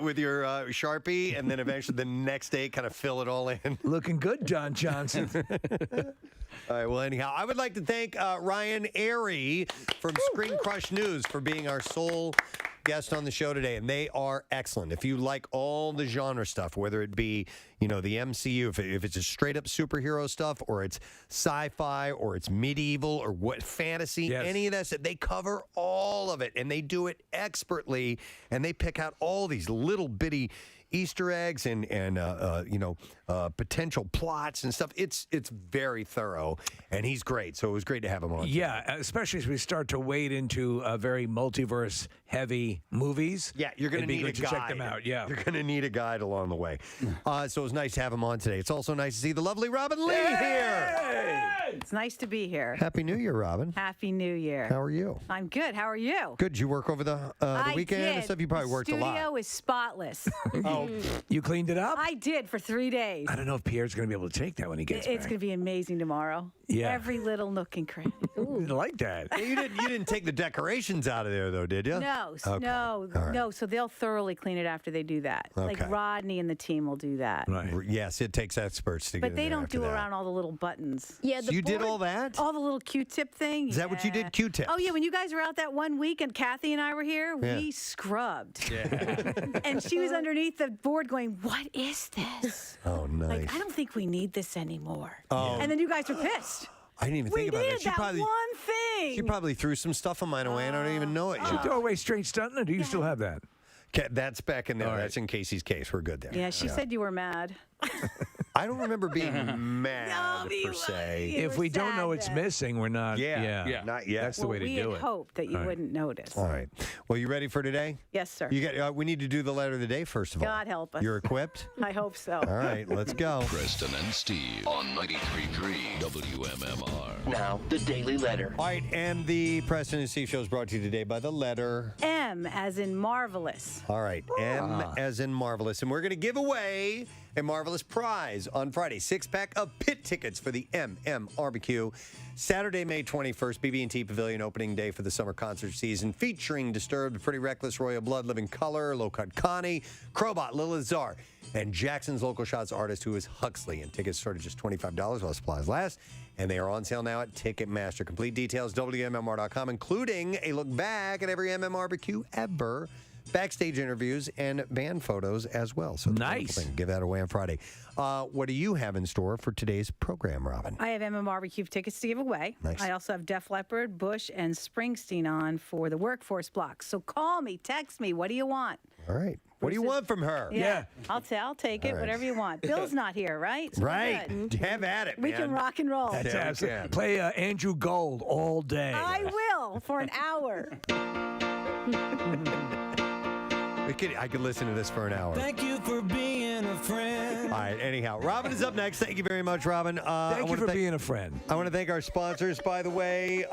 with your Sharpie, and then eventually the next day kind of fill it all in? Looking good, Don Johnson. All right. Well, anyhow, I would like to thank Ryan Airy from Screen Crush News for being our sole guests on the show today, and they are excellent. If you like all the genre stuff, whether it be, the MCU, if it's a straight-up superhero stuff, or it's sci-fi, or it's medieval, or what fantasy, any of that stuff, they cover all of it, and they do it expertly, and they pick out all these little bitty Easter eggs and potential plots and stuff. It's very thorough, and he's great. So it was great to have him on. Yeah, especially as we start to wade into very multiverse-heavy movies. Yeah, you're going to need a to guide. check them out. Yeah, you're going to need a guide along the way. So it was nice to have him on today. It's also nice to see the lovely Robin Lee here. It's nice to be here. Happy New Year, Robin. Happy New Year. How are you? I'm good. How are you? Good. Did you work over the weekend and stuff? You probably worked a lot. The studio is spotless. You cleaned it up? I did for 3 days. I don't know if Pierre's going to be able to take that when he gets back. It's going to be amazing tomorrow. Yeah. Every little nook and cranny. I like that. You didn't take the decorations out of there, though, did you? No, Okay. no, All right. no. So they'll thoroughly clean it after they do that. Okay. Like Rodney and the team will do that. Right. Yes, it takes experts to get But in they there don't after do that. around all the little buttons. Yeah, So you did all that? All the little Q-tip thing. Is that what you did, yeah. Q-tips? Oh, yeah. When you guys were out that one week and Kathy and I were here, Yeah. we scrubbed. Yeah. And she was underneath the board going, "What is this?" Oh, nice. Like, I don't think we need this anymore. Oh. And then you guys were pissed. I didn't even We think about did that. that one thing. She probably threw some stuff on mine away, and I don't even know it Did you yet. throw away straight stunting, or do you still have that? That's back in there. All right. That's in Casey's case. We're good there. Yeah, she said you were mad. I don't remember being mad per se. If we don't know it's missing, we're not. Yeah. Not yet. That's the way to we do had it. hoped that you All right. wouldn't notice. All right. Well, you ready for today? Yes, sir. You got. We need to do the letter of the day first of all. God help us. You're equipped. I hope so. All right. Let's go. Preston and Steve on 93.3 WMMR. Now, the Daily Letter. All right, and the Preston and Steve show is brought to you today by the letter M as in marvelous. All right, M as in marvelous. And we're going to give away a marvelous prize on Friday. 6-pack of pit tickets for the MMRBQ. Saturday, May 21st, BB&T Pavilion opening day for the summer concert season, featuring Disturbed, Pretty Reckless, Royal Blood, Living Color, Low Cut Connie, Crowbot, Lilith Czar, and Jackson's Local Shots artist, who is Huxley. And tickets start at just $25 while supplies last. And they are on sale now at Ticketmaster. Complete details, WMMR.com, including a look back at every MMRBQ ever, backstage interviews, and band photos as well. So it's a wonderful Nice. thing. Give that away on Friday. What do you have in store for today's program, Robin? I have MMRBQ tickets to give away. Nice. I also have Def Leppard, Bush, and Springsteen on for the workforce block. So call me, text me. What do you want? All right. What do you want from her? Yeah. I'll take it, All right. whatever you want. Bill's not here, right? So we're Right. good. Have at it, We man. can rock and roll. That's Yeah, we absolutely. can. Play Andrew Gold all day. I will for an hour. I could listen to this for an hour. Thank you for being a friend. All right, anyhow. Robin is up next. Thank you very much, Robin. Thank you for being a friend. I want to thank our sponsors, by the way.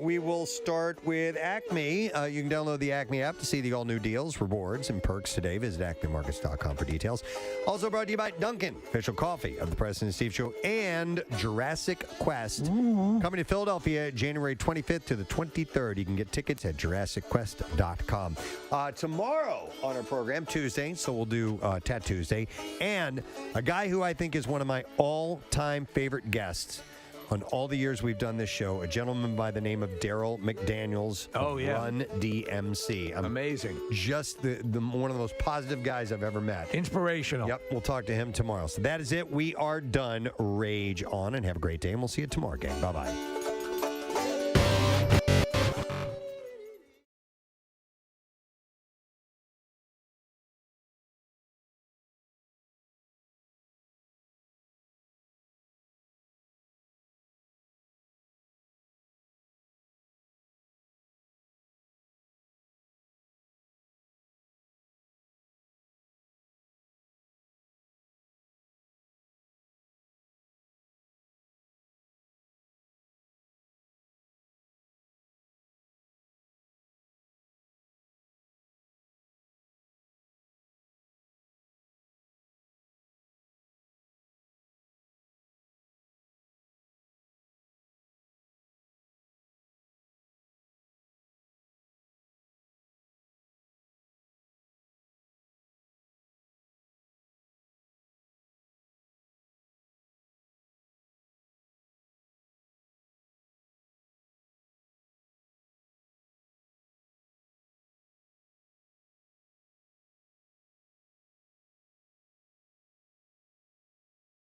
We will start with Acme. You can download the Acme app to see the all-new deals, rewards, and perks today. Visit acmemarkets.com for details. Also brought to you by Dunkin', official coffee of the Preston and Steve Show, and Jurassic Quest. Coming to Philadelphia January 25th to the 23rd. You can get tickets at JurassicQuest.com. Tomorrow on our program, Tuesday, so we'll do Tat Tuesday, and a guy who I think is one of my all-time favorite guests on all the years we've done this show, a gentleman by the name of Daryl McDaniels of Run DMC. Amazing. Just the one of the most positive guys I've ever met. Inspirational. Yep, we'll talk to him tomorrow. So that is it. We are done. Rage on and have a great day, and we'll see you tomorrow, gang. Bye-bye.